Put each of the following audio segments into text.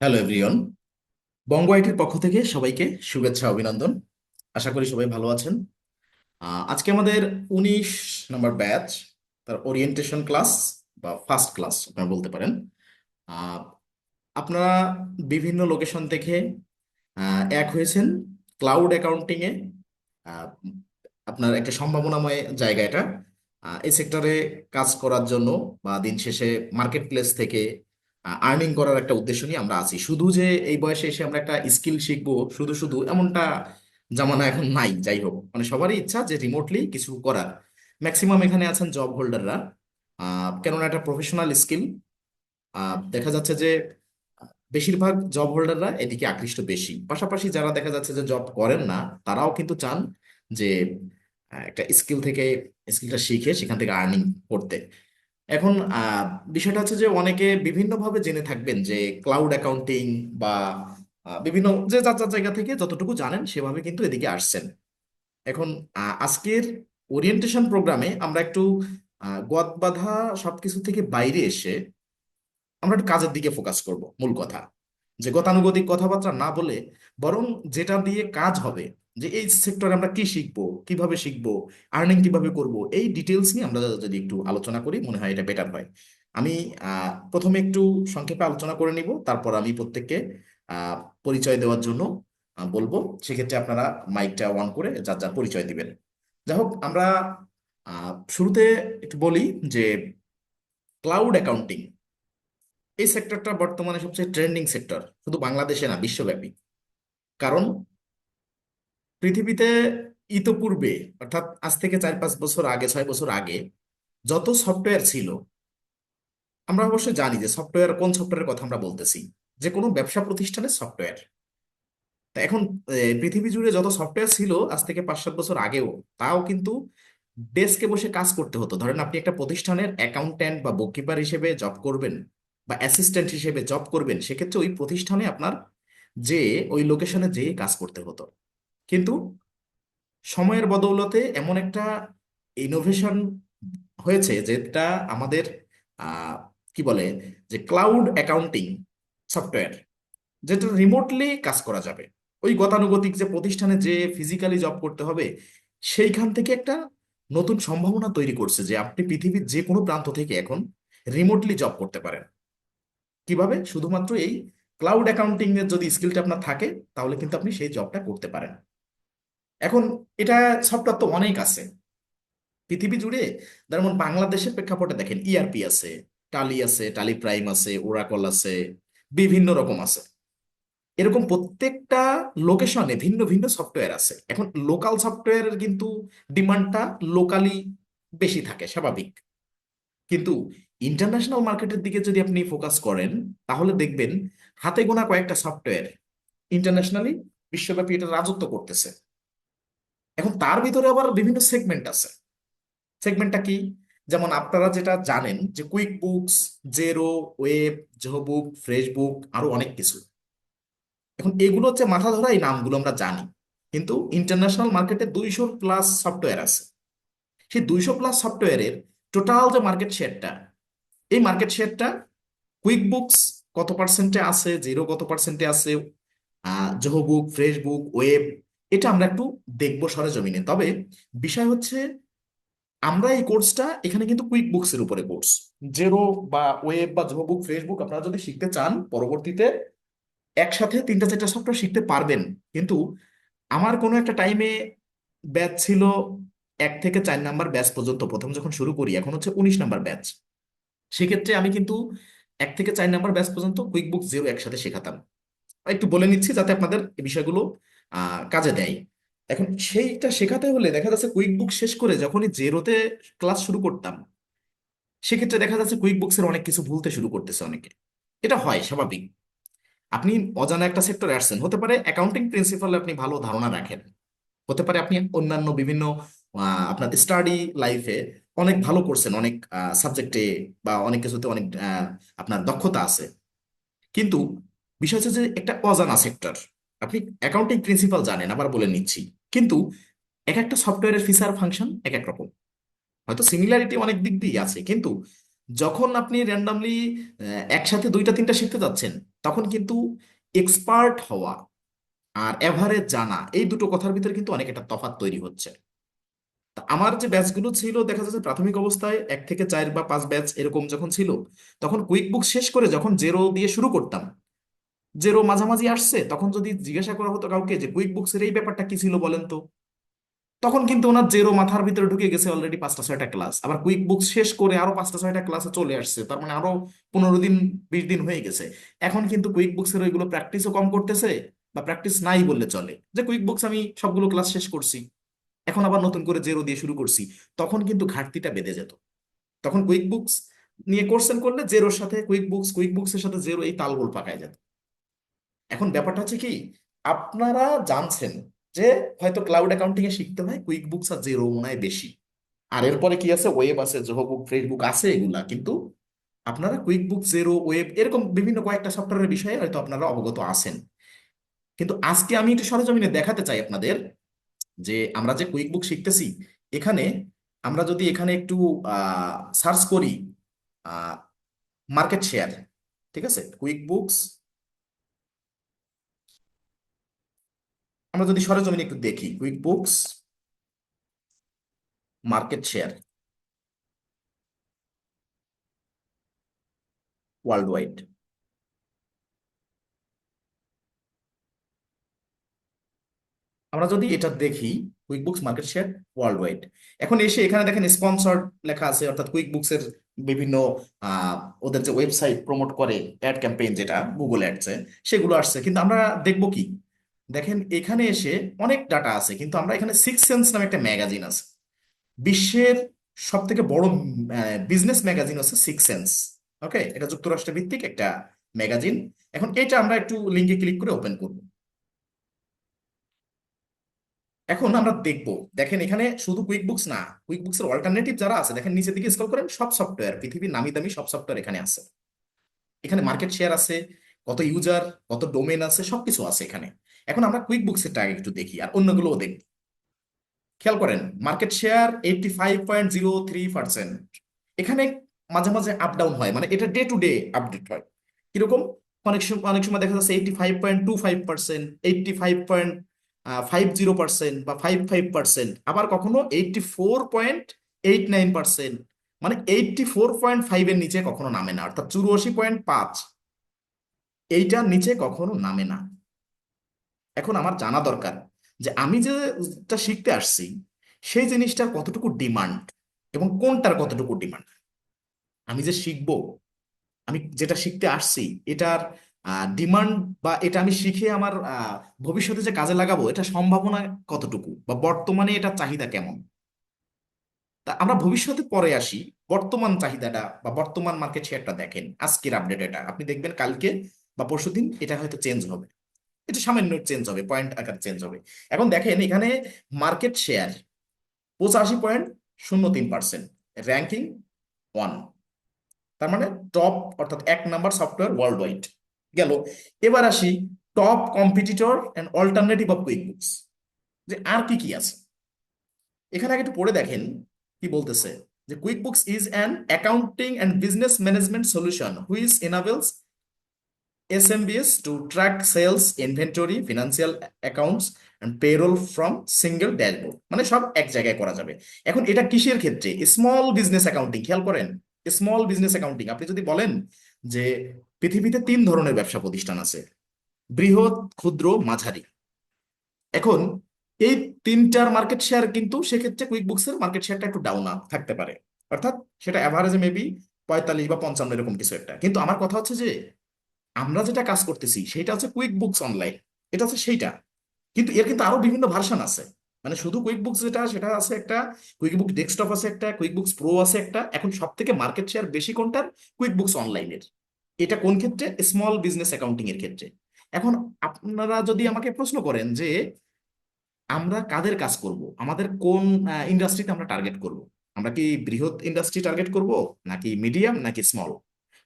Hello everyone. বঙ্গ আইটির পক্ষ থেকে সবাইকে শুভেচ্ছা অভিনন্দন। আশা করি সবাই ভালো আছেন। আজকে আমাদের 19 নম্বর ব্যাচ, তার ওরিয়েন্টেশন ক্লাস বা ফার্স্ট ক্লাস আপনারা বলতে পারেন। আহ, আপনারা বিভিন্ন লোকেশন থেকে এক হয়েছেন ক্লাউড অ্যাকাউন্টিংয়ে। আহ, আপনার একটা সম্ভাবনাময় জায়গা এটা। এই সেক্টরে কাজ করার জন্য বা দিন শেষে মার্কেট প্লেস থেকে আর্নিং করার একটা উদ্দেশ্য নিয়ে আমরা আছি। শুধু যে এই বয়সে এসে আমরা একটা স্কিল শিখবো শুধু শুধু এমনটা জামানা এখন নাই। যাই হোক, মানে সবারই ইচ্ছা যে রিমোটলি কিছু করার। ম্যাক্সিমাম এখানে আছেন জব হোল্ডাররা, কেননা একটা প্রফেশনাল স্কিল। দেখা যাচ্ছে যে বেশিরভাগ জব হোল্ডাররা এদিকে আকৃষ্ট বেশি। পাশাপাশি যারা দেখা যাচ্ছে যে জব করেন না, তারাও কিন্তু চান যে একটা স্কিল থেকে স্কিলটা শিখে সেখান থেকে আর্নিং করতে। এখন বিষয়টা হচ্ছে যে অনেকে বিভিন্নভাবে জেনে থাকবেন যে ক্লাউড অ্যাকাউন্টিং বা বিভিন্ন যে যার যার জায়গা থেকে যতটুকু জানেন সেভাবে কিন্তু এদিকে আসছেন। এখন আজকের ওরিয়েন্টেশন প্রোগ্রামে আমরা একটু গদ বাঁধা সবকিছু থেকে বাইরে এসে আমরা একটু কাজের দিকে ফোকাস করব। মূল কথা যে গতানুগতিক কথাবার্তা না বলে, বরং যেটা দিয়ে কাজ হবে, যে এই সেক্টরে আমরা কি শিখবো, কিভাবে শিখবো, আর্নিং কিভাবে করব, এই ডিটেলস নিয়ে আমরা যদি একটু আলোচনা করি মনে হয় এটা বেটার হয়। আমি প্রথমে একটু সংক্ষেপে আলোচনা করে নিব, তারপর আমি প্রত্যেককে আহ, পরিচয় দেওয়ার জন্য বলবো। সেক্ষেত্রে আপনারা মাইকটা অন করে যার যার পরিচয় দিবেন। যাই হোক, আমরা শুরুতে একটু বলি যে ক্লাউড অ্যাকাউন্টিং এই সেক্টরটা বর্তমানে সবচেয়ে ট্রেন্ডিং সেক্টর, শুধু বাংলাদেশে না, বিশ্বব্যাপী। কারণ পৃথিবীতে ইতোপূর্বে, অর্থাৎ আজ থেকে 4-5 বছর আগে, 6 বছর আগে যত সফটওয়্যার ছিল, আমরা অবশ্যই জানি যে সফটওয়্যার কোন সফটওয়্যারের কথা আমরা বলতেছি, যে কোনো ব্যবসা প্রতিষ্ঠানের সফটওয়্যার। তা এখন পৃথিবী জুড়ে যত সফটওয়্যার ছিল আজ থেকে 5-7 বছর আগেও, তাও কিন্তু ডেস্কে বসে কাজ করতে হতো। ধরেন আপনি একটা প্রতিষ্ঠানের অ্যাকাউন্ট্যান্ট বা বুককিপার হিসেবে জব করবেন বা অ্যাসিস্ট্যান্ট হিসেবে জব করবেন, সেক্ষেত্রে ওই প্রতিষ্ঠানে আপনার যে ওই লোকেশনে যেয়ে কাজ করতে হতো। কিন্তু সময়ের বদৌলতে এমন একটা ইনোভেশন হয়েছে যেটা আমাদের আহ, কি বলে, যে ক্লাউড অ্যাকাউন্টিং সফটওয়্যার, যেটা রিমোটলি কাজ করা যাবে। ওই গতানুগতিক যে প্রতিষ্ঠানে যে ফিজিক্যালি জব করতে হবে, সেইখান থেকে একটা নতুন সম্ভাবনা তৈরি করছে যে আপনি পৃথিবীর যে কোনো প্রান্ত থেকে এখন রিমোটলি জব করতে পারেন। কিভাবে? শুধুমাত্র এই ক্লাউড অ্যাকাউন্টিং এর যদি স্কিলটা আপনার থাকে, তাহলে কিন্তু আপনি সেই জবটা করতে পারেন। এখন এটা সফটওয়্যার তো অনেক আছে পৃথিবী জুড়ে। যেমন বাংলাদেশের প্রেক্ষাপটে দেখেন, ইআরপি আছে, টালি আছে, টালি প্রাইম আছে, ওরাকল আছে, বিভিন্ন রকম আছে। এরকম প্রত্যেকটা লোকেশনে ভিন্ন ভিন্ন সফটওয়্যার আছে। এখন লোকাল সফটওয়্যারের কিন্তু ডিমান্ডটা লোকালি বেশি থাকে, স্বাভাবিক। কিন্তু ইন্টারন্যাশনাল মার্কেটের দিকে যদি আপনি ফোকাস করেন, তাহলে দেখবেন হাতে গোনা কয়েকটা সফটওয়্যার ইন্টারন্যাশনালি, বিশ্বব্যাপী এটা রাজত্ব করতেছে। এখন তার ভিতরে আবার বিভিন্ন সেগমেন্ট আছে। সেগমেন্টটা কি? যেমন আপনারা যেটা জানেন যে কুইক বুকস, জেরো, ওয়েব, জহবুক, ফ্রেশবুক, আরো অনেক কিছু। এখন এগুলো হচ্ছে মাথা ধরা এই নামগুলো আমরা জানি, কিন্তু ইন্টারন্যাশনাল মার্কেটে 200+ সফটওয়্যার আছে। সেই 200+ সফটওয়্যারের টোটাল যে মার্কেট শেয়ারটা, এই মার্কেট শেয়ারটা কুইক বুকস কত পার্সেন্টে আছে, জিরো কত পার্সেন্টে আছে, জহবুক, ফ্রেশবুক, ওয়েব, এটা আমরা একটু দেখবো সরেজমিনে। তবে বিষয় হচ্ছে, আমরা এই কোর্সটা এখানে কিন্তু কুইক বুকস এর উপরে কোর্স। জেরো বা ওয়েব বা জহবুক, ফেসবুক আপনারা যদি শিখতে চান পরবর্তীতে, একসাথে 3টা 4টা সফটওয়্যার শিখতে পারবেন। কিন্তু আমার কোনো একটা টাইমে ব্যাচ ছিল 1 থেকে 4 নাম্বার ব্যাচ পর্যন্ত, প্রথম যখন শুরু করি, এখন হচ্ছে 19 নাম্বার ব্যাচ। সেক্ষেত্রে আমি কিন্তু 1 থেকে 4 নাম্বার ব্যাচ পর্যন্ত কুইক বুক জেরো একসাথে শেখাতাম। একটু বলে নিচ্ছি যাতে আপনাদের এই বিষয়গুলো কাজে দেয়। এখন সেইটা শেখাতে হলে দেখা যাচ্ছে কুইক বুক শেষ করে যখনই জেরোতে ক্লাস শুরু করতাম, সেক্ষেত্রে দেখা যাচ্ছে কুইক বুকসের অনেক কিছু ভুলতে শুরু করতেছে অনেকে। এটা হয়, স্বাভাবিক। আপনি অজানা একটা সেক্টরে আসছেন, হতে পারে অ্যাকাউন্টিং প্রিন্সিপালে আপনি ভালো ধারণা রাখেন, হতে পারে আপনি অন্যান্য বিভিন্ন আপনার স্টাডি লাইফে অনেক ভালো করছেন, অনেক সাবজেক্টে বা অনেক কিছুতে অনেক আপনার দক্ষতা আছে। কিন্তু বিষয় হচ্ছে যে একটা অজানা সেক্টর। আপনি অ্যাকাউন্টিং প্রিন্সিপাল জানেন, আবার বলে নিচ্ছি, কিন্তু এক একটা সফটওয়্যারের ফিচার ফাংশন এক এক রকম। হয়তো সিমিলারিটি অনেক দিক দিয়ে আছে, কিন্তু যখন আপনি র্যান্ডামলি একসাথে দুইটা তিনটা শিখতে যাচ্ছেন, তখন কিন্তু এক্সপার্ট হওয়া আর এভারেজ জানা এই দুটো কথার ভিতরে কিন্তু অনেক একটা তফাৎ তৈরি হচ্ছে। তা আমার যে ব্যাচগুলো ছিল, দেখা যাচ্ছে প্রাথমিক অবস্থায় 1 থেকে 4 বা 5 ব্যাচ এরকম যখন ছিল, তখন কুইক বুক শেষ করে যখন জেরো দিয়ে শুরু করতাম, জেরো মাঝামাঝি আসছে, তখন যদি জিজ্ঞাসা করা হতো কাউকে যে কুইক বুকসের এই ব্যাপারটা কি ছিল বলেন তো, তখন কিন্তু ওনার জেরো মাথার ভিতরে ঢুকে গেছে অলরেডি 5টা 6টা ক্লাস, আবার কুইক বুক শেষ করে আরো 5টা 6টা ক্লাসে চলে আসছে, তার মানে আরো 15 দিন 20 দিন হয়ে গেছে। এখন কিন্তু কুইক বুকসের ওইগুলো প্র্যাকটিসও কম করতেছে, বা প্র্যাকটিস নাই বললে চলে, যে কুইক বুকস আমি সবগুলো ক্লাস শেষ করছি, এখন আবার নতুন করে জেরো দিয়ে শুরু করছি। তখন কিন্তু ঘাটতিটা বেঁধে যেত। তখন কুইক বুকস নিয়ে কোর্সেন করলে জেরোর সাথে কুইক বুকস, কুইক বুকসের সাথে জেরো, এই তালগোল পাকায় যেত। এখন ব্যাপারটা হচ্ছে কি, আপনারা জানছেন যে হয়তো ক্লাউড অ্যাকাউন্টিং এ শিখতে হয় কুইক বুকস আর জেরো মনে হয় বেশি, আর এরপরে কি আছে, ওয়েব আছে, জোহো বুক, ফেসবুক আছে, এগুলা কিন্তু আপনারা কুইক বুক, জেরো, ওয়েব এরকম বিভিন্ন কয়েকটা সফটওয়্যারের বিষয়ে হয়তো আপনারা অবগত আছেন। কিন্তু আজকে আমি একটু সরেজমিনে দেখাতে চাই আপনাদের যে আমরা যে কুইক বুক শিখতেছি, এখানে আমরা যদি এখানে একটু সার্চ করি মার্কেট শেয়ার, ঠিক আছে, কুইক বুকস, আমরা যদি সরেজমিনে একটু দেখি quick books market share world wide, আমরা যদি এটা দেখি quick books market share world wide, এখন এসে এখানে দেখেন স্পন্সর্ড লেখা আছে, অর্থাৎ কুইক বুকস এর বিভিন্ন আহ, ওদের যে ওয়েবসাইট প্রমোট করে অ্যাড ক্যাম্পেইন, যেটা গুগল অ্যাডসে, সেগুলো আসছে। কিন্তু আমরা দেখবো কি, দেখেন এখানে এসে অনেক ডাটা আছে, কিন্তু আমরা এখানে সিক্স সেন্স নামে একটা ম্যাগাজিন আছে, বিশ্বের সব থেকে বড় বিজনেস ম্যাগাজিন হচ্ছে সিক্স সেন্স। ওকে, এটা যুক্তরাষ্ট্র ভিত্তিক একটা ম্যাগাজিন। এখন এটা আমরা একটু লিঙ্কে ক্লিক করে ওপেন করব। এখন আমরা দেখব, দেখেন এখানে শুধু কুইক বুকস না, কুইক বুকস এর অল্টারনেটিভ যারা আছে, দেখেন নিচের দিকে স্ক্রল করেন, সব সফটওয়্যার, পৃথিবীর নামি দামি সব সফটওয়্যার এখানে আছে। এখানে মার্কেট শেয়ার আছে, কত ইউজার, কত ডোমেন আছে, সবকিছু আছে এখানে। এখন আমরা কুইক বুকস এর আগে একটু দেখি, আর অন্যগুলোও দেখি। খেয়াল করেন মার্কেট শেয়ার 85.03%। এখানে মাঝে মাঝে আপ ডাউন হয়, মানে এটা ডে টু ডে আপডেট হয়। কিরকম, অনেক সময় দেখা যাচ্ছে 85.25%, 85.50% বা 55%, আবার কখনো 84.89%, মানে 84.5 এর নিচে কখনো নামে না, অর্থাৎ 84.5 এইটার নিচে কখনো নামে না। এখন আমার জানা দরকার যে আমি যেটা শিখতে আসছি, সেই জিনিসটার কতটুকু ডিমান্ড এবং কোনটার কতটুকু ডিমান্ড। আমি যে শিখবো, আমি যেটা শিখতে আসছি, এটার ডিমান্ড, বা এটা আমি শিখে আমার ভবিষ্যতে যে কাজে লাগাবো, এটা সম্ভাবনা কতটুকু, বা বর্তমানে এটার চাহিদা কেমন। তা আমরা ভবিষ্যতে পরে আসি, বর্তমান চাহিদাটা বা বর্তমান মার্কেট শেয়ারটা দেখেন, আজকের আপডেট এটা, আপনি দেখবেন কালকে বা পরশুদিন এটা হয়তো চেঞ্জ হবে, এটা সামান্য চেঞ্জ হবে, পয়েন্ট আকার চেঞ্জ হবে। এখন দেখেন এখানে মার্কেট শেয়ার 85.03%, র্যাঙ্কিং 1, তার মানে টপ, অর্থাৎ 1 নাম্বার সফটওয়্যার ওয়ার্ল্ড ওয়াইড গেল। এবার আসি top competitor and alternative of quick books, যে আর কি কি আছে। এখানে আগে একটু পড়ে দেখেন কি বলতেছে, যে quick books is an accounting and business management solution which এনাবেলস SMBs to track sales, inventory, financial accounts and payroll from single dashboard, মানে সব এক জায়গায় করা যাবে। এখন এটা কিসের ক্ষেত্রে, স্মল বিজনেস অ্যাকাউন্টিং, খেয়াল করেন, স্মল বিজনেস অ্যাকাউন্টিং। আপনি যদি বলেন যে পৃথিবীতে 3 ধরনের ব্যবসা প্রতিষ্ঠান আছে, বৃহৎ, ক্ষুদ্র, মাঝারি। এখন এই তিনটার মার্কেট শেয়ার কিন্তু সেক্ষেত্রে কুইক বুকস এর মার্কেট শেয়ারটা একটু ডাউন থাকতে পারে, অর্থাৎ সেটা অ্যাভারেজে মেবি 45 বা 55 এরকম কিছু একটা। কিন্তু আমার কথা হচ্ছে যে আমরা যেটা কাজ করতেছি সেটা হচ্ছে কুইক বুকস অনলাইন, এটা হচ্ছে সেইটা। কিন্তু এর কিন্তু আরো বিভিন্ন ভার্সন আছে, মানে শুধু কুইক বুকস যেটা সেটা আছে একটা, কুইক বুক ডেস্কটপ আছে একটা, কুইক বুকস প্রো আছে একটা। এখন সব থেকে মার্কেট শেয়ার বেশি কোনটার, কুইক বুকস অনলাইনের। এটা কোন ক্ষেত্রে, স্মল বিজনেস অ্যাকাউন্টিং এর ক্ষেত্রে। এখন আপনারা যদি আমাকে প্রশ্ন করেন যে আমরা কাদের কাজ করব, আমাদের কোন ইন্ডাস্ট্রিতে আমরা টার্গেট করব, আমরা কি বৃহৎ ইন্ডাস্ট্রি টার্গেট করব, নাকি মিডিয়াম, নাকি স্মল,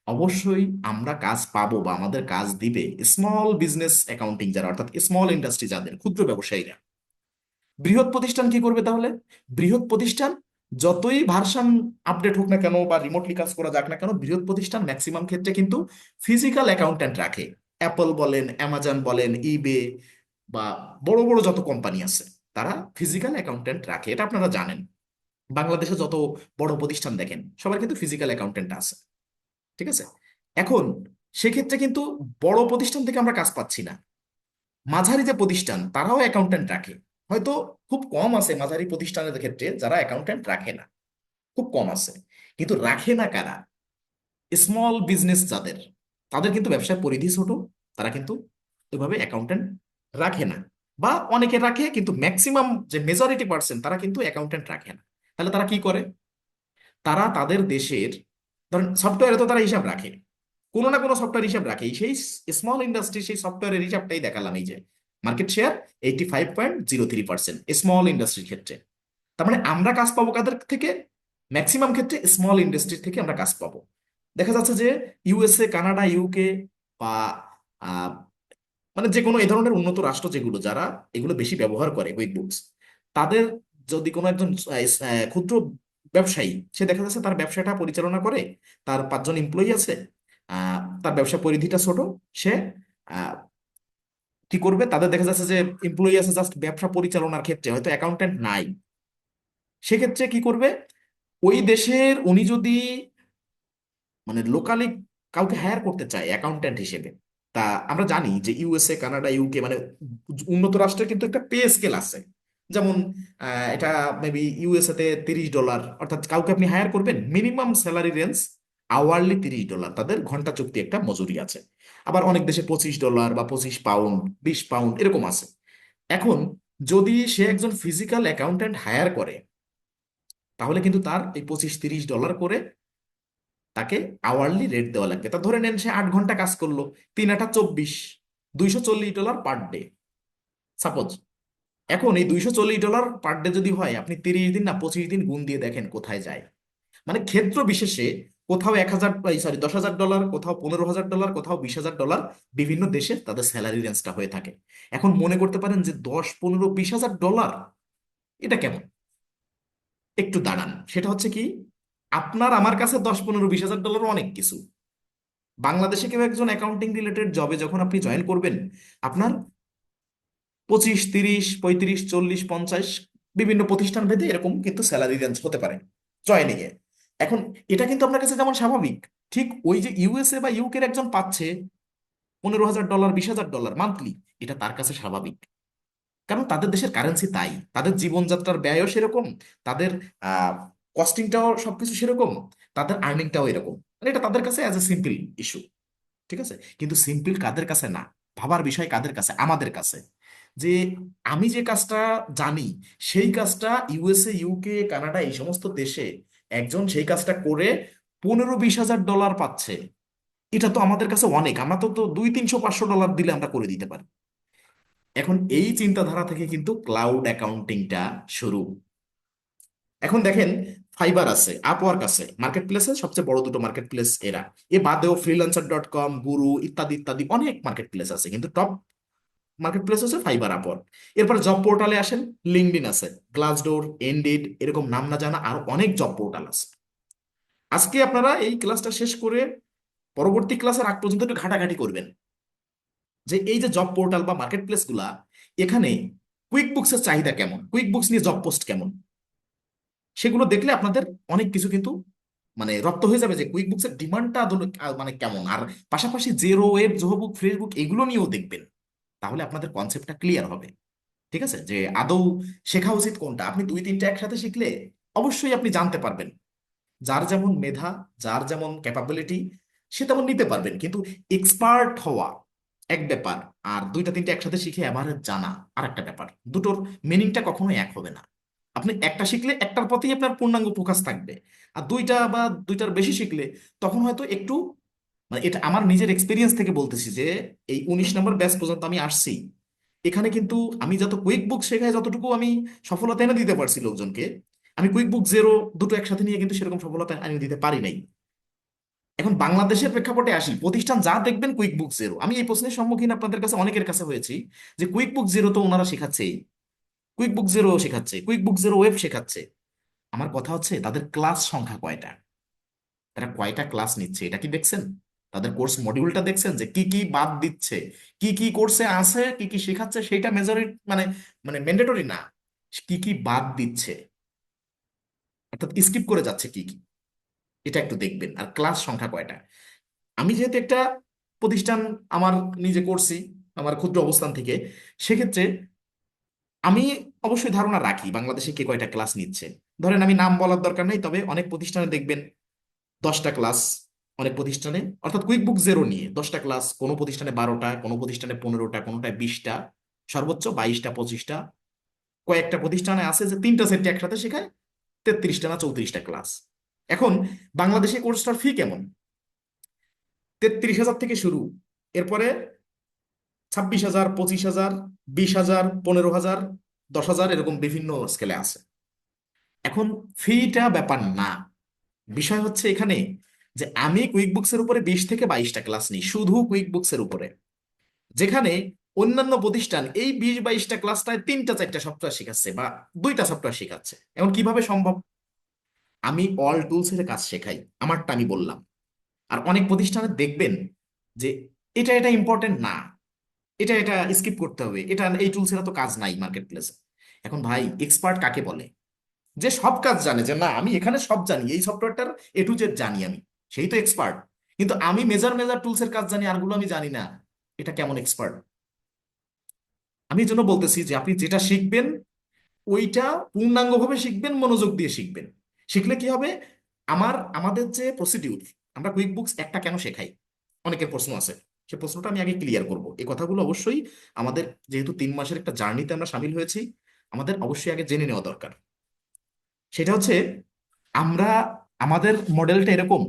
অবশ্যই আমরা কাজ পাবো বা আমাদের কাজ দিবে স্মল বিজনেস অ্যাকাউন্টিং যারা, অর্থাৎ স্মল ইন্ডাস্ট্রি যাদের, ক্ষুদ্র ব্যবসায়ীরা। বৃহৎ প্রতিষ্ঠান কি করবে তাহলে, বৃহৎ প্রতিষ্ঠান যতই ভার্সন আপডেট হোক না কেন বা রিমোটলি কাজ করা যাক না কেন, বৃহৎ প্রতিষ্ঠান ম্যাক্সিমাম ক্ষেত্রে কিন্তু ফিজিক্যাল অ্যাকাউন্ট্যান্ট রাখে। অ্যাপল বলেন, অ্যামাজন বলেন, ইবে বা বড় বড় যত কোম্পানি আছে, তারা ফিজিক্যাল অ্যাকাউন্ট্যান্ট রাখে, এটা আপনারা জানেন। বাংলাদেশে যত বড় প্রতিষ্ঠান দেখেন, সবার কিন্তু ফিজিক্যাল অ্যাকাউন্ট্যান্ট আছে। ঠিক আছে। এখন সেক্ষেত্রে কিন্তু বড় প্রতিষ্ঠান থেকে আমরা কাজ পাচ্ছি না। মাঝারি যে প্রতিষ্ঠান তারাও অ্যাকাউন্ট্যান্ট রাখে। হয়তো খুব কম আছে মাঝারি প্রতিষ্ঠানের ক্ষেত্রে যারা অ্যাকাউন্ট্যান্ট রাখে না, খুব কম আছে। কিন্তু রাখে না কারা? স্মল বিজনেস যাদের, তাদের কিন্তু ব্যবসার পরিধি ছোট, তারা কিন্তু ওইভাবে অ্যাকাউন্ট্যান্ট রাখে না। বা অনেকে রাখে, কিন্তু ম্যাক্সিমাম যে মেজরিটি পার্সেন্ট তারা কিন্তু অ্যাকাউন্ট্যান্ট রাখে না। তাহলে তারা কি করে? তারা তাদের দেশের, ধরেন সফটওয়্যারে তো তারা হিসাব রাখে, কোনো না কোনো সফটওয়্যার হিসাব রাখে। সেই স্মল ইন্ডাস্ট্রি সেই সফটওয়্যারের হিসাবটাই দেখালাম, এই যে মার্কেট শেয়ার 85.03% স্মল ইন্ডাস্ট্রির ক্ষেত্রে। তার মানে আমরা কাজ পাবো কাদের থেকে? ম্যাক্সিমাম ক্ষেত্রে স্মল ইন্ডাস্ট্রি থেকে আমরা কাজ পাবো। দেখা যাচ্ছে যে ইউএসএ, কানাডা, ইউকে বা আহ, মানে যে কোনো এই ধরনের উন্নত রাষ্ট্র যেগুলো, যারা এগুলো বেশি ব্যবহার করে কুইক বুকস, তাদের যদি কোনো একজন ক্ষুদ্র ব্যবসায়ী, সে দেখা যাচ্ছে তার ব্যবসাটা পরিচালনা করে, তার 5 জন এমপ্লয়ি আছে, তার ব্যবসা পরিধিটা ছোট, সে আহ, কি করবে? তাদের দেখা যাচ্ছে যে এমপ্লয়ি আছে জাস্ট ব্যবসা পরিচালনার ক্ষেত্রে, হয়তো অ্যাকাউন্টেন্ট নাই। সেক্ষেত্রে কি করবে? ওই দেশের উনি যদি মানে লোকালি কাউকে হায়ার করতে চায় অ্যাকাউন্ট্যান্ট হিসেবে, তা আমরা জানি যে ইউএসএ, কানাডা, ইউকে মানে উন্নত রাষ্ট্রের কিন্তু একটা পে স্কেল আছে। যেমন এটা মেবি ইউএসএ তে $30, অর্থাৎ কাউকে আপনি হায়ার করবেন, মিনিমাম স্যালারি রেঞ্জ আওয়ারলি $30, তাদের ঘন্টা চুক্তি একটা মজুরি আছে। আবার অনেক দেশে $25 বা 25 পাউন্ড, 20 পাউন্ড এরকম আছে। এখন যদি সে একজন ফিজিক্যাল অ্যাকাউন্ট্যান্ট হায়ার করে, তাহলে কিন্তু তার এই 25-30 ডলার করে তাকে আওয়ারলি রেট দেওয়া লাগবে। তা ধরে নেন সে 8 ঘন্টা কাজ করলো, 3 8 24, $240 পার ডে সাপোজ। এখন এই $240 পার ডে যদি হয়, আপনি 30 দিন না 25 দিন গুণ দিয়ে দেখেন কোথায় যায়। মানে ক্ষেত্র বিশেষে কোথাও 1,000, সরি, $10,000, কোথাও $15,000, কোথাও $20,000, বিভিন্ন দেশে তাদের স্যালারি রেঞ্জটা হয়ে থাকে। এখন মনে করতে পারেন যে 10 15 20 হাজার ডলার, এটা কেমন? একটু দাঁড়ান, সেটা হচ্ছে কি, আপনার আমার কাছে 10 15 20 হাজার ডলার অনেক কিছু। বাংলাদেশে কেউ একজন অ্যাকাউন্টিং রিলেটেড জবে যখন আপনি জয়েন করবেন, আপনার 25 30 35 40 50, বিভিন্ন প্রতিষ্ঠান ভেদে এরকম কিন্তু স্যালারি রেঞ্জ হতে পারে জয়েনিং এ। এখন এটা কিন্তু আপনার কাছে যেমন স্বাভাবিক, ঠিক ওই যে ইউএসএ বা ইউকের একজন পাচ্ছে $15,000 $20,000 মান্থলি, এটা তার কাছে স্বাভাবিক। কারণ তাদের দেশের কারেন্সি তাই, তাদের জীবনযাত্রার ব্যয়ও সেরকম, তাদের আহ কস্টিংটাও সবকিছু সেরকম, তাদের আর্নিংটাও এরকম। মানে এটা তাদের কাছে অ্যাজ এ সিম্পল ইস্যু। ঠিক আছে। কিন্তু সিম্পল কাদের কাছে না, ভাবার বিষয় কাদের কাছে? আমাদের কাছে। যে আমি যে কাজটা জানি, সেই কাজটা ইউএসএ, ইউকে, কানাডা এই সমস্ত দেশে একজন সেই কাজটা করে 15 20 হাজার ডলার পাচ্ছে। এটা তো আমাদের কাছে অনেক, আমরা তো তো 200 300 500 ডলার দিলে আমরা করে দিতে পারি। এখন এই চিন্তাধারা থেকে কিন্তু ক্লাউড অ্যাকাউন্টিংটা শুরু। এখন দেখেন, ফাইবার আছে, আপওয়ার্ক আছে, মার্কেট প্লেসে সবচেয়ে বড় দুটো মার্কেট প্লেস এরা। এ বাদেও freelancer.com, গুরু ইত্যাদি ইত্যাদি অনেক মার্কেট প্লেস আছে, কিন্তু টপ মার্কেট প্লেস হচ্ছে ফাইবার, আপওয়ার্ক। এরপর জব পোর্টালে আসেন, লিঙ্কডইন আছে, গ্লাসডোর, এন্ডিড, এরকম নাম না জানা আর অনেক জব পোর্টাল আছে। আজকে আপনারা এই ক্লাসটা শেষ করে পরবর্তী ক্লাসের আগ পর্যন্ত একটু ঘাটাঘাটি করবেন যে এই যে জব পোর্টাল বা মার্কেট প্লেস গুলা, এখানে কুইক বুকসের চাহিদা কেমন, কুইক বুকস নিয়ে জব পোস্ট কেমন, সেগুলো দেখলে আপনাদের অনেক কিছু কিন্তু মানে রপ্ত হয়ে যাবে যে কুইক বুকসের ডিমান্ডটা মানে কেমন। আর পাশাপাশি জেরো ওয়েব, জোহবুক, ফ্রেশবুক এগুলো নিয়েও দেখবেন, তাহলে আপনাদের কনসেপ্টটা ক্লিয়ার হবে। ঠিক আছে, যে আদৌ শেখা উচিত কোনটা। আপনি 2 3টে একসাথে শিখলে অবশ্যই আপনি জানতে পারবেন। যার যেমন মেধা, যার যেমন ক্যাপাবিলিটি, সে তেমন নিতে পারবেন। কিন্তু এক্সপার্ট হওয়া এক ব্যাপার, আর 2টা 3টে একসাথে শিখে এভারেজ জানা আর একটা ব্যাপার। দুটোর মিনিংটা কখনোই এক হবে না। আপনি একটা শিখলে একটার প্রতিই আপনার পূর্ণাঙ্গ ফোকাস থাকবে, আর দুইটা বা দুইটার বেশি শিখলে তখন হয়তো একটু, মানে এটা আমার নিজের এক্সপিরিয়েন্স থেকে বলতেছি যে এই 19 নম্বর ব্যাচ পর্যন্ত আমি আসছি, এখানে কিন্তু আমি যত কুইক বুক শেখায় যতটুকু আমি সফলতা এনে দিতে পারছি লোকজনকে, আমি কুইক বুক জেরো দুটো একসাথে নিয়ে কিন্তু সেরকম সফলতা এনে দিতে পারি নাই। এখন বাংলাদেশের প্রেক্ষাপটে আসি, প্রতিষ্ঠান যা দেখবেন কুইক বুক জেরো। আমি এই প্রশ্নের সম্মুখীন আপনাদের কাছে অনেকের কাছে হয়েছি যে কুইক বুক জেরো তো ওনারা শেখাচ্ছেই, কুইক বুক জেরো শেখাচ্ছে, কুইক বুক জেরো ওয়েব শেখাচ্ছে। আমার কথা হচ্ছে তাদের ক্লাস সংখ্যা কয়টা, তারা কয়টা ক্লাস নিচ্ছে এটা কি দেখছেন? তাদের কোর্স মডিউলটা দেখছেন যে কি কি বাদ দিচ্ছে, কি কি কোর্সে আছে, কি কি শেখাচ্ছে সেটা মেজরিটি মানে মানে ম্যান্ডেটরি না, কি কি বাদ দিচ্ছে, অর্থাৎ স্কিপ করে যাচ্ছে কি কি, এটা একটু দেখবেন। আর ক্লাস সংখ্যা কয়টা। আমি যেহেতু একটা প্রতিষ্ঠান আমার নিজে করছি আমার ক্ষুদ্র অবস্থান থেকে, সেক্ষেত্রে আমি অবশ্যই ধারণা রাখি বাংলাদেশে কে কয়টা ক্লাস নিচ্ছে। ধরেন আমি নাম বলার দরকার নেই, তবে অনেক প্রতিষ্ঠানে দেখবেন 10টা ক্লাস, অনেক প্রতিষ্ঠানে অর্থাৎ কুইক বুক জেরো নিয়ে 10টা ক্লাস, কোনো প্রতিষ্ঠানে 12টা, কোনো প্রতিষ্ঠানে 15টা, কোনোটায় 20টা, সর্বোচ্চ 22টা 25টা। কয়েকটা প্রতিষ্ঠানে আছে যে 3টা সেটে একসাথে শেখায়, 33টা না 34টা ক্লাস। এখন বাংলাদেশে কোর্সটার ফি কেমন? 33,000 থেকে শুরু, এরপরে 26,000, 25,000, 20,000, 15,000, 10,000, এরকম বিভিন্ন স্কেলে আছে। এখন ফিটা ব্যাপার না, বিষয় হচ্ছে এখানে যে আমি কুইক বুকসের উপরে 20 থেকে 22টা ক্লাস নিই, শুধু কুইক বুকসের উপরে, যেখানে অন্যান্য প্রতিষ্ঠান এই 20-22টা ক্লাসটায় 3টা 4টা সফটওয়্যার শেখাচ্ছে বা 2টা সফটওয়্যার শেখাচ্ছে। এখন কিভাবে সম্ভব? আমি অল টুলস এর কাজ শেখাই, আমারটা আমি বললাম। আর অনেক প্রতিষ্ঠানে দেখবেন যে এটা এটা ইম্পর্টেন্ট না, এটা এটা স্কিপ করতে হবে, এটা এই টুলস এর তো কাজ নাই মার্কেট প্লেসে। এখন ভাই এক্সপার্ট কাকে বলে? যে সব কাজ জানে, যে না আমি এখানে সব জানি, এই সফটওয়্যারটার A to Z জানি আমি, সেই তো এক্সপার্ট। কিন্তু আমি মেজার মেজার টুলস এর কাজ জানি, আরগুলো আমি জানি না, এটা কেমন এক্সপার্ট? আমি এই জন্য বলতেছি যে আপনি যেটা শিখবেন ওইটা পূর্ণাঙ্গভাবে শিখবেন, মনোযোগ দিয়ে শিখবেন। শিখলে কি হবে, আমাদের যে প্রসিডিউর, আমরা কুইক বুকস একটা কেন শেখাই, অনেকের প্রশ্ন আছে, সে প্রশ্নটা আমি আগে ক্লিয়ার করব। এই কথাগুলো অবশ্যই আমাদের, যেহেতু 3 মাসের একটা জার্নিতে আমরা সামিল হয়েছি, আমাদের অবশ্যই আগে জেনে নেওয়া দরকার। সেটা হচ্ছে আমরা, আমাদের মডেলটা এরকম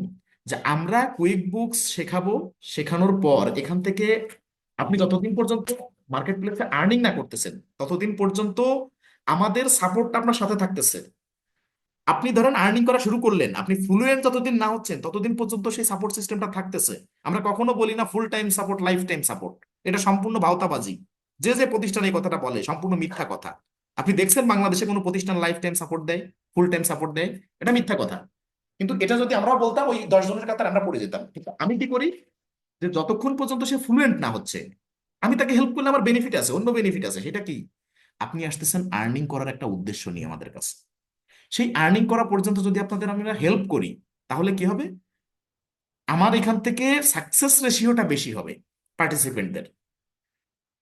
যে আমরা কুইক বুকস শেখাবো, শেখানোর পর এখান থেকে আপনি যতদিন পর্যন্ত মার্কেট প্লেসে আর্নিং না করতেছেন ততদিন পর্যন্ত আমাদের সাপোর্টটা আপনার সাথে থাকতেছে। আপনি ধরেন আর্নিং করা শুরু করলেন, আপনি ফ্লুয়েন্ট যতদিন না হচ্ছেন ততদিন পর্যন্ত সেই সাপোর্ট সিস্টেমটা থাকতেছে। আমরা কখনো বলি না full time support, life time support, এটা সম্পূর্ণ ভাওতাবাজি। যে যে প্রতিষ্ঠান এই কথাটা বলে সম্পূর্ণ মিথ্যা কথা। আপনি দেখছেন বাংলাদেশে কোনো প্রতিষ্ঠান লাইফ টাইম সাপোর্ট দেয়, ফুল টাইম সাপোর্ট দেয়? এটা মিথ্যা কথা। কিন্তু এটা যদি আমরাও বলতাম ওই 10 জনের কাতার আমরা পড়ে যেতাম। কিন্তু আমি কি করি, যে যতক্ষণ পর্যন্ত সে ফ্লুয়েন্ট না হচ্ছে আমি তাকে হেল্প করলে আমার বেনিফিট আছে, অন্য বেনিফিট আছে। সেটা কি? আপনি আসতেছেন আর্নিং করার একটা উদ্দেশ্য নিয়ে আমাদের কাছে, সেই আর্নিং করা পর্যন্ত যদি আপনাদের আমরা হেল্প করি, তাহলে কি হবে, আমার এখান থেকে সাকসেস রেশিওটা বেশি হবে পার্টিসিপেন্টদের।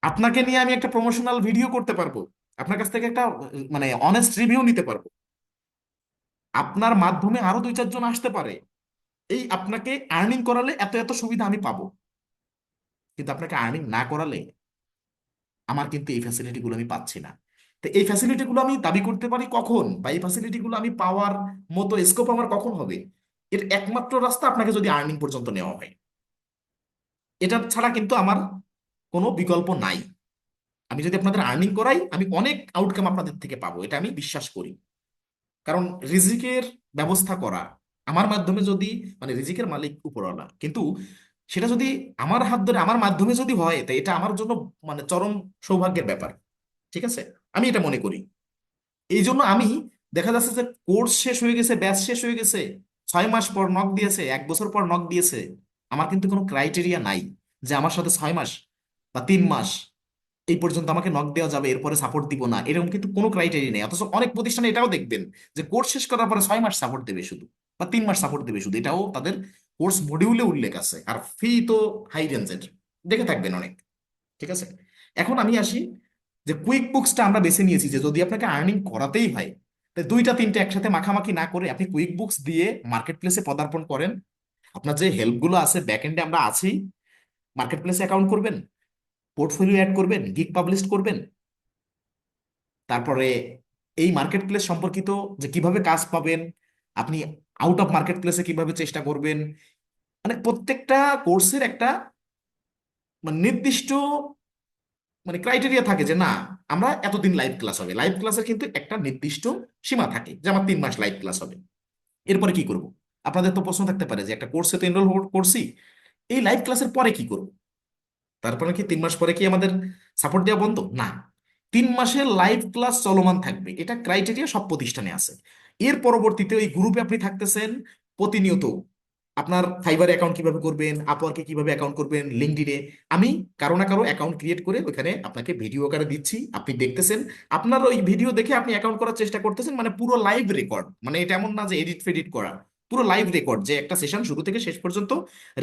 আপনাকে নিয়ে আমি একটা প্রমোশনাল ভিডিও করতে পারবো, আপনার কাছ থেকে একটা মানে অনেস্ট রিভিউ নিতে পারবো, আপনার মাধ্যমে আরো 2-4 জন আসতে পারে। এই আপনাকে আর্নিং করালে এত এত সুবিধা আমি পাবো, কিন্তু আপনাকে আর্নিং না করালে আমার কিন্তু এই ফ্যাসিলিটিগুলো আমি পাচ্ছি না। তো এই ফ্যাসিলিটিগুলো আমি দাবি করতে পারি কখন, বা এই ফ্যাসিলিটিগুলো আমি পাওয়ার মতো স্কোপ আমার কখন হবে? এর একমাত্র রাস্তা আপনাকে যদি আর্নিং পর্যন্ত নেওয়া হয়, এটা ছাড়া কিন্তু আমার কোনো বিকল্প নাই। আমি যদি আপনাদের আর্নিং করাই আমি অনেক আউটকাম আপনাদের থেকে পাবো, এটা আমি বিশ্বাস করি। কারণ রিজিকের ব্যবস্থা করা আমার মাধ্যমে যদি, মানে রিজিকের মালিক উপরওয়ালা, কিন্তু সেটা যদি আমার হাত ধরে আমার মাধ্যমে যদি হয়, তাই এটা আমার জন্য মানে চরম সৌভাগ্যের ব্যাপার। ঠিক আছে, আমি এটা মনে করি। এই জন্য আমি, দেখা যাচ্ছে যে কোর্স শেষ হয়ে গেছে, ব্যাচ শেষ হয়ে গেছে, 6 মাস পর নক দিয়েছে, 1 বছর পর নক দিয়েছে, আমার কিন্তু কোনো ক্রাইটেরিয়া নাই যে আমার সাথে 6 মাস বা 3 মাস এই পর্যন্ত আমাকে নক দেওয়া যাবে, এরপরে সাপোর্ট দিব না, এরকম কিন্তু কোনো ক্রাইটেরিয়া নেই। অথচ অনেক প্রতিষ্ঠানে এটাও দেখবেন যে কোর্স শেষ করার পরে 6 মাস সাপোর্ট দেবে শুধু, বা 3 মাস সাপোর্ট দেবে শুধু, এটাও তাদের কোর্স মডিউলে উল্লেখ আছে। আর ফি তো হাই রেঞ্জের, দেখে থাকবেন অনেক। ঠিক আছে, এখন আমি আসি যে কুইক বুকসটা আমরা বেছে নিয়েছি যে যদি আপনাকে আর্নিং করাতেই হয়, তাই 2টা 3টা একসাথে মাখামাখি না করে আপনি কুইক বুকস দিয়ে মার্কেট প্লেসে পদার্পণ করেন। আপনার যে হেল্পগুলো আছে ব্যাক এন্ডে আমরা আছি, মার্কেট প্লেসে অ্যাকাউন্ট করবেন, পোর্টফোলিও অ্যাড করবেন, গিগ পাবলিশ করবেন, তারপরে এই মার্কেট প্লেস সম্পর্কিত যে কিভাবে কাজ পাবেন, আপনি আউট অফ মার্কেট প্লেসে কিভাবে চেষ্টা করবেন, মানে প্রত্যেকটা কোর্সের একটা মানে নির্দিষ্ট মানে ক্রাইটেরিয়া থাকে যে না আমরা এতদিন লাইভ ক্লাস হবে, লাইভ ক্লাসের কিন্তু একটা নির্দিষ্ট সীমা থাকে যে আমার 3 মাস লাইভ ক্লাস হবে। এরপরে কি করব? আপনাদের তো প্রশ্ন থাকতে পারে যে একটা কোর্সে তো এনরোল করছি, এই লাইভ ক্লাসের পরে কি করব? তারপরে কি 3 মাস পরে কি আমাদের সাপোর্ট দেওয়া বন্ধ? না, 3 মাসের লাইভ ক্লাস চলমান থাকবে, এটা ক্রাইটেরিয়া সব প্রতিষ্ঠানে আছে। এর পরবর্তীতে ওই গ্রুপে আপনি থাকতেছেন প্রতিনিয়ত। আপনার ফাইবার অ্যাকাউন্ট কিভাবে করবেন, আপওয়ার্কে কিভাবে অ্যাকাউন্ট করবেন, লিঙ্কডইনে আমি কারো না কারো অ্যাকাউন্ট ক্রিয়েট করে ওখানে আপনাকে ভিডিও আকারে দিচ্ছি, আপনি দেখতেছেন। আপনার ওই ভিডিও দেখে আপনি অ্যাকাউন্ট করার চেষ্টা করতেছেন, মানে পুরো লাইভ রেকর্ড, মানে এটা এমন না যে এডিট ফেডিট করা, পুরো লাইভ রেকর্ড, যে একটা সেশন শুরু থেকে শেষ পর্যন্ত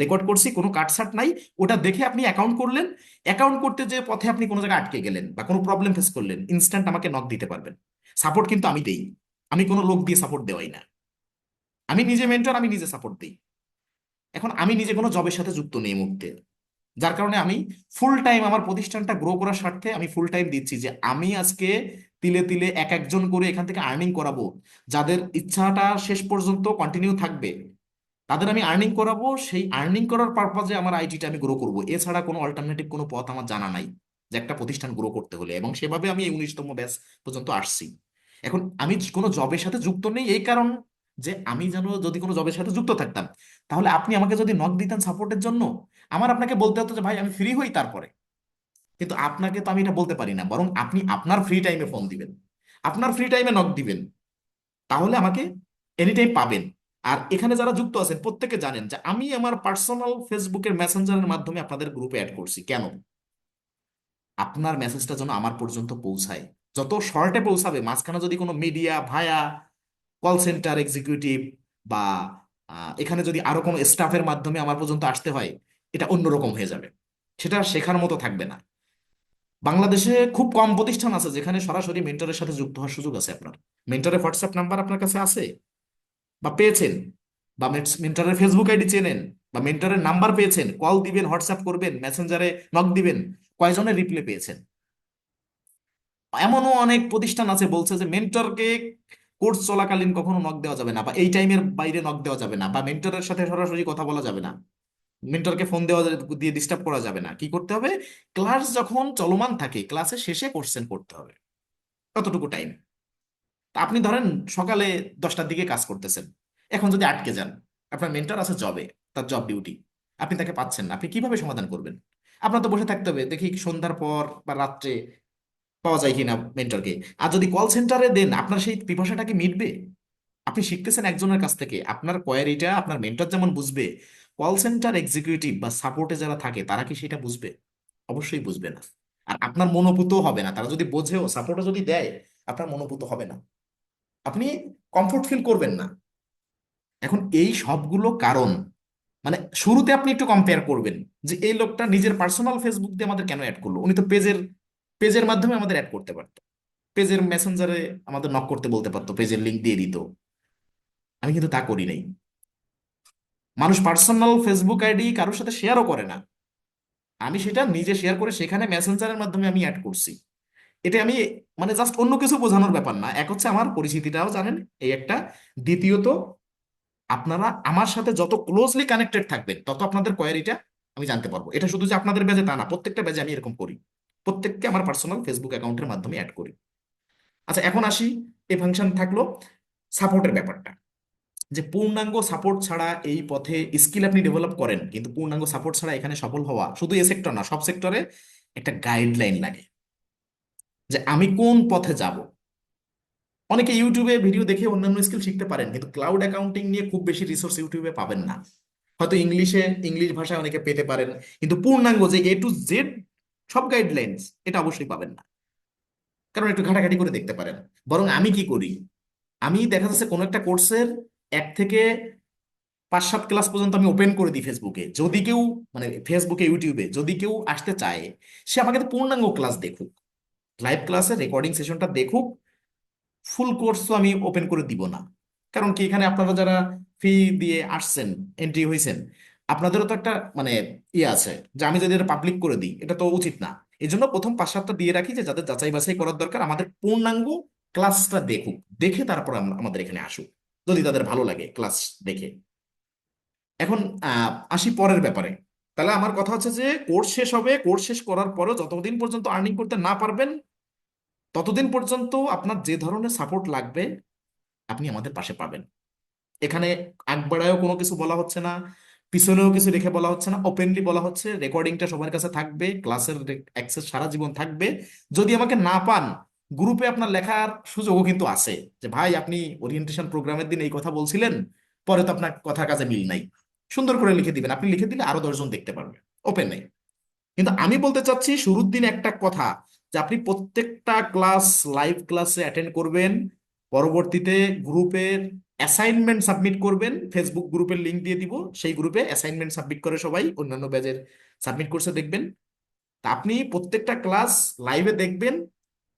রেকর্ড করছি, কোনো কাটছাট নাই। ওটা দেখে আপনি অ্যাকাউন্ট করলেন। অ্যাকাউন্ট করতে যে পথে আপনি কোনো জায়গায় আটকে গেলেন বা কোনো প্রবলেম ফেস করলেন, ইনস্ট্যান্ট আমাকে নক দিতে পারবেন। সাপোর্ট কিন্তু আমি দেই, আমি কোনো লোক দিয়ে সাপোর্ট দেওয়াই না। আমি নিজে মেন্টর, আমি নিজে সাপোর্ট দিই। এখন আমি নিজে কোনো জবের সাথে যুক্ত নেই এই মুহূর্তে, যার কারণে আমি ফুল টাইম আমার প্রতিষ্ঠানটা গ্রো করার স্বার্থে আমি ফুল টাইম দিচ্ছি, যে আমি আজকে তিলে তিলে এক একজন করে এখান থেকে আর্নিং করাবো। যাদের ইচ্ছাটা শেষ পর্যন্ত কন্টিনিউ থাকবে, তাদের আমি আর্নিং করাবো। সেই আর্নিং করার পারপাজে আমার আইটিটা আমি গ্রো করবো, এছাড়া কোনো অল্টারনেটিভ কোনো পথ আমার জানা নাই যে একটা প্রতিষ্ঠান গ্রো করতে হলে। এবং সেভাবে আমি এই 19তম ব্যাচ পর্যন্ত আসছি। এখন আমি কোনো জবের সাথে যুক্ত নেই এই কারণ, যে আমি যেন যদি কোনো জবের সাথে যুক্ত থাকতাম, তাহলে আপনি আমাকে যদি নক দিতেন সাপোর্টের জন্য, আমার আপনাকে বলতে হতো যে ভাই আমি ফ্রি হই তারপরে। কিন্তু আপনাকে তো আমি এটা বলতে পারি না, বরং আপনি আপনার ফ্রি টাইমে ফোন দিবেন, আপনার ফ্রি টাইমে নক দিবেন, তাহলে আমাকে এনি টাইম পাবেন। আর এখানে যারা যুক্ত আছেন প্রত্যেকে জানেন যে আমি আমার পার্সোনাল ফেসবুকের মেসেঞ্জারের মাধ্যমে আপনাদের গ্রুপে অ্যাড করছি। কেন? আপনার মেসেজটা যেন আমার পর্যন্ত পৌঁছায়, যত শর্টে পৌঁছাবে। মাঝখানে যদি কোনো মিডিয়া ভায়া কল সেন্টার এক্সিকিউটিভ বা এখানে যদি আরো কোনো স্টাফের মাধ্যমে আমার পর্যন্ত আসতে হয়, এটা অন্যরকম হয়ে যাবে, সেটা শেখার মতো থাকবে না। বাংলাদেশে খুব কম প্রতিষ্ঠান আছে যেখানে সরাসরি মেন্টরের সাথে যুক্ত হওয়ার সুযোগ আছে আপনার। মেন্টরের হোয়াটসঅ্যাপ নাম্বার আপনার কাছে আছে বা পেয়েছেন, বা মেন্টরের ফেসবুক আইডি চেনেন, বা মেন্টরের নাম্বার পেয়েছেন, কল দিবেন, হোয়াটসঅ্যাপ করবেন, মেসেঞ্জারে নক দিবেন, কয়জনের রিপ্লাই পেয়েছেন? এমনও অনেক প্রতিষ্ঠান আছে বলছে যে মেন্টরকে কোর্স চলাকালীন কখনো নক দেওয়া যাবে না, বা এই টাইমের বাইরে নক দেওয়া যাবে না, বা মেন্টরের সাথে সরাসরি কথা বলা যাবে না, মেন্টরকে ফোন দেওয়া দিয়ে ডিস্টার্ব করা যাবে না। কি করতে হবে? ক্লাস যখন চলমান থাকে, ক্লাসের শেষে কোশ্চেন করতে হবে, ততটুকু টাইম। আপনি ধরেন সকালে 10টার দিকে কাজ করতেছেন, এখন যদি আটকে যান, আপনার মেন্টর আছে জবে, তার জব ডিউটি, আপনি তাকে পাচ্ছেন না, আপনি কিভাবে সমাধান করবেন? আপনার তো বসে থাকতে হবে, দেখি সন্ধ্যার পর বা রাত্রে পাওয়া যায় কিনা মেন্টরকে। আর যদি কল সেন্টারে দেন, আপনার সেই পিপাসাটা কি মিটবে? আপনি শিখতেছেন একজনের কাছ থেকে, আপনার কোয়ারিটা আপনার মেন্টর যেমন বুঝবে, কল সেন্টার এক্সিকিউটিভ বা সাপোর্টে যারা থাকে তারা কি সেটা বুঝবে? অবশ্যই বুঝবে না। আর আপনার মনোভূত হবে না, তারা যদি বোঝেও সাপোর্টও যদি দেয়, আপনার মনোভূত হবে না, আপনি কমফোর্ট ফিল করবেন না। এখন এই সবগুলো কারণ, মানে শুরুতে আপনি একটু কম্পেয়ার করবেন যে এই লোকটা নিজের পার্সোনাল ফেসবুক দিয়ে আমাদের কেন অ্যাড করলো, উনি তো পেজের পেজের মাধ্যমে আমাদের অ্যাড করতে পারতো, পেজের মেসেঞ্জারে আমাদের নক করতে বলতে পারতো, পেজের লিংক দিয়ে দিত। আমি কিন্তু তা করি নাই। মানুষ পার্সোনাল ফেসবুক আইডি কারোর সাথে শেয়ারও করে না, আমি সেটা নিজে শেয়ার করে সেখানে মেসেঞ্জারের মাধ্যমে আমি অ্যাড করছি। এটা আমি মানে জাস্ট অন্য কিছু বোঝানোর ব্যাপার না, এক হচ্ছে আমার পরিচিতিটাও জানেন, এই একটা। দ্বিতীয়ত, আপনারা আমার সাথে যত ক্লোজলি কানেক্টেড থাকবেন, তত আপনাদের কোয়ারিটা আমি জানতে পারবো। এটা শুধু যে আপনাদের ব্যাচে তা না, প্রত্যেকটা ব্যাচে আমি এরকম করি, প্রত্যেককে আমার পার্সোনাল ফেসবুক অ্যাকাউন্টের মাধ্যমে অ্যাড করি। আচ্ছা, এখন আসি, এই ফাংশন থাকলো সাপোর্টের ব্যাপারটা, যে পূর্ণাঙ্গ সাপোর্ট ছাড়া এই পথে স্কিল আপনি ডেভেলপ করেন, কিন্তু পূর্ণাঙ্গ সাপোর্ট ছাড়া এখানে সফল হওয়া, শুধু এ সেক্টর না সব সেক্টরে একটা গাইডলাইন লাগে, যে আমি কোন পথে যাব। অনেকে ইউটিউবে ভিডিও দেখে অন্যান্য স্কিল শিখতে পারেন, কিন্তু ক্লাউড অ্যাকাউন্টিং নিয়ে খুব বেশি রিসোর্স ইউটিউবে পাবেন না। হয়তো ইংলিশ ভাষায় অনেকে পেতে পারেন, কিন্তু পূর্ণাঙ্গ যে A to Z সব গাইডলাইন্স, এটা অবশ্যই পাবেন না, কারণ একটু ঘাটাঘাটি করে দেখতে পারেন। বরং আমি কি করি, আমি দেখা যাচ্ছে কোনো একটা কোর্সের 1 থেকে 5-7 ক্লাস পর্যন্ত আমি ওপেন করে দিই ফেসবুকে, যদি কেউ, মানে ফেসবুকে ইউটিউবে যদি কেউ আসতে চায়, সে আমাকে তো পূর্ণাঙ্গ ক্লাস দেখুক, লাইভ ক্লাসের রেকর্ডিং সেশনটা দেখুক। ফুল কোর্স তো আমি ওপেন করে দিব না, কারণ কি এখানে আপনারা যারা ফি দিয়ে আসছেন, এন্ট্রি হয়েছেন, আপনাদেরও তো একটা মানে ইয়ে আছে, যে আমি যদি এটা পাবলিক করে দিই, এটা তো উচিত না। এই জন্য প্রথম 5-7টা দিয়ে রাখি, যে যাদের যাচাই বাছাই করার দরকার আমাদের পূর্ণাঙ্গ ক্লাসটা দেখুক, দেখে তারপর আমাদের এখানে আসুক, যদি তাদের ভালো লাগে ক্লাস দেখে। এখন আসি পরের ব্যাপারে। তাহলে আমার কথা হচ্ছে যে কোর্স শেষ হবে, কোর্স শেষ করার পরেও যতদিন পর্যন্ত আর্নিং করতে না পারবেন, ততদিন পর্যন্ত আপনার যে ধরনের সাপোর্ট লাগবে আপনি আমাদের পাশে পাবেন। এখানে আগ বাড়ায়ও কোনো কিছু বলা হচ্ছে না, পিছনেও কিছু রেখে বলা হচ্ছে না, ওপেনলি বলা হচ্ছে। রেকর্ডিংটা সবার কাছে থাকবে, ক্লাসের অ্যাক্সেস সারা জীবন থাকবে। যদি আমাকে না পান, গ্রুপে আপনার লেখার সুযোগও কিন্তু আছে, যে ভাই আপনি ওরিয়েন্টেশন প্রোগ্রামের দিন এই কথা বলছিলেন, পরে তো আপনার কথা কাজে মিল নাই, সুন্দর করে লিখে দিবেন, আপনি লিখে দিলে আরো 10 জন দেখতে পারবে, ওপেন নাই। কিন্তু আমি বলতে চাচ্ছি শুরুর দিন একটা কথা, যে আপনি প্রত্যেকটা ক্লাস, লাইভ ক্লাসে অ্যাটেন্ড করবেন, পরবর্তীতে গ্রুপের অ্যাসাইনমেন্ট সাবমিট করবেন, ফেসবুক গ্রুপের লিংক দিয়ে দিব, সেই গ্রুপে অ্যাসাইনমেন্ট সাবমিট করে সবাই অন্যান্য ব্যাচের সাবমিট করছে দেখবেন। তা আপনি প্রত্যেকটা ক্লাস লাইভে দেখবেন,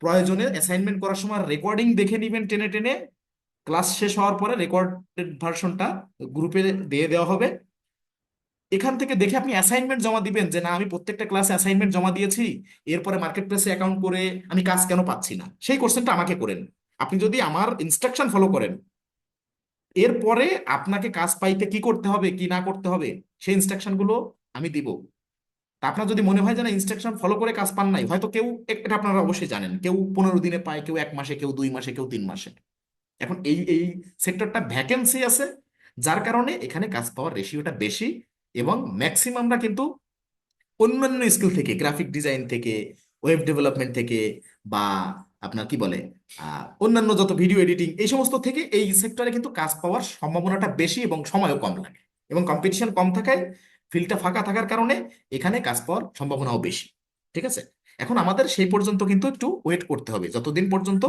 প্রয়োজনে অ্যাসাইনমেন্ট করার সময় রেকর্ডিং দেখে নিবেন টেনে টেনে, ক্লাস শেষ হওয়ার পরে রেকর্ডেড ভার্সনটা গ্রুপে দিয়ে দেওয়া হবে, এখান থেকে দেখে আপনি অ্যাসাইনমেন্ট জমা দিবেন, যে না আমি প্রত্যেকটা ক্লাসে অ্যাসাইনমেন্ট জমা দিয়েছি, এরপরে মার্কেট প্লেসে অ্যাকাউন্ট করে আমি কাজ কেন পাচ্ছি না, সেই কোশ্চেনটা আমাকে করেন। আপনি যদি আমার ইনস্ট্রাকশন ফলো করেন, এরপরে আপনাকে কাজ পাইতে কি করতে হবে কি না করতে হবে সেই ইনস্ট্রাকশন গুলো আমি দিব। তা আপনার যদি মনে হয় যে না ইনস্ট্রাকশন ফলো করে কাজ পান নাই, হয়তো কেউ, এটা আপনারা অবশ্যই জানেন, কেউ 15 দিনে পায়, কেউ 1 মাসে, কেউ 2 মাসে, কেউ 3 মাসে। এখন এই সেক্টরটা ভ্যাকেন্সি আছে, যার কারণে এখানে কাজ পাওয়ার রেশিওটা বেশি, এবং ম্যাক্সিমামরা কিন্তু অন্যান্য স্কিল থেকে, গ্রাফিক ডিজাইন থেকে, ওয়েব ডেভেলপমেন্ট থেকে, বা আপনার কি বলে অন্যান্য যত ভিডিও এডিটিং এই সমস্ত থেকে এই সেক্টরে কিন্তু কাজ পাওয়ার সম্ভাবনাটা বেশি এবং সময়ও কম লাগে, এবং কম্পিটিশন কম থাকায়, ফিল্ডটা ফাঁকা থাকার কারণে এখানে কাজ পাওয়ার সম্ভাবনাও বেশি। ঠিক আছে, এখন আমাদের সেই পর্যন্ত কিন্তু একটু ওয়েট করতে হবে, যতদিন পর্যন্ত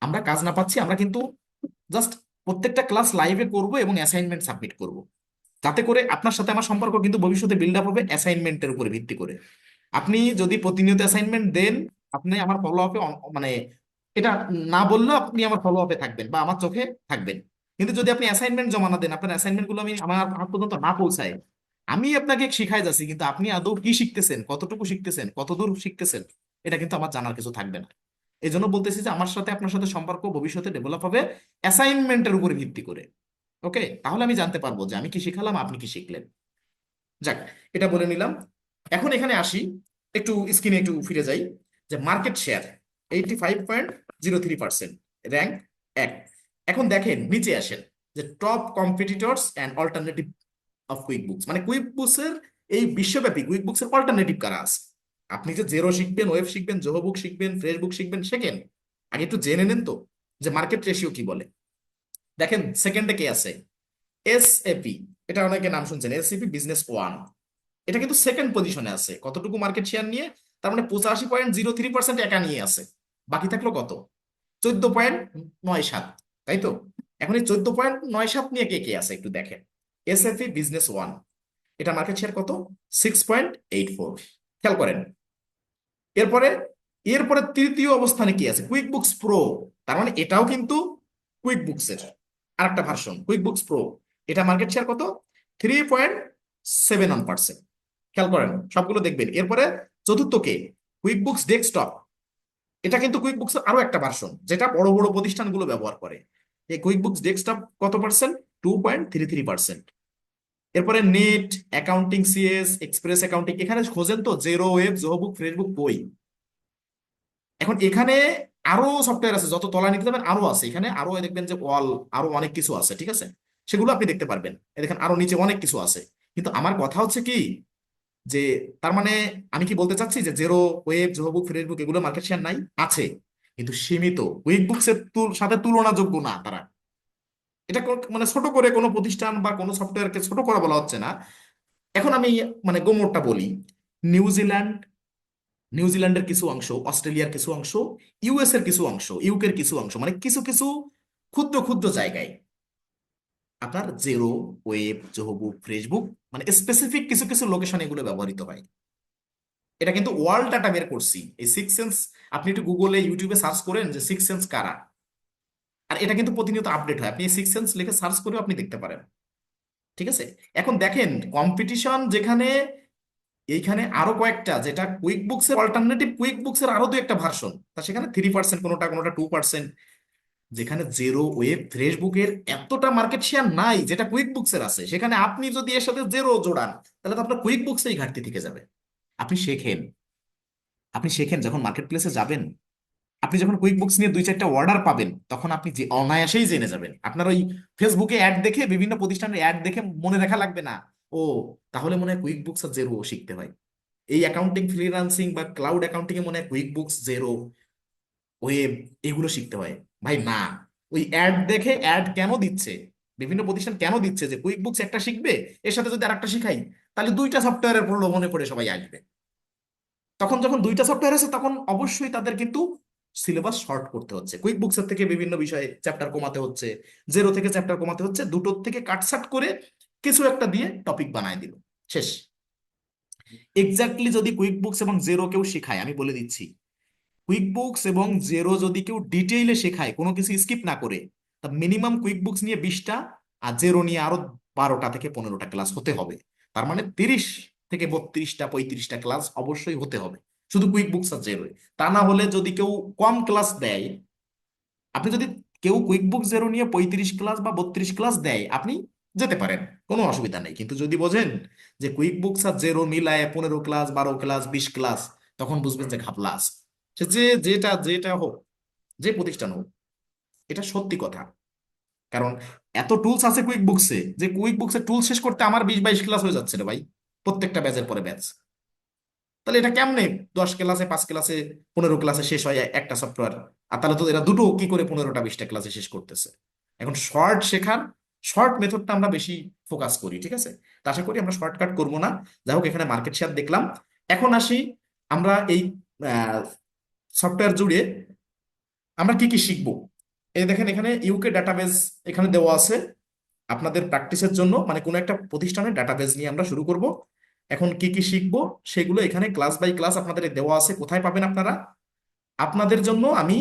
আমরা কাজ না পাচ্ছি আমরা কিন্তু জাস্ট প্রত্যেকটা ক্লাস লাইভে করব এবং অ্যাসাইনমেন্ট সাবমিট করব, যাতে করে আপনার সাথে আমার সম্পর্ক কিন্তু ভবিষ্যতে বিল্ড আপ হবে অ্যাসাইনমেন্টের উপরে ভিত্তি করে। আপনি যদি প্রতিনিয়ত অ্যাসাইনমেন্ট দেন, আপনি আমার ফলো আপে, মানে এটা না বললেও আপনি আমার ফলো আপে থাকবেন বা আমার চোখে থাকবেন। কিন্তু যদি আপনি অ্যাসাইনমেন্ট জমা না দেন, আপনার অ্যাসাইনমেন্ট গুলো আমি আমার হাত পর্যন্ত না পৌঁছায়, আমি আপনাকে শিখাই যাচ্ছি, কিন্তু আপনি আদৌ কি শিখতেছেন, কতটুকু শিখতেছেন, কতদূর শিখতেছেন, এটা কিন্তু আমার জানার কিছু থাকবে না। এই জন্য বলতেছি যে আমার সাথে আপনার সাথে সম্পর্ক ভবিষ্যতে ডেভেলপ হবে অ্যাসাইনমেন্টের উপরে ভিত্তি করে। ওকে, তাহলে আমি জানতে পারবো যে আমি কি শিখালাম, আপনি কি শিখলেন। যাক, এটা বলে নিলাম। এখন এখানে আসি, একটু স্ক্রিনে একটু ফিরে যাই, যে মার্কেট শেয়ার 85.03%, র্যাঙ্ক 1। এখন দেখেন নিচে আসেন, যে top competitors and alternative of quick books, মানে কুইক বুকসের এই বিশ্বব্যাপী কুইক বুকসের অল্টারনেটিভ কারা আছে। আপনি যে জেরো শিখবেন, ওয়েব শিখবেন, জোহো বুক শিখবেন, ফ্রেশ বুক শিখবেন, শেখেন, আগে একটু জেনে নেন তো যে মার্কেট রেশিও কি বলে। দেখেন সেকেন্ডে কে আছে, এসএপি, এটা অনেকে নাম শুনছেন, এসএপি বিজনেস ওয়ান, এটা কিন্তু সেকেন্ড পজিশনে আছে, কতটুকু মার্কেট শেয়ার নিয়ে, তার মানে 85.03% একা নিয়ে আছে, বাকি থাকলো কত, 14.97, তাই তো। এখন এই 14.97 নিয়ে কে কে আছে একটু দেখেন, এসএফই বিজনেস ওয়ান, এটা মার্কেট শেয়ার কত, 6.84, খেয়াল করেন। এরপরে এরপরে তৃতীয় অবস্থানে কি আছে, কুইক বুকস প্রো, তার মানে এটাও কিন্তু কুইক বুকসের আরেকটা ভার্সন, কুইক বুকস প্রো, এটা মার্কেট শেয়ার কত, 3.71%, খেয়াল করেন সবগুলো দেখবেন। এরপরে চতুর্থ কে, কুইক বুকস ডেস্কটপ, এটা কিন্তু কুইক বুকস আরো একটা ভার্সন, যেটা বড় বড় প্রতিষ্ঠানগুলো ব্যবহার করে। এই কুইক বুকস ডেস্কটপ কত পার্সেন্ট, 2.33%। এরপরে net accounting, CS, express accounting, এখানে খোঁজেন তো জেরো, ওয়েব, জোহবুক, ফ্রেশবুক, বই। এখন এখানে আরো সফটওয়্যার আছে, যত তলা নিতে যাবেন আরো আছে, এখানে আরো দেখবেন যে ওয়াল, আরো অনেক কিছু আছে, ঠিক আছে, সেগুলো আপনি দেখতে পারবেন। এই দেখেন আরো নিচে অনেক কিছু আছে। কিন্তু আমার কথা হচ্ছে কি, যে তার মানে আমি কি বলতে চাচ্ছি যে জেরো, ওয়েব, জোহবুক, ফেসবুক এগুলো মার্কেট শেয়ার নাই, আছে, কিন্তু সীমিত, কুইক বুকস এর সাথে তুলনাযোগ্য না তারা। এটা মানে ছোট করে কোনো প্রতিষ্ঠান বা কোনো সফটওয়্যারকে ছোট করা বলা হচ্ছে না। এখন আমি মানে গোমরটা বলি, নিউজিল্যান্ড, নিউজিল্যান্ডের কিছু অংশ, অস্ট্রেলিয়ার কিছু অংশ, ইউএস এর কিছু অংশ, ইউকের কিছু অংশ, মানে কিছু কিছু ক্ষুদ্র ক্ষুদ্র জায়গায় আপনার জেরো, ওয়েব, জোহবুক, ফেসবুক, মানে স্পেসিফিক কিছু কিছু লোকেশন এগুলো ব্যবহৃত হয়। এটা কিন্তু ওয়ার্ল্ড ডাটা বের করছি, এই সিক্স সেন্স, আপনি একটু গুগলে, ইউটিউবে সার্চ করেন যে সিক্স সেন্স কারা, আর এটা কিন্তু প্রতিনিয়ত আপডেট হয়, আপনি সিক্স সেন্স লিখে সার্চ করেও আপনি দেখতে পারেন। ঠিক আছে, এখন দেখেন কম্পিটিশন যেখানে, এইখানে আরো কয়েকটা, যেটা কুইক বুকস এর অল্টারনেটিভ, কুইক বুকস এর আরো দু একটা ভার্সন, তা সেখানে 3%, কোনোটা কোনোটা 2%, যেখানে জেরো, ওয়েব, ফেসবুকের এতটা মার্কেট শেয়ার নাই যেটা কুইক বুকস এর আছে, সেখানে আপনি যদি এর সাথে জেরো জোড়ান, তাহলে তো আপনার কুইক বুকসেই ঘাটতি থেকে যাবে। আপনি শেখেন, আপনি শেখেন, যখন মার্কেট প্লেসে যাবেন, আপনি যখন কুইক বুকস নিয়ে 2-4টা অর্ডার পাবেন, তখন আপনি যে অনায়াসেই জেনে যাবেন, আপনার ওই ফেসবুকে অ্যাড দেখে, বিভিন্ন প্রতিষ্ঠানের অ্যাড দেখে মনে রাখা লাগবে না, ও তাহলে মনে হয় কুইক বুকস আর জেরো শিখতে হয়, এই অ্যাকাউন্টিং, ফ্রিল্যান্সিং বা ক্লাউড অ্যাকাউন্টিং এ মনে হয় কুইক বুকস, জেরো, ওয়েব, এগুলো শিখতে হয়। ভাই না, ওই অ্যাড দেখে অ্যাড কেন দিচ্ছে, বিভিন্ন প্রতিষ্ঠান কেন দিচ্ছে যে কুইক বুকস একটা শিখবে, এর সাথে যদি আরেকটা শিখাই, তাহলে দুইটা সফটওয়্যারের প্রলোভনে পড়ে সবাই আসবে। তখন যখন দুইটা সফটওয়্যার আছে তখন অবশ্যই তাদের কিন্তু সিলেবাস শর্ট করতে হচ্ছে, কুইক বুকসের থেকে বিভিন্ন বিষয়ে চ্যাপ্টার কমাতে হচ্ছে, জেরো থেকে চ্যাপ্টার কমাতে হচ্ছে, দুটোর থেকে কাটছাট করে কিছু একটা দিয়ে টপিক বানায় দিল, শেষ। এক্স্যাক্টলি যদি কুইক বুকস এবং জেরো কেউ শেখায়, আমি বলে দিচ্ছি, কুইক বুকস এবং জেরো যদি কেউ ডিটেইলে শেখায় কোনো কিছু স্কিপ না করে, তা মিনিমাম কুইক বুকস নিয়ে 20টা আর জেরো নিয়ে আরো 12টা থেকে 15টা ক্লাস হতে হবে। তার মানে 30 থেকে 32টা 35টা ক্লাস অবশ্যই হতে হবে, শুধু কুইক বুকস আর জেরো। তা না হলে যদি কেউ কম ক্লাস দেয়, আপনি যদি, কেউ কুইক বুক জেরো নিয়ে 35 ক্লাস বা 32 ক্লাস দেয়, আপনি যেতে পারেন, কোনো অসুবিধা নেই। কিন্তু যদি বোঝেন যে কুইক বুকস আর জেরো মিলায় 15 ক্লাস 12 ক্লাস 20 ক্লাস, তখন বুঝবেন যে ঘাপলা আছে। সে যে যেটা যেটা হোক, যে প্রতিষ্ঠান হোক, এটা সত্যি কথা। কারণ এত টুলস আছে কুইক বুকসে, যে কুইক বুকসে টুল শেষ করতে আমার 20 22 ক্লাস হয়ে যাচ্ছে রে ভাই, প্রত্যেকটা ব্যাচের পরে ব্যাচ। তাহলে এটা কেমনে 10 ক্লাসে 5 ক্লাসে 15 ক্লাসে শেষ হয় একটা সফটওয়্যার? আর তাহলে তো এরা দুটো কি করে 15টা 20টা ক্লাসে শেষ করতেছে? এখন শর্ট শেখার, শর্ট মেথডটা আমরা বেশি ফোকাস করি, ঠিক আছে? তা আশা করি আমরা শর্টকাট করবো না। যাই হোক, এখানে মার্কেট শেয়ার দেখলাম। এখন আসি, আমরা এই সফটওয়্যার জুড়ে আমরা কি কি শিখবো। এই দেখেন, এখানে ইউকে ডাটাবেজ এখানে দেওয়া আছে আপনাদের প্র্যাকটিসের জন্য, মানে কোনো একটা প্রতিষ্ঠানের ডাটাবেজ নিয়ে আমরা শুরু করব। এখন কি কি শিখবো সেগুলো এখানে ক্লাস বাই ক্লাস আপনাদের দেওয়া আছে, কোথায় পাবেন আপনারা? আপনাদের জন্য আমি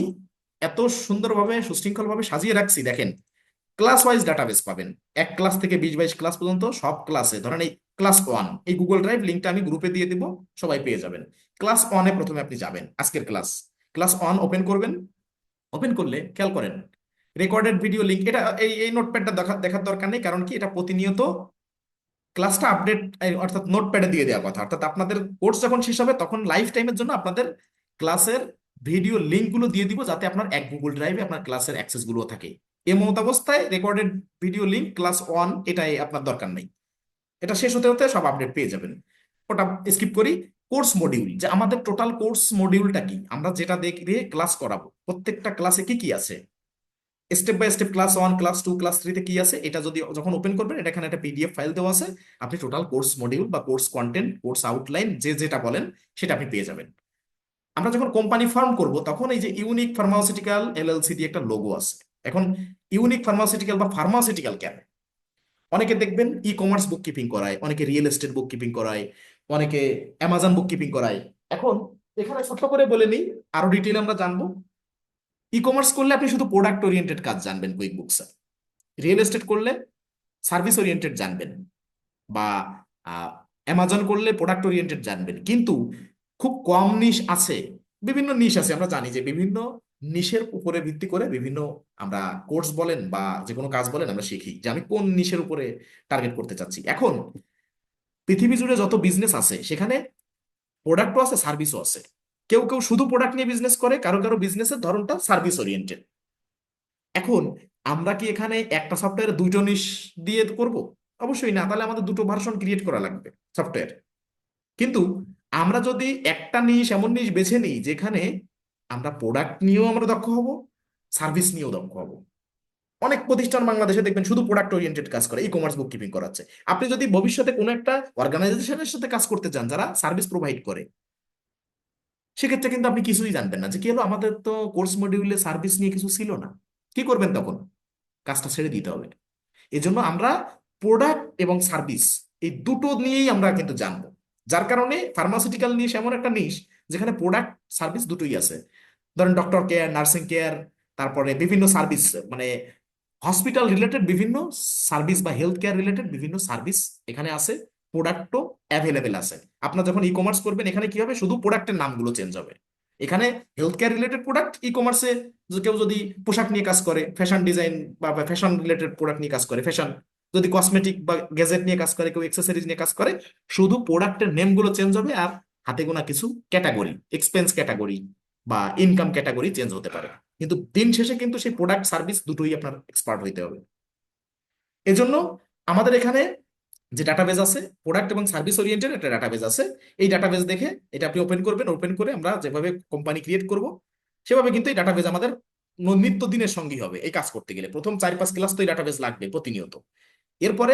এত সুন্দরভাবে সুশৃঙ্খলভাবে সাজিয়ে রাখছি, দেখেন। ক্লাস ওয়াইজ ডাটাবেস পাবেন, 1 ক্লাস থেকে 20 22 ক্লাস পর্যন্ত সব ক্লাসে। ধরেন এই ক্লাস 1, এই গুগল ড্রাইভ লিঙ্কটা আমি গ্রুপে দিয়ে দিব, সবাই পেয়ে যাবেন। ক্লাস 1-এ প্রথমে আপনি যাবেন, আজকের ক্লাস, ক্লাস 1 ওপেন করবেন। ওপেন করলে খেয়াল করেন, রেকর্ডেড ভিডিও লিঙ্ক, এটা এই এই নোটপ্যাডটা দেখার দরকার নেই, কারণ কি এটা প্রতিনিয়ত ক্লাসটা আপডেট, অর্থাৎ নোটপ্যাডে দিয়ে দেওয়া কথা। অর্থাৎ আপনাদের কোর্স যখন শেষ হবে তখন লাইফ টাইমের জন্য আপনাদের ক্লাসের ভিডিও লিঙ্কগুলো দিয়ে দিব, যাতে আপনার এক গুগল ড্রাইভে আপনার ক্লাসের অ্যাক্সেস গুলো থাকে। এমত অবস্থায় রেকর্ডেড ভিডিও লিঙ্ক ক্লাস 1 এটাই আপনার দরকার নেই, এটা শেষ হতে হতে সব আপডেট পেয়ে যাবেন। ওটা স্কিপ করি। কোর্স মডিউল, যে আমাদের টোটাল কোর্স মডিউলটা কি, আমরা যেটা দিয়ে ক্লাস করাবো, প্রত্যেকটা ক্লাসে কি কি আছে, step by step, class 1 class 2 class 3-তে কি আছে, এটা যদি যখন ওপেন করবেন, এটা এখানে একটা পিডিএফ ফাইল দেওয়া আছে, আপনি টোটাল কোর্স মডিউল বা কোর্স কন্টেন্ট, কোর্স আউটলাইন, যে যেটা বলেন সেটা আপনি পেয়ে যাবেন। আমরা যখন কোম্পানি ফার্ম করব, তখন এই যে ইউনিক ফার্মাসিউটিক্যাল এলএলসি দিয়ে একটা লোগো আছে। এখন ইউনিক ফার্মাসিউটিক্যাল বা ফার্মাসিউটিক্যাল কেন? অনেকে দেখবেন ই কমার্স বুক কিপিং করায়, অনেকে রিয়েল এস্টেট বুক কিপিং করায়, অনেকে অ্যামাজন বুক কিপিং করায়। এখন এখানে ছোট্ট করে বলে নিই, আরো ডিটেইলে আমরা জানবো। ই কমার্স করলে আপনি শুধু প্রোডাক্ট ওরিয়েন্টেড কাজ জানবেন কুইক বুকসে, রিয়েল এস্টেট করলে সার্ভিস ওরিয়েন্টেড জানবেন, বা অ্যামাজন করলে প্রোডাক্ট ওরিয়েন্টেড জানবেন। কিন্তু খুব কম নিশ আছে, বিভিন্ন নিশ আছে, আমরা জানি যে বিভিন্ন নিশের উপরে ভিত্তি করে বিভিন্ন আমরা কোর্স বলেন বা যে কোনো কাজ বলেন আমরা শিখি যে আমি কোন নিশের উপরে টার্গেট করতে চাচ্ছি। এখন পৃথিবী জুড়ে যত বিজনেস আছে সেখানে প্রোডাক্টও আছে, সার্ভিসও আছে। কেউ কেউ শুধু প্রোডাক্ট নিয়ে বিজনেস করে, কারো কারো বিজনেসের ধরনটা সার্ভিস ওরিয়েন্টেড। এখন আমরা কি এখানে একটা সফটওয়্যারে দুটো নিশ দিয়ে করব? অবশ্যই না, তাহলে আমাদের দুটো ভার্সন ক্রিয়েট করা লাগবে সফটওয়্যার। কিন্তু আমরা যদি একটা নিশ, এমন নিশ বেছে নিই যেখানে আমরা প্রোডাক্ট নিয়েও আমরা দক্ষ হব, সার্ভিস নিয়েও দক্ষ হব। অনেক প্রতিষ্ঠান বাংলাদেশে দেখবেন শুধু প্রোডাক্ট ওরিয়েন্টেড কাজ করে, ই কমার্স বুক কিপিং করাচ্ছে। আপনি যদি ভবিষ্যতে কোনো একটা অর্গানাইজেশনের সাথে কাজ করতে চান যারা সার্ভিস প্রোভাইড করে, সেক্ষেত্রে কিন্তু আপনি কিছুই জানবেন না, যে কি হলো আমাদের তো কোর্স মডিউলে সার্ভিস নিয়ে কিছু ছিল না। কি করবেন তখন? কাজটা ছেড়ে দিতে হবে। এই জন্য আমরা প্রোডাক্ট এবং সার্ভিস এই দুটো নিয়েই আমরা কিন্তু জানবো। যার কারণে ফার্মাসিউটিক্যাল নিশ এমন একটা নিশ যেখানে প্রোডাক্ট সার্ভিস দুটোই আছে। ধরেন ডক্টর কেয়ার, নার্সিং কেয়ার, তারপরে বিভিন্ন সার্ভিস, মানে হসপিটাল রিলেটেড বিভিন্ন সার্ভিস বা হেলথ কেয়ার রিলেটেড বিভিন্ন সার্ভিস এখানে আছে, প্রোডাক্টও অ্যাভেলেবেল আছে। আপনার যখন ই কমার্স করবেন, এখানে কি হবে, শুধু প্রোডাক্টের নামগুলো চেঞ্জ হবে। এখানে হেলথ কেয়ার রিলেটেড প্রোডাক্ট, ই কমার্সে কেউ যদি পোশাক নিয়ে কাজ করে, ফ্যাশন ডিজাইন বা ফ্যাশন রিলেটেড প্রোডাক্ট নিয়ে কাজ করে, ফ্যাশন, যদি কসমেটিক বা গ্যাজেট নিয়ে কাজ করে, কেউ এক্সেসরিজ নিয়ে কাজ করে, শুধু প্রোডাক্টের নেমগুলো চেঞ্জ হবে, আর হাতে গোনা কিছু ক্যাটাগরি, এক্সপেন্স ক্যাটাগরি বা ইনকাম ক্যাটাগরি চেঞ্জ হতে পারে। কিন্তু দিন শেষে কিন্তু সেই প্রোডাক্ট সার্ভিস দুটোই আপনার এক্সপার্ট হইতে হবে। এজন্য আমাদের এখানে যে ডাটাবেজ আছে, প্রোডাক্ট এবং সার্ভিস ওরিয়েন্টেড একটা ডাটাবেজ আছে। এই ডাটাবেজ দেখে এটা আপনি ওপেন করবেন, ওপেন করে আমরা যেভাবে কোম্পানি ক্রিয়েট করব, সেভাবে কিন্তু এই ডাটাবেজ আমাদের নিত্য দিনের সঙ্গী হবে এই কাজ করতে গেলে। প্রথম 4-5 ক্লাস তো এই ডাটাবেজ লাগবে প্রতিনিয়ত। এরপরে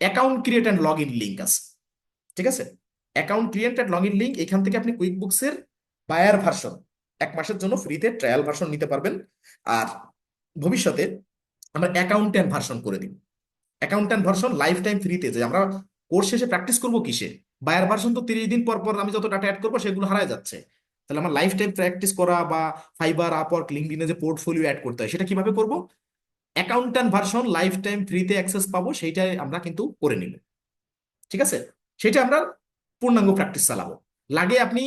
account create and log in link আছে, ঠিক আছে? Account create and log in link, এখান থেকে আপনি কুইক বুকসের বায়ার ভার্সন 1 মাসের জন্য ফ্রিতে ট্রায়াল ভার্সন নিতে পারবেন। আর ভবিষ্যতে আমরা অ্যাকাউন্ট্যান্ট ভার্সন করে দিব। অ্যাকাউন্ট্যান্ট ভার্সন লাইফ টাইম ফ্রিতে, যে আমরা কোর্স শেষে প্র্যাকটিস করবো কিসে? বায়ার ভার্সন তো 30 দিন পর পর আমি যত ডাটা অ্যাড করবো সেগুলো হারায় যাচ্ছে। তাহলে আমার লাইফ টাইম প্র্যাকটিস করা বা ফাইবার, আপওয়ার্ক, লিঙ্কডইনে যে পোর্টফোলিও অ্যাড করতে হয় সেটা কিভাবে করব? অ্যাকাউন্ট্যান্ট ভার্সন লাইফ টাইম ফ্রিতে অ্যাক্সেস পাবো, সেইটাই আমরা কিন্তু করে নিব, ঠিক আছে? সেটা আমরা পূর্ণাঙ্গ প্র্যাকটিস চালাবো। লাগে আপনি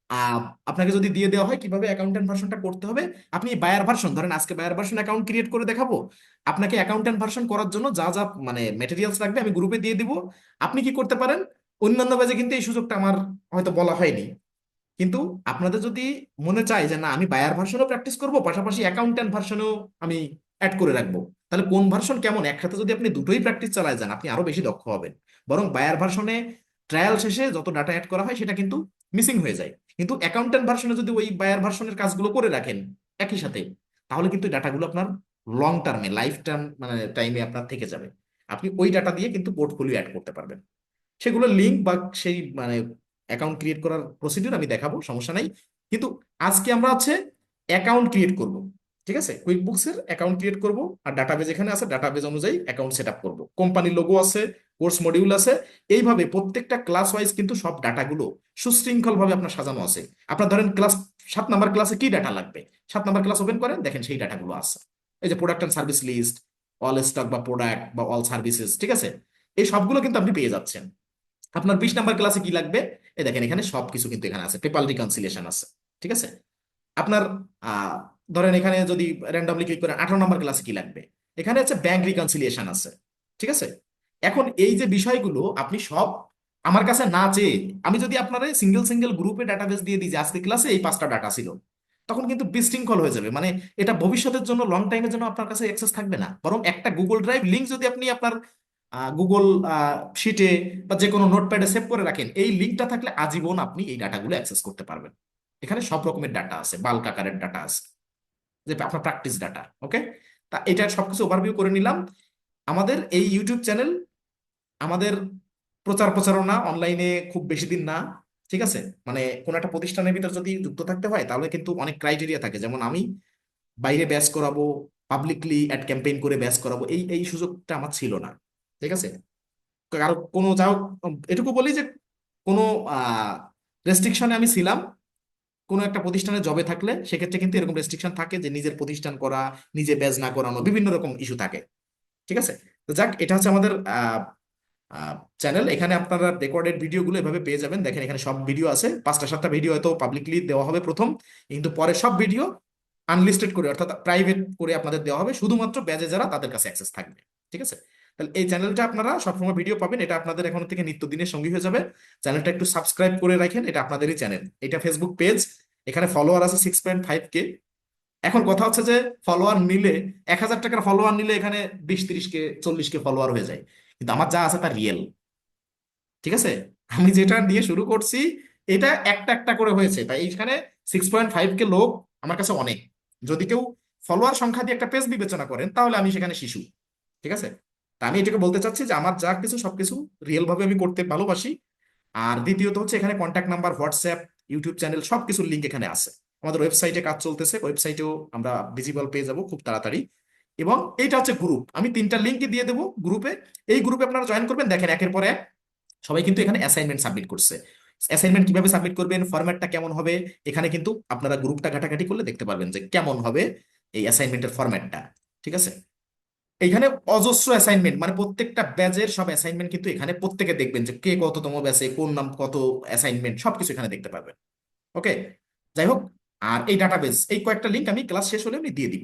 আহ, আপনাকে যদি দিয়ে দেওয়া হয় কিভাবে অ্যাকাউন্ট্যান্ট ভার্সনটা করতে হবে, আপনি বায়ার ভার্সন ধরেন আজকে বায়ার ভার্সন অ্যাকাউন্ট ক্রিয়েট করে দেখাবো, আপনাকে অ্যাকাউন্ট্যান্ট ভার্সন করার জন্য যা যা মানে মেটেরিয়ালস লাগবে আমি গ্রুপে দিয়ে দিব। আপনি কি করতে পারেন, অন্যান্য ব্যাচে কিন্তু এই সুযোগটা আমার হয়তো বলা হয়নি, কিন্তু আপনাদের যদি মনে চায় যে না আমি বায়ার ভার্সনও প্র্যাকটিস করব পাশাপাশি অ্যাকাউন্ট্যান্ট ভার্সনও আমি অ্যাড করে রাখবো, তাহলে কোন ভার্সন কেমন, একসাথে যদি আপনি দুটোই প্র্যাকটিস চালায় যান আপনি আরো বেশি দক্ষ হবেন। বরং বায়ার ভার্সনে ট্রায়াল শেষে যত ডাটা অ্যাড করা হয় সেটা কিন্তু মিসিং হয়ে যায়, কিন্তু অ্যাকাউন্ট্যান্ট ভার্সনে যদি ওই বায়ার ভার্সনের কাজগুলো করে রাখেন একই সাথে, তাহলে কিন্তু ডাটাগুলো আপনার লং টার্মে, লাইফ টার্ম মানে টাইমে আপনার থেকে যাবে। আপনি ওই ডাটা দিয়ে কিন্তু পোর্টফোলিও অ্যাড করতে পারবেন। সেগুলো লিঙ্ক বা সেই মানে অ্যাকাউন্ট ক্রিয়েট করার প্রসিডিউর আমি দেখাবো, সমস্যা নাই। কিন্তু আজকে আমরা হচ্ছে অ্যাকাউন্ট ক্রিয়েট করব, ঠিক আছে? কুইক বুকসের অ্যাকাউন্ট ক্রিয়েট করব, আর ডাটাবেজ এখানে আছে, ডাটাবেজ অনুযায়ী অ্যাকাউন্ট সেট আপ করবো, কোম্পানির লোগো আছে, কোর্স মডিউল আছে। এইভাবে প্রত্যেকটা ক্লাস ওয়াইজ কিন্তু সব ডাটাগুলো সুশৃঙ্খল ভাবে আপনার সাজানো আছে। আপনার ধরেন ক্লাস 7 নাম্বার ক্লাসে কি ডাটা লাগবে, 7 নাম্বার ক্লাস ওপেন করেন দেখেন সেই ডাটাগুলো আছে। এই যে product and service list, all stock বা প্রোডাক্ট বা অল সার্ভিসেস, ঠিক আছে? এই সবগুলো কিন্তু আপনি পেয়ে যাচ্ছেন। আপনার 20 নাম্বার ক্লাসে কি লাগবে, এই দেখেন এখানে সবকিছু কিন্তু এখানে আছে, পেপাল রিকনসিলিয়েশন আছে, ঠিক আছে? আপনার আহ ধরেন এখানে যদি র্যান্ডমলি ক্লিক করেন 18 নাম্বার ক্লাসে কি লাগবে, এখানে হচ্ছে ব্যাংক রিকনসিলিয়েশন আছে, ঠিক আছে? এখন এই যে বিষয়গুলো আপনি সব আমার কাছে না চেয়ে, আমি যদি আপনার সিঙ্গেল সিঙ্গেল গ্রুপে ডাটাবেস দিয়ে দিই যে আজকে ক্লাসে এই 5টা ডাটা ছিল, তখন কিন্তু বিশৃঙ্খল হয়ে যাবে। মানে এটা ভবিষ্যতের জন্য লং টাইমের জন্য আপনার কাছে অ্যাক্সেস থাকবে না। বরং একটা গুগল ড্রাইভ লিঙ্ক যদি আপনি আপনার গুগল শিটে বা যে কোনো নোটপ্যাডে সেভ করে রাখেন, এই লিঙ্কটা থাকলে আজীবন আপনি এই ডাটাগুলো অ্যাক্সেস করতে পারবেন। এখানে সব রকমের ডাটা আছে, বাল্ক আকারের ডাটা আছে, যে আপনার প্র্যাকটিস ডাটা। ওকে, তা এটা সবকিছু ওভারভিউ করে নিলাম। আমাদের এই ইউটিউব চ্যানেল, আমাদের প্রচার প্রচারণা অনলাইনে খুব বেশি দিন না, ঠিক আছে? মানে কোন একটা প্রতিষ্ঠানের ভিতর যদি যুক্ত থাকতে হয় তাহলে কিন্তু অনেক ক্রাইটেরিয়া থাকে, যেমন আমি বাইরে ব্যাচ করাবো, পাবলিকলি অ্যাড ক্যাম্পেইন করে ব্যাচ করাবো, এই এই সুযোগটা আমার ছিল না, ঠিক আছে? কারো কোনো যাও, এটুকু বলি যে কোনো রেস্ট্রিকশনে আমি ছিলাম। কোনো একটা প্রতিষ্ঠানে জবে থাকলে সেক্ষেত্রে কিন্তু এরকম রেস্ট্রিকশন থাকে যে নিজের প্রতিষ্ঠান করা, নিজে ব্যাচ না করানো, বিভিন্ন রকম ইস্যু থাকে, ঠিক আছে? তো যাক, এটা হচ্ছে আমাদের চ্যানেল। এখানে আপনারা রেকর্ডেড ভিডিওগুলো এভাবে পেয়ে যাবেন। দেখেন এখানে সব ভিডিও আছে, 5টা 7টা ভিডিও হয়তো পাবলিকলি দেওয়া হবে প্রথম, কিন্তু পরে সব ভিডিও আনলিস্টেড করে অর্থাৎ প্রাইভেট করে আপনাদের দেওয়া হবে, শুধুমাত্র ব্যাচে যারা তাদের কাছে অ্যাক্সেস থাকবে, ঠিক আছে? তাহলে এই চ্যানেলটা আপনারা সবসময় ভিডিও পাবেন, এটা আপনাদের এখন থেকে নিত্যদিনের সঙ্গী হয়ে যাবে। চ্যানেলটা একটু সাবস্ক্রাইব করে রাখেন, এটা আপনাদেরই চ্যানেল, এটা ফেসবুক পেজ, এখানে ফলোয়ার আছে 6.5K। এখন কথা হচ্ছে যে ফলোয়ার নিলে, 1000 টাকার ফলোয়ার নিলে এখানে 20-30K 40K ফলোয়ার হয়ে যায়, কিন্তু আমার যা আছে তা রিয়েল, ঠিক আছে? আমি যেটা দিয়ে শুরু করছি এটা একটা একটা করে হয়েছে, তাই এইখানে 6.5K লোক আমার কাছে অনেক। যদি কেউ ফলোয়ার সংখ্যা দিয়ে একটা পেজ বিবেচনা করেন তাহলে আমি সেখানে শিশু, ঠিক আছে? তা আমি এটাকে বলতে চাচ্ছি যে আমার যা কিছু সবকিছু রিয়েল ভাবে আমি করতে ভালোবাসি। আর দ্বিতীয়ত হচ্ছে এখানে contact number, WhatsApp, YouTube channel সবকিছুর লিঙ্ক এখানে আছে। আমাদের ওয়েবসাইটে কাজ চলতেছে, ওয়েবসাইটেও আমরা ভিজিবল পেয়ে যাব খুব তাড়াতাড়ি। এবং এইটা হচ্ছে গ্রুপ, আমি 3টা লিঙ্কই দিয়ে দেবো গ্রুপে। এই গ্রুপে আপনারা জয়েন করবেন, দেখেন একের পর এক সবাই কিন্তু এখানে অ্যাসাইনমেন্ট সাবমিট করছে। অ্যাসাইনমেন্ট কিভাবে সাবমিট করবেন, ফরম্যাটটা কেমন হবে, এখানে কিন্তু আপনারা গ্রুপটা ঘাটাঘাটি করলে দেখতে পারবেন যে কেমন হবে এই অ্যাসাইনমেন্টের ফরম্যাটটা, ঠিক আছে? এইখানে অজস্র অ্যাসাইনমেন্ট, মানে প্রত্যেকটা ব্যাচের সব অ্যাসাইনমেন্ট কিন্তু এখানে প্রত্যেকে দেখবেন যে কে কততম ব্যাচে, কোন নাম, কত অ্যাসাইনমেন্ট সবকিছু এখানে দেখতে পারবেন। ওকে, যাই হোক, আর এই ডাটাবেস এই কয়েকটা লিঙ্ক আমি ক্লাস শেষ হলে আমি দিয়ে দিব।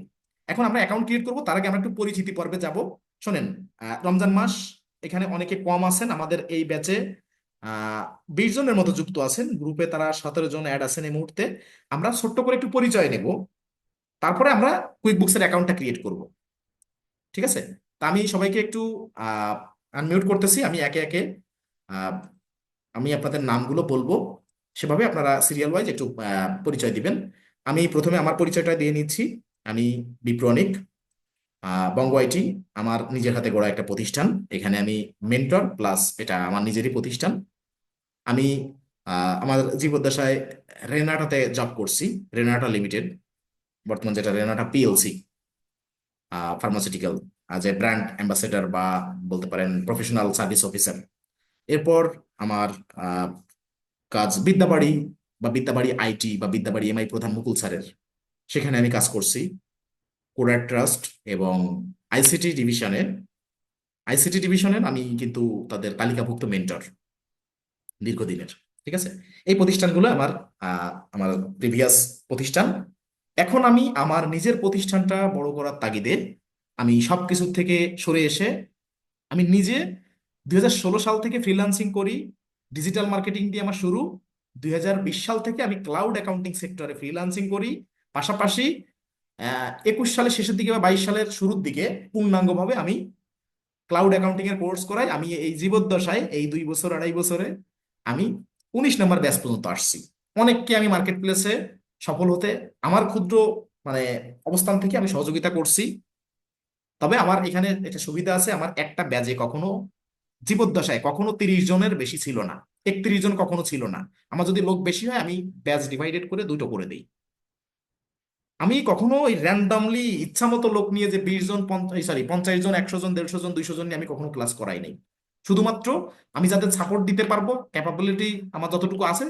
এখন আমরা অ্যাকাউন্ট ক্রিয়েট করবো, তার আগে আমরা একটু পরিচিতি পর্বে যাব। শোনেন, রমজান মাস, এখানে অনেকে কম আছেন আমাদের এই ব্যাচে, 20 জনের মতো যুক্ত আছেন গ্রুপে, তারা 17 জন অ্যাড আছেন এই মুহূর্তে। আমরা ছোট্ট করে একটু পরিচয় নেব, তারপরে আমরা কুইক বুকসের অ্যাকাউন্টটা ক্রিয়েট করব, ঠিক আছে? তা আমি সবাইকে একটু আনমিউট করতেছি, আমি একে একে আহ, আমি আপনাদের নামগুলো বলবো, সেভাবে আপনারা সিরিয়াল ওয়াইজ একটু পরিচয় দিবেন। আমি প্রথমে আমার পরিচয়টা দিয়ে নিচ্ছি। আমি বিপ্রনিক, বঙ্গ আইটি আমার নিজের হাতে গড়া একটা প্রতিষ্ঠান। এখানে আমি মেন্টর প্লাস এটা আমার নিজেরই প্রতিষ্ঠান। আমি আমার জীবদ্দশায় রেনাটাতে জব করছি, রেনাটা লিমিটেড, বর্তমান যেটা Renata PLC, pharmaceutical, as a brand ambassador বা বলতে পারেন প্রফেশনাল সার্ভিস অফিসার। এরপর আমার আহ, কাজ বিদ্যাবাড়ি বা বিদ্যাবাড়ি আইটি বা বিদ্যাবাড়ি এমআই প্রধান মুকুল স্যারের, সেখানে আমি কাজ করছি কোডার ট্রাস্ট এবং আইসিটি ডিভিশনের। আইসিটি ডিভিশনের আমি কিন্তু তাদের তালিকাভুক্ত মেন্টর দীর্ঘদিনের। ঠিক আছে, এই প্রতিষ্ঠানগুলো আমার প্রিভিয়াস প্রতিষ্ঠান। এখন আমি আমার নিজের প্রতিষ্ঠানটা বড় করার তাগিদে আমি সবকিছু থেকে সরে এসে আমি নিজে 2016 সাল থেকে ফ্রিল্যান্সিং করি। ডিজিটাল মার্কেটিং দিয়ে আমার শুরু। 2020 সাল থেকে আমি ক্লাউড অ্যাকাউন্টিং সেক্টরে ফ্রিল্যান্সিং করি। পাশাপাশি 21 সালের শেষের দিকে বা 22 সালের শুরুর দিকে পূর্ণাঙ্গভাবে আমি ক্লাউড অ্যাকাউন্টিং এর কোর্স করাই। আমি এই জীবদ্দশায় এই 2 বছর 2.5 বছরে আমি 19 নম্বর ব্যাচ পর্যন্ত আসছি। অনেককে আমি মার্কেট প্লেসে সফল হতে আমার ক্ষুদ্র মানে অবস্থান থেকে আমি সহযোগিতা করছি। তবে আমার এখানে একটা সুবিধা আছে, আমার একটা ব্যাচে কখনো জীবদ্দশায় কখনো 30 জনের বেশি ছিল না, 31 জন কখনো ছিল না। আমার যদি লোক বেশি হয় আমি ব্যাচ ডিভাইডেড করে দুটো করে দিই। আমি কখনো ওই র্যান্ডমলি ইচ্ছা মতো লোক নিয়ে যে 20 জন, 50 জন, 100 জন, 150 জন, 200 জন নিয়ে আমি কখনো ক্লাস করাই নাই। শুধুমাত্র আমি যাদের সাপোর্ট দিতে পারবো, ক্যাপাবিলিটি আমার যতটুকু আছে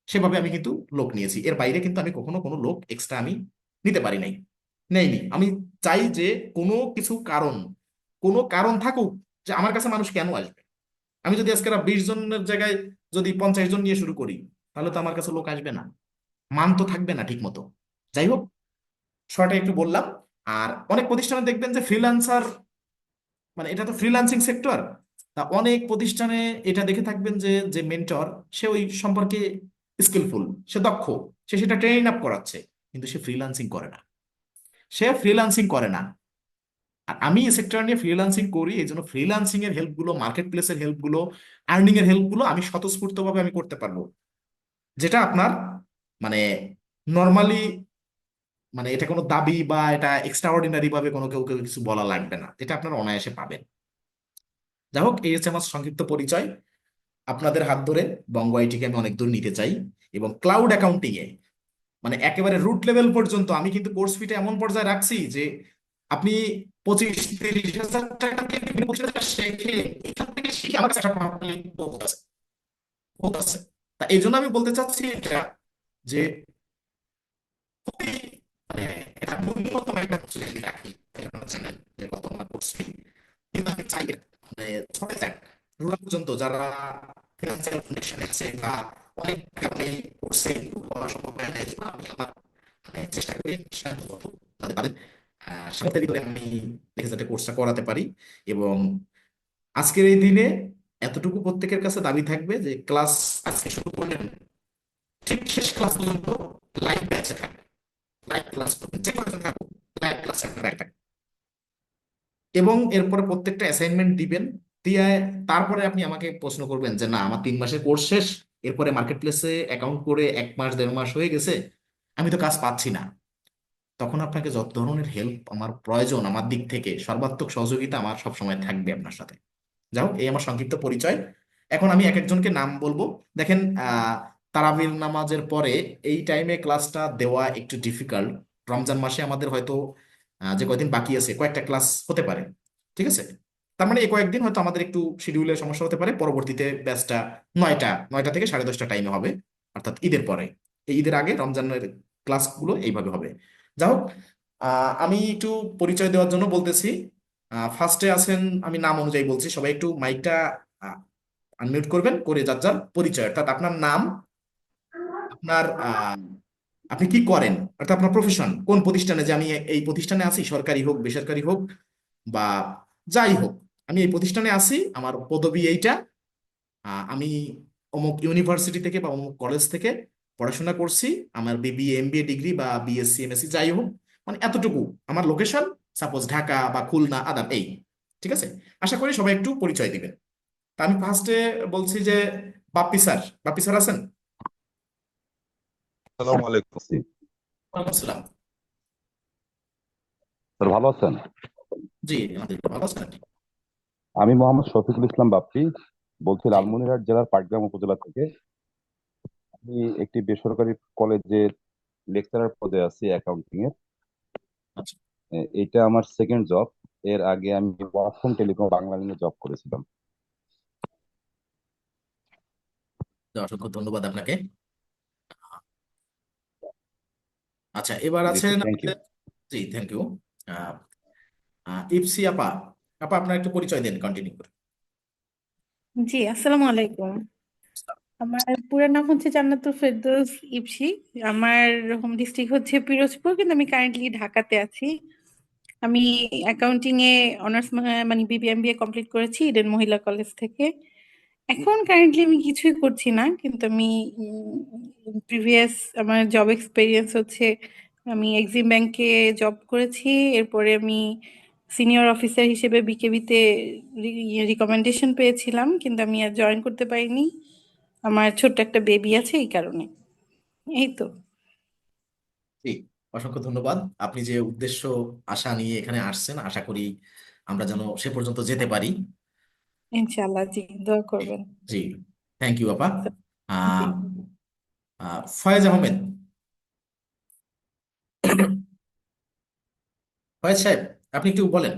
সেভাবে আমি কিন্তু লোক নিয়েছি। এর বাইরে কিন্তু আমি কখনো কোনো লোক এক্সট্রা আমি নিতে পারি নাই, নেইনি। আমি চাই যে কোনো কিছু কারণ, কোনো কারণ থাকুক যে আমার কাছে মানুষ কেন আসবে। আমি যদি আজকে 20 জনের জায়গায় যদি 50 জন নিয়ে শুরু করি, তাহলে তো আমার কাছে লোক আসবে না, মান তো থাকবে না ঠিক মতো। যাই হোক, শর্টে একটু বললাম। আর অনেক প্রতিষ্ঠানে দেখবেন যে ফ্রিল্যান্সার, মানে এটা তো ফ্রিল্যান্সিং সেক্টর, তা অনেক প্রতিষ্ঠানে এটা দেখে থাকবেন যে যে মেন্টর সে ওই সম্পর্কে স্কিলফুল, সে দক্ষ, সে সেটা ট্রেনিং আপ করাচ্ছে, কিন্তু সে ফ্রিল্যান্সিং করে না। সে ফ্রিল্যান্সিং করে না। আর আমি এই সেক্টর নিয়ে ফ্রিল্যান্সিং করি, এই জন্য ফ্রিল্যান্সিং এর হেল্প গুলো, মার্কেট প্লেসের হেল্প গুলো, আর্নিং এর হেল্প গুলো আমি স্বতঃস্ফূর্ত ভাবে আমি করতে পারবো। যেটা আপনার মানে নর্মালি, মানে এটা কোনো দাবি বা এটা এক্সট্রা অর্ডিনারি ভাবে কোনো কেউ কেউ কিছু বলা লাগবে না, এটা আপনারা অনায়াসে পাবেন। যাই হোক, এই হচ্ছে আমার সংক্ষিপ্ত পরিচয়। আপনাদের হাত ধরে বঙ্গ আইটিকে আমি অনেক দূর নিতে চাই। এবং ক্লাউড অ্যাকাউন্টিং এ মানে একেবারে রুট লেভেল পর্যন্ত আমি কিন্তু কোর্স ফিটা এমন পর্যায়ে রাখছি যে আপনি 25-30 হাজার টাকা দিয়ে বিভিন্ন প্রতিষ্ঠান থেকে শিখে, এখান থেকে শিখে আমার কাছে একটা প্রফেশনাল বোধ আছে, বোধ আছে। তা এই জন্য আমি বলতে চাচ্ছি এটা যে খুবই মানে এটা ন্যূনতম একটা ফ্যাসিলিটি রাখি। আপনারা জানেন যে কত আমরা করছি, কিন্তু আমি চাই এটা মানে ছড়ে যাক রুরাল পর্যন্ত, যারা ফিনান্সিয়াল কন্ডিশনে আছে বা অনেক টাকা করছে কিন্তু করা সম্ভব হয় না। এই জন্য আমি আমার মানে চেষ্টা করি সাধ্য মতো তাদের তাদের সাথে করে আমি দেখে যাতে কোর্সটা করাতে পারি। এবং আজকের এই দিনে এতটুকু প্রত্যেকের কাছে দাবি থাকবে যে ক্লাস আজকে শুরু করলেন, ঠিক শেষ ক্লাস পর্যন্ত লাইভ ব্যাচে থাকবে, লাইভ ক্লাস করবেন, যে কয়জন থাকুক লাইভ ক্লাস আপনারা একটা। এবং এরপরে প্রত্যেকটা অ্যাসাইনমেন্ট দিবেন, দিয়ে তারপরে আপনি আমাকে প্রশ্ন করবেন যে না আমার 3 মাসের কোর্স শেষ, এরপরে মার্কেট প্লেসে অ্যাকাউন্ট করে 1 মাস 1.5 মাস হয়ে গেছে, আমি তো কাজ পাচ্ছি না। তখন আপনাকে যত ধরনের হেল্প আমার প্রয়োজন আমার দিক থেকে সর্বাত্মক সহযোগিতা আমার সবসময় থাকবে আপনার সাথে। যাও, এই আমার সংক্ষিপ্ত পরিচয়। এখন আমি এক একজনকে নাম বলবো। দেখেন, তারাবির নামাজের পরে এই টাইমে ক্লাসটা দেওয়া একটু ডিফিকাল্ট। রমজান মাসে আমাদের হয়তো যে কয়দিন বাকি আছে কয়েকটা ক্লাস হতে পারে। ঠিক আছে, তার মানে এই কয়েকদিন হয়তো আমাদের একটু শিডিউলের সমস্যা হতে পারে। পরবর্তীতে ব্যাচটা 9টা থেকে 10:30 টাইমে হবে, অর্থাৎ ঈদের পরে। এই ঈদের আগে রমজানের ক্লাসগুলো এইভাবে হবে। যাই হোক, আমি একটু পরিচয় দেওয়ার জন্য বলতেছি। ফার্স্টে আছেন, আমি নাম অনুযায়ী বলছি, সবাই একটু মাইকটা আনমিউট করবেন, করে যার যার পরিচয়, অর্থাৎ আপনার নাম, আপনার আপনি কি করেন, অর্থাৎ আপনার প্রফেশন, কোন প্রতিষ্ঠানে, যে আমি এই প্রতিষ্ঠানে আছি, সরকারি হোক বেসরকারি হোক বা যাই হোক, আমি এই প্রতিষ্ঠানে আছি, আমার পদবি এইটা, আমি অমুক ইউনিভার্সিটি থেকে বা অমুক কলেজ থেকে পড়াশোনা করছি, আমার বিবিএ এমবিএ ডিগ্রি বা বিএসসি এমএসসি যাই হোক, মানে এতটুকু আমার লোকেশন, সাপোজ ঢাকা বা খুলনা আদাব এই। ঠিক আছে, আশা করি সবাই একটু পরিচয় দিবেন। তা আমি ফার্স্টে বলছি যে বাপ্পি স্যার, বাপ্পি স্যার আছেন? আসসালামু আলাইকুম। ওয়ালাইকুম আসসালাম। স্যার ভালো আছেন? জি, আলহামদুলিল্লাহ, ভালো আছেন আপনি? আমি মোহাম্মদ শফিকুল ইসলাম বাপ্পি, বলছি জি। লালমনিরহাট জেলার পাটগ্রাম উপজেলা থেকে। আমি একটি বেসরকারি কলেজের লেকচারার পদে আছি অ্যাকাউন্টিং এর। আচ্ছা। এটা আমার সেকেন্ড জব। এর আগে আমি ওয়াসন টেলিকম বাংলালিনে জব করেছিলাম। তো অসংখ্য ধন্যবাদ আপনাকে। আচ্ছা, এবার জি স্যার, আছেন থ্যাংক ইউ। আমাদের। জি, থ্যাংক ইউ। ইপসি আপা। আপা, আপনার একটু পরিচয় দেন, কন্টিনিউ করে। জি, আসসালামু আলাইকুম। আমার পুরো নাম হচ্ছে জান্নাতুল ফেরদৌস ইপসি। আমার হোম ডিস্ট্রিক্ট হচ্ছে পিরোজপুর, কিন্তু আমি কারেন্টলি ঢাকাতে আছি। আমি অ্যাকাউন্টিং এ অনার্স মানে বিবিএমবিএ কমপ্লিট করেছি ইডেন মহিলা কলেজ থেকে। এখন কারেন্টলি আমি কিছুই করছি না, কিন্তু আমি প্রিভিয়াস আমার জব এক্সপিরিয়েন্স হচ্ছে আমি এক্সিম ব্যাংকে জব করেছি। এরপরে আমি সিনিয়র অফিসার হিসেবে বিকেবিতে রিকমেন্ডেশন পেয়েছিলাম, কিন্তু আমি আর জয়েন করতে পারিনি। আমার ছোট্ট একটা বেবি আছে, এই কারণে। এই তো। জি, অসংখ্য ধন্যবাদ। আপনি যে উদ্দেশ্য, আশা নিয়ে এখানে আসছেন, আশা করি আমরা যেন সে পর্যন্ত যেতে পারি। ইনশাআল্লাহ, জি, দোয়া জি। করবেন। জি, থ্যাংক ইউ আপা। জি। আহ, ফয়েজ আহমেদ। ফয়েজ সাহেব, আপনি একটু বলেন।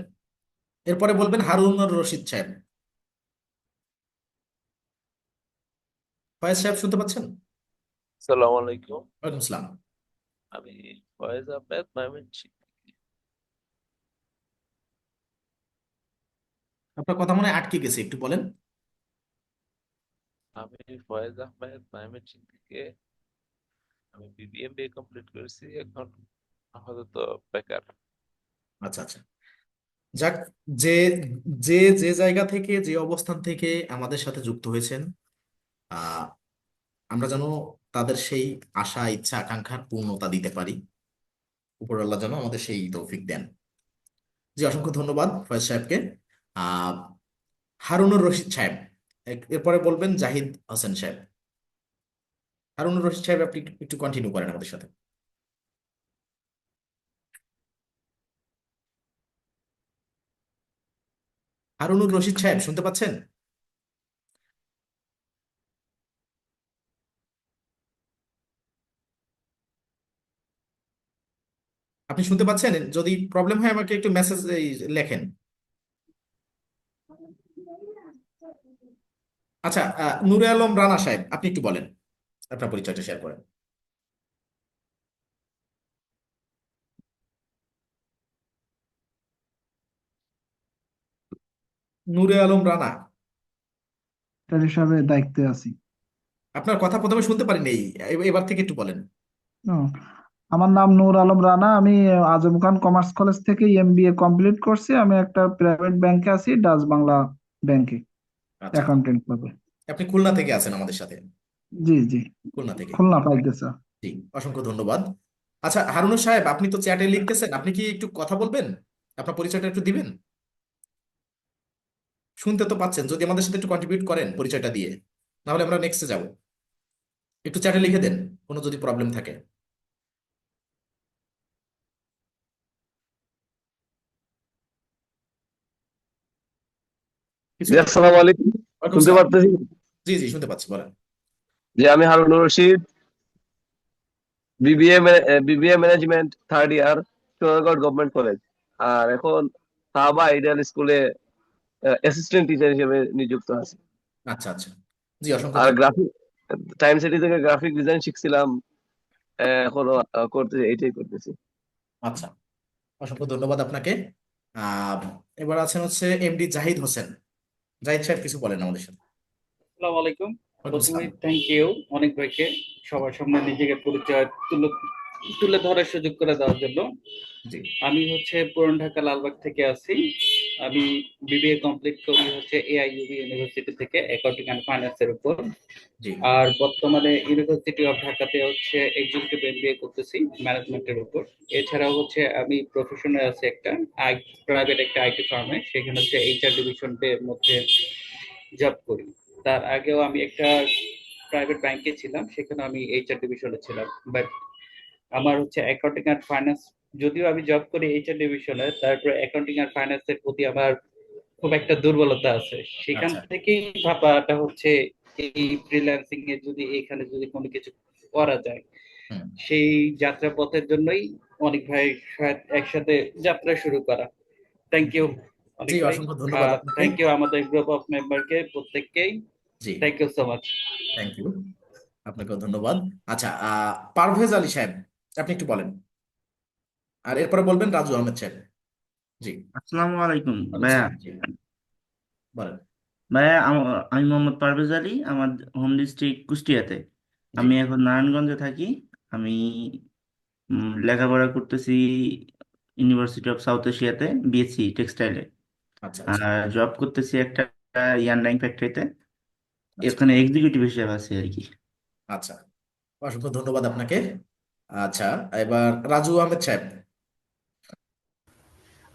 এরপরে বলবেন হারুনুর রশিদ সাহেব। ফয়েজ সাহেব, শুনতে পাচ্ছেন? সালাম আলাইকুম। ওয়ালাইকুম আসসালাম। আমি ফয়েজ আহমেদ ময়মনসিংহ। আপনার কথা মনে হয় আটকে গেছে, একটু বলেন। আমি ফয়েজ আহমেদ ময়মনসিংহ থেকে। আমি বিবিএমবিএ কমপ্লিট করেছি, এখন আপাতত বেকার। আচ্ছা, আচ্ছা। যাক, যে যে যে জায়গা থেকে, যে অবস্থান থেকে আমাদের সাথে যুক্ত হয়েছেন, আহ আমরা যেন তাদের সেই আশা, ইচ্ছা, আকাঙ্ক্ষার পূর্ণতা দিতে পারি। উপরওয়ালা যেন আমাদের সেই তৌফিক দেন। জি, অসংখ্য ধন্যবাদ ফয়েজ সাহেবকে। আহ হারুনুর রশিদ সাহেব। এরপরে বলবেন জাহিদ হোসেন সাহেব। হারুনুর রশিদ সাহেব, আপনি একটু একটু কন্টিনিউ করেন আমাদের সাথে। হারুনুর রশিদ সাহেব, শুনতে পাচ্ছেন? আপনি শুনতে পাচ্ছেন? যদি প্রবলেম হয় আমাকে একটু মেসেজ লেখেন। আচ্ছা, নূরে আলম রানা সাহেব, আপনি একটু বলেন, আপনার পরিচয়টা শেয়ার করেন। নূরে আলম রানা। ডাক্তার হিসাবে দায়িত্বে আছি। আপনার কথা প্রথমে শুনতে পারিনি, এবার থেকে একটু বলেন। ও, আমার নাম নূর আলম রানা। আমি আজম খান কমার্স কলেজ থেকে এমবিএ কমপ্লিট করছি। আমি একটা প্রাইভেট ব্যাংকে আছি, ডাচ বাংলা ব্যাংকে, আচ্ছা, আচ্ছা। অ্যাকাউন্টেন্ট পদে। আপনি খুলনা থেকে আছেন আমাদের সাথে? জি জি, খুলনা থেকে। খুলনা পাইতেছে। জি, অসংখ্য ধন্যবাদ। আচ্ছা, হারুনুর সাহেব, আপনি তো চ্যাটে লিখতেছেন, আপনি কি একটু কথা বলবেন? আপনার পরিচয়টা একটু দিবেন। শুনতে তো পাচ্ছেন, যদি আমাদের সাথে একটু কন্ট্রিবিউট করেন পরিচয়টা দিয়ে, নাহলে আমরা নেক্সটে যাব। একটু চ্যাটে লিখে দেন কোনো যদি প্রবলেম থাকে। কিছু জি, একটা। আসসালামু আলাইকুম। ওয়ালাইকুম শুনতে সালাম। পারতেছি? জি, জি, শুনতে পাচ্ছি, বলেন। যে আমি Harunur Rashid, BBA BBA management third year, Sonargaon government college. আর এখন সাহাবা আইডিয়াল স্কুলে অ্যাসিস্ট্যান্ট টিচার হিসেবে নিযুক্ত আছি। আচ্ছা, আচ্ছা। জি, অসংখ্য আর ধন্যবাদ। গ্রাফিক টাইম সিটি থেকে গ্রাফিক ডিজাইন শিখছিলাম, এখনো এইটাই করতেছি। আচ্ছা, অসংখ্য ধন্যবাদ আপনাকে। আহ এবার আছেন হচ্ছে এমডি জাহিদ হোসেন। জাহিদ সাহেব, কিছু বলেন আমাদের সাথে। আসসালামু আলাইকুম। ওয়ালাইকুম প্রথমে সালাম। থ্যাংক ইউ অনেক ভাইকে সবার সামনে নিজেকে পরিচয় তুলে তুলে ধরার সুযোগ করে দেওয়ার জন্য। জি, আমি হচ্ছে পুরান ঢাকা লালবাগ থেকে আছি। আমি বিবিএ কমপ্লিট করি হচ্ছে এআইইউবি ইউনিভার্সিটি থেকে অ্যাকাউন্টিং অ্যান্ড ফাইন্যান্সের উপর। জি। আর বর্তমানে ইউনিভার্সিটি অফ ঢাকাতে হচ্ছে এক্সিকিউটিভ এমবিএ করতেছি ম্যানেজমেন্টের উপর। এছাড়াও হচ্ছে আমি প্রফেশনে আছি একটা প্রাইভেট একটা আইটি ফার্মে, সেখানে হচ্ছে এইচআর ডিভিশনের মধ্যে জব করি। তার আগেও আমি একটা প্রাইভেট ব্যাংকে ছিলাম, সেখানে আমি এইচআর ডিভিশনে ছিলাম। বাট আমার হচ্ছে অ্যাকাউন্টিং অ্যান্ড ফাইন্যান্স, যদিও আমি জব করি এইচআর ডিভিশনে, তারপরে অ্যাকাউন্টিং অ্যান্ড ফাইন্যান্সের প্রতি আমার খুব একটা দুর্বলতা আছে। সেখান আচ্ছা। থেকেই ভাবাটা হচ্ছে এই ফ্রিল্যান্সিং এ যদি এখানে যদি কোনো কিছু করা যায়, হুম। সেই যাত্রা পথের জন্যই অনেক ভাই একসাথে যাত্রা শুরু করা। থ্যাংক ইউ অনেক জি, ভাই। অসংখ্য ধন্যবাদ আপনাকে। থ্যাংক ইউ আমাদের গ্রুপ অফ মেম্বারকে প্রত্যেককেই। জি, thank you so much. Thank you, আপনাকেও ধন্যবাদ। আচ্ছা, পারভেজ আলী সাহেব, আপনি একটু বলেন, আর এরপরে বলবেন রাজু আহমেদ সাহেব। জি। আসসালামু আলাইকুম ওয়ালাইকুম ভাইয়া। সালাম। জি, বলেন। ভাইয়া আমি মোহাম্মদ পারভেজ আলী, আমার হোম ডিস্ট্রিক্ট কুষ্টিয়াতে। জি। আমি এখন নারায়ণগঞ্জে থাকি। আমি লেখাপড়া করতেছি ইউনিভার্সিটি অফ সাউথ এশিয়াতে, বিএসসি টেক্সটাইলে। আচ্ছা আচ্ছা আর জব করতেছি একটা ইয়ারলাইন ফ্যাক্টরিতে, আচ্ছা এখানে এক্সিকিউটিভ হিসেবে আছি আর কি। আচ্ছা, অসংখ্য ধন্যবাদ আপনাকে। আচ্ছা, এবার রাজু আহমেদ সাহেব।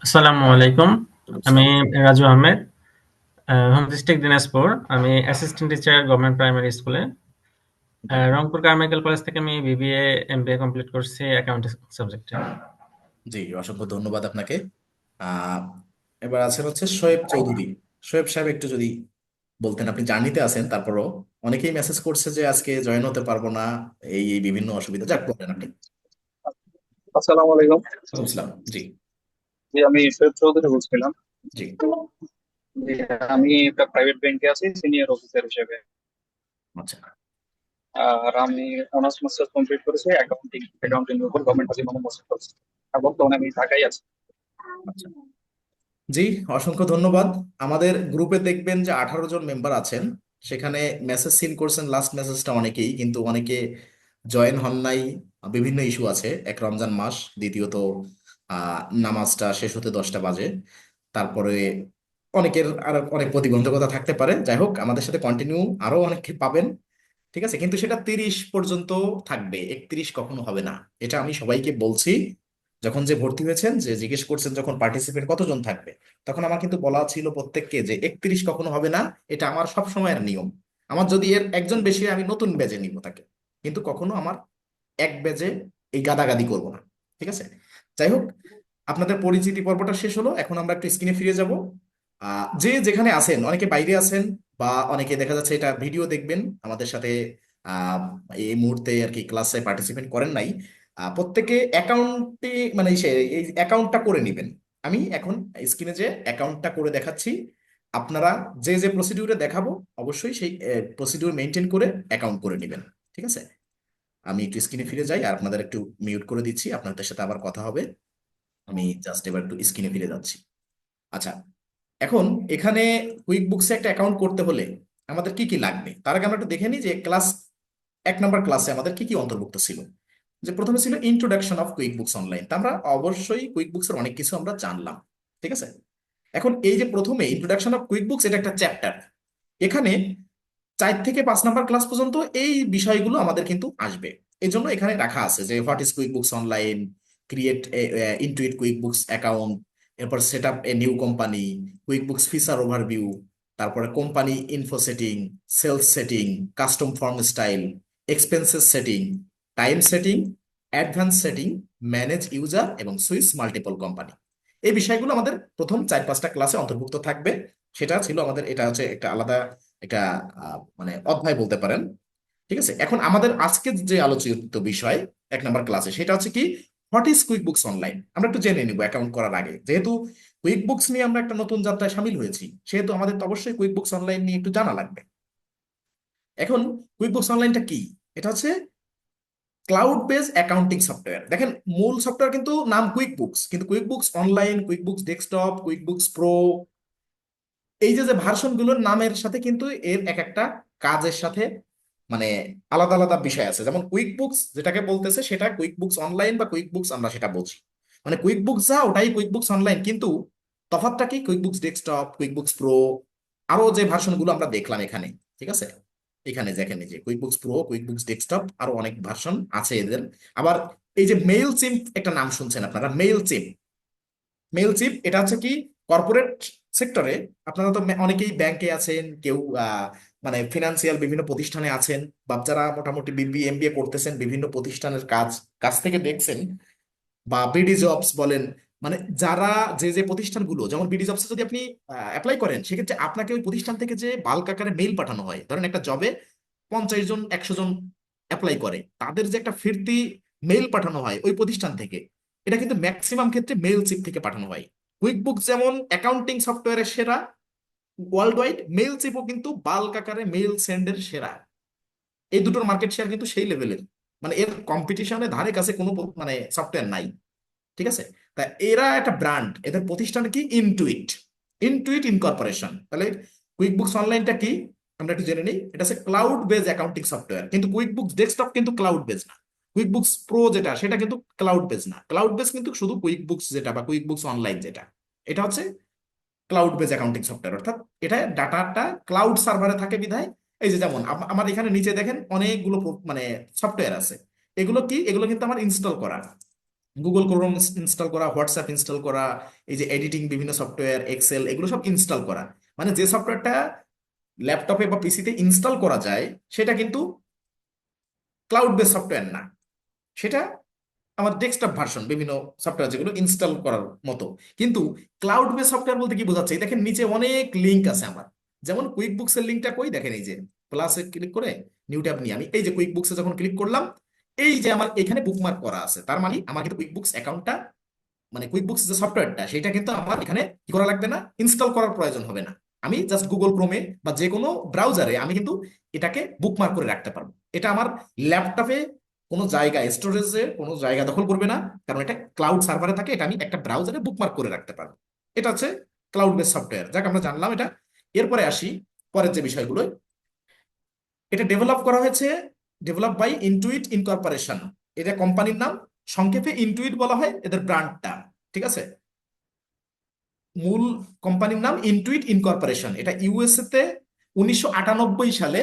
আসসালামু আলাইকুম। ওয়ালাইকুম আমি সালাম। Raju Ahmed, home district Dinajpur. আমি অ্যাসিস্ট্যান্ট টিচার গভর্নমেন্ট প্রাইমারি স্কুলে। জি রংপুর কারমাইকেল কলেজ থেকে আমি বিবিএ এমবিএ কমপ্লিট করছি অ্যাকাউন্টিং সাবজেক্টে। জি, অসংখ্য ধন্যবাদ আপনাকে। আহ এবার আছেন হচ্ছে শোয়েব চৌধুরী। শোয়েব সাহেব, একটু যদি বলতেন, আপনি জার্নিতে আছেন, তারপরও অনেকেই মেসেজ করছে যে আজকে জয়েন হতে পারবো না, এই এই বিভিন্ন অসুবিধা, যাক বলেন আপনি। আসসালামু আলাইকুম। ওয়ালাইকুম সালাম। জি। জি, আমি সৈয়দ চৌধুরী বলছিলাম। জি। জি, আমি একটা প্রাইভেট ব্যাংকে আছি সিনিয়র অফিসার হিসেবে। আচ্ছা আর আমি অনার্স মাস্টার্স কমপ্লিট করেছি অ্যাকাউন্টিং এর উপর গভর্নমেন্ট হাজি মোহাম্মদ মোস্তফা কলেজ। আর বর্তমানে আমি ঢাকায় আছি। আচ্ছা। জি, অসংখ্য ধন্যবাদ। আমাদের গ্রুপে দেখবেন যে 18 জন মেম্বার আছেন, সেখানে মেসেজ সিন করছেন লাস্ট মেসেজটা অনেকেই, কিন্তু অনেকে জয়েন হন নাই। বিভিন্ন ইস্যু আছে, এক রমজান মাস, দ্বিতীয়ত নামাজটা শেষ হতে 10টা বাজে, তারপরে অনেকের আর অনেক প্রতিবন্ধকতা থাকতে পারে। যাই হোক, আমাদের সাথে কন্টিনিউ আরো অনেককে পাবেন, ঠিক আছে, কিন্তু সেটা 30 পর্যন্ত থাকবে, 31 কখনো হবে না। এটা আমি সবাইকে বলছি। যখন যে ভর্তি হয়েছেন, যে জিজ্ঞেস করছেন যখন পার্টিসিপেন্ট কতজন থাকবে, তখন আমার কিন্তু বলা ছিল প্রত্যেককে যে 31 কখনো হবে না। এটা আমার সব সময়ের নিয়ম। আমার যদি এর একজন বেশি হয়, আমি নতুন ব্যাচে নিব তাকে, কিন্তু কখনো আমার এক ব্যাচে এই গাদাগাদি করব না, ঠিক আছে। যাই হোক, আপনাদের পরিচিতি পর্বটা শেষ হলো, এখন আমরা একটু স্ক্রিনে ফিরে যাব। যে যেখানে আছেন, অনেকে বাইরে আছেন, বা অনেকে দেখা যাচ্ছে এটা ভিডিও দেখবেন, আমাদের সাথে আহ, এই মুহূর্তে আর কি ক্লাসে পার্টিসিপেট করেন নাই, প্রত্যেকে অ্যাকাউন্টে মানে এই অ্যাকাউন্টটা করে নেবেন। আমি এখন স্ক্রিনে যে অ্যাকাউন্টটা করে দেখাচ্ছি, আপনারা যে যে প্রসিডিউরে দেখাবো, অবশ্যই সেই প্রসিডিউর মেনটেন করে অ্যাকাউন্ট করে নেবেন, ঠিক আছে। আমি একটু স্ক্রিনে ফিরে যাই, আর আপনাদের একটু মিউট করে দিচ্ছি, আপনাদের সাথে আবার কথা হবে। আমি জাস্ট এবার একটু স্ক্রিনে ফিরে যাচ্ছি। আচ্ছা, এখন এখানে কুইক বুকসে একটা অ্যাকাউন্ট করতে হলে আমাদের কি কি লাগবে, তার আগে আমরা একটু দেখে নিই যে ক্লাস 1 নম্বর ক্লাসে আমাদের কি কি অন্তর্ভুক্ত ছিল। যে প্রথমে ছিল introduction of quick books online, তা আমরা অবশ্যই কুইক বুকসের অনেক কিছু আমরা জানলাম, ঠিক আছে। এখন এই যে প্রথমে ইন্ট্রোডাকশন অফ কুইক বুকস, এটা একটা চ্যাপ্টার। এখানে 4 থেকে 5 নম্বর ক্লাস পর্যন্ত এই বিষয়গুলো আমাদের কিন্তু আসবে। এই জন্য এখানে রাখা আছে যে what is QuickBooks online, create Intuit QuickBooks account, এরপর set up a new company, QuickBooks feature overview, তারপরে company info setting, sales setting, custom form style, expenses setting, time setting, advance setting, manage user এবং switch multiple company. এই বিষয়গুলো আমাদের প্রথম 4-5টা ক্লাসে অন্তর্ভুক্ত থাকবে। সেটা ছিল আমাদের, এটা হচ্ছে একটা আলাদা একটা মানে অধ্যায় বলতে পারেন, ঠিক আছে। এখন আমাদের আজকে যে আলোচিত বিষয় 1 নম্বর ক্লাসে, সেটা হচ্ছে কি, what is QuickBooks online. আমরা একটু জেনে নিব অ্যাকাউন্ট করার আগে, যেহেতু কুইক বুকস নিয়ে আমরা একটা নতুন যাত্রায় সামিল হয়েছি, সেহেতু আমাদের তো অবশ্যই কুইক বুকস অনলাইন নিয়ে একটু জানা লাগবে। এখন কুইক বুকস অনলাইনটা কি? এটা হচ্ছে ক্লাউড বেস অ্যাকাউন্টিং সফটওয়্যার। দেখেন, মূল সফটওয়্যার কিন্তু নাম কুইক বুকস, কিন্তু quick books online, quick books desktop, quick books pro, এই যে যে ভার্সন গুলোর নামের সাথে কিন্তু এর এক একটা কাজের সাথে মানে আলাদা আলাদা বিষয় আছে। যেমন কুইক বুকস যেটাকে বলতেছে, সেটা কুইক বুকস অনলাইন বা কুইক বুকস আমরা সেটা বলছি, মানে কুইক বুকস যা ওটাই কুইক বুকস অনলাইন, কিন্তু তফাৎটা কি, quick books desktop, quick books pro, আরো যে ভার্সন গুলো আমরা দেখলাম এখানে, ঠিক আছে। এখানে দেখেন, এই যে quick books pro, quick books desktop, আরো অনেক ভার্সন আছে এদের। আবার এই যে মেইল চিম্প একটা নাম শুনছেন আপনারা, মেইল চিম্প। মেইল চিপ এটা হচ্ছে কি, কর্পোরেট সেক্টরে আপনারা তো অনেকেই ব্যাংকে আছেন, কেউ মানে ফিনান্সিয়াল বিভিন্ন প্রতিষ্ঠানে আছেন, বা যারা মোটামুটি বিবিএ এমবিএ করতেছেন বিভিন্ন প্রতিষ্ঠানের কাজ কাছ থেকে দেখছেন, বা বিডি জবস বলেন, মানে যারা যে যে প্রতিষ্ঠানগুলো, যেমন বিডি জবসে যদি আপনি অ্যাপ্লাই করেন, সেক্ষেত্রে আপনাকে ওই প্রতিষ্ঠান থেকে যে বাল্ক আকারে মেইল পাঠানো হয়, ধরেন একটা জবে 50 জন 100 জন অ্যাপ্লাই করে, তাদের যে একটা ফিরতি মেইল পাঠানো হয় ওই প্রতিষ্ঠান থেকে, এটা কিন্তু ম্যাক্সিমাম ক্ষেত্রে মেইল চিপ থেকে পাঠানো হয়। কুইকবুক যেমন অ্যাকাউন্টিং সফটওয়্যারের সেরা ওয়ার্ল্ড ওয়াইড, মেইল চিপও কিন্তু বাল্ক আকারে মেইল সেন্ডের সেরা। এই দুটোর মার্কেট শেয়ার কিন্তু সেই লেভেলের, মানে এর কম্পিটিশনে ধারে কাছে কোনো মানে সফটওয়্যার নাই। ঠিক আছে? তা এরা একটা ব্র্যান্ড, এদের প্রতিষ্ঠান কি? Intuit, Intuit incorporation. তাহলে কুইকবুকস অনলাইনটা কি আমরা একটু জেনে নিই। এটা হচ্ছে ক্লাউড বেজ অ্যাকাউন্টিং সফটওয়্যার, কিন্তু কুইকবুকস ডেস্কটপ কিন্তু ক্লাউড বেজ না। কুইকবুকস প্রো যেটা, সেটা কিন্তু ক্লাউড বেজ না। ক্লাউড বেজ কিন্তু শুধু কুইকবুকস যেটা, বা কুইকবুকস অনলাইন যেটা, এটা হচ্ছে ক্লাউড বেজ অ্যাকাউন্টিং সফটওয়্যার। অর্থাৎ এটা ডাটাটা ক্লাউড সার্ভারে থাকে বিধায়, এই যে যেমন আমার এখানে নিচে দেখেন অনেকগুলো মানে সফটওয়্যার আছে। এগুলো কি? এগুলো কিন্তু আমার ইনস্টল করা, গুগল ক্রোম ইনস্টল করা, হোয়াটসঅ্যাপ ইনস্টল করা, এই যে এডিটিং বিভিন্ন সফটওয়্যার, এক্সেল, এগুলো সব ইনস্টল করা। মানে যে সফটওয়্যারটা ল্যাপটপে বা পিসিতে ইনস্টল করা যায়, সেটা কিন্তু ক্লাউড বেস সফটওয়্যার না, সেটা আমার ডেস্কটপ ভার্সন বিভিন্ন সফটওয়্যার যেগুলো ইনস্টল করার মতো। কিন্তু ক্লাউড বেস সফটওয়্যার বলতে কি বোঝাচ্ছে? এই দেখেন নিচে অনেক লিঙ্ক আছে আমার, যেমন কুইক বুকস এর লিঙ্কটা কই দেখেন, এই যে প্লাসে ক্লিক করে নিউ ট্যাব নিয়ে আমি এই যে কুইক বুকসে যখন ক্লিক করলাম, এই যে আমার এখানে বুকমার্ক করা আছে, তার মানে আমার কিন্তু কুইক বুকস অ্যাকাউন্টটা, মানে কুইকবুকস যে সফটওয়্যারটা, সেটা কিন্তু আমার এখানে কি করা লাগবে না, ইনস্টল করার প্রয়োজন হবে না। আমি জাস্ট গুগল ক্রোমে বা যে কোনো ব্রাউজারে আমি কিন্তু এটাকে বুকমার্ক করে রাখতে পারবো। এটা আমার ল্যাপটপে কোনো জায়গায়, স্টোরেজে কোনো জায়গা দখল করবে না, কারণ এটা ক্লাউড সার্ভারে থাকে। এটা আমি একটা ব্রাউজারে বুকমার্ক করে রাখতে পারবো। এটা হচ্ছে ক্লাউড বেস সফটওয়্যার। যাক, আমরা জানলাম এটা। এরপরে আসি পরের যে বিষয়গুলো। এটা ডেভেলপ করা হয়েছে, ডেভেলপ বাই ইনটুইট ইনকর্পোরেশন, এটা কোম্পানির নাম, সংক্ষেপে ইনটুইট বলা হয় এদের ব্র্যান্ডটা। ঠিক আছে? মূল কোম্পানির নাম ইনটুইট ইনকর্পোরেশন। এটা ইউএসএ তে 1998 সালে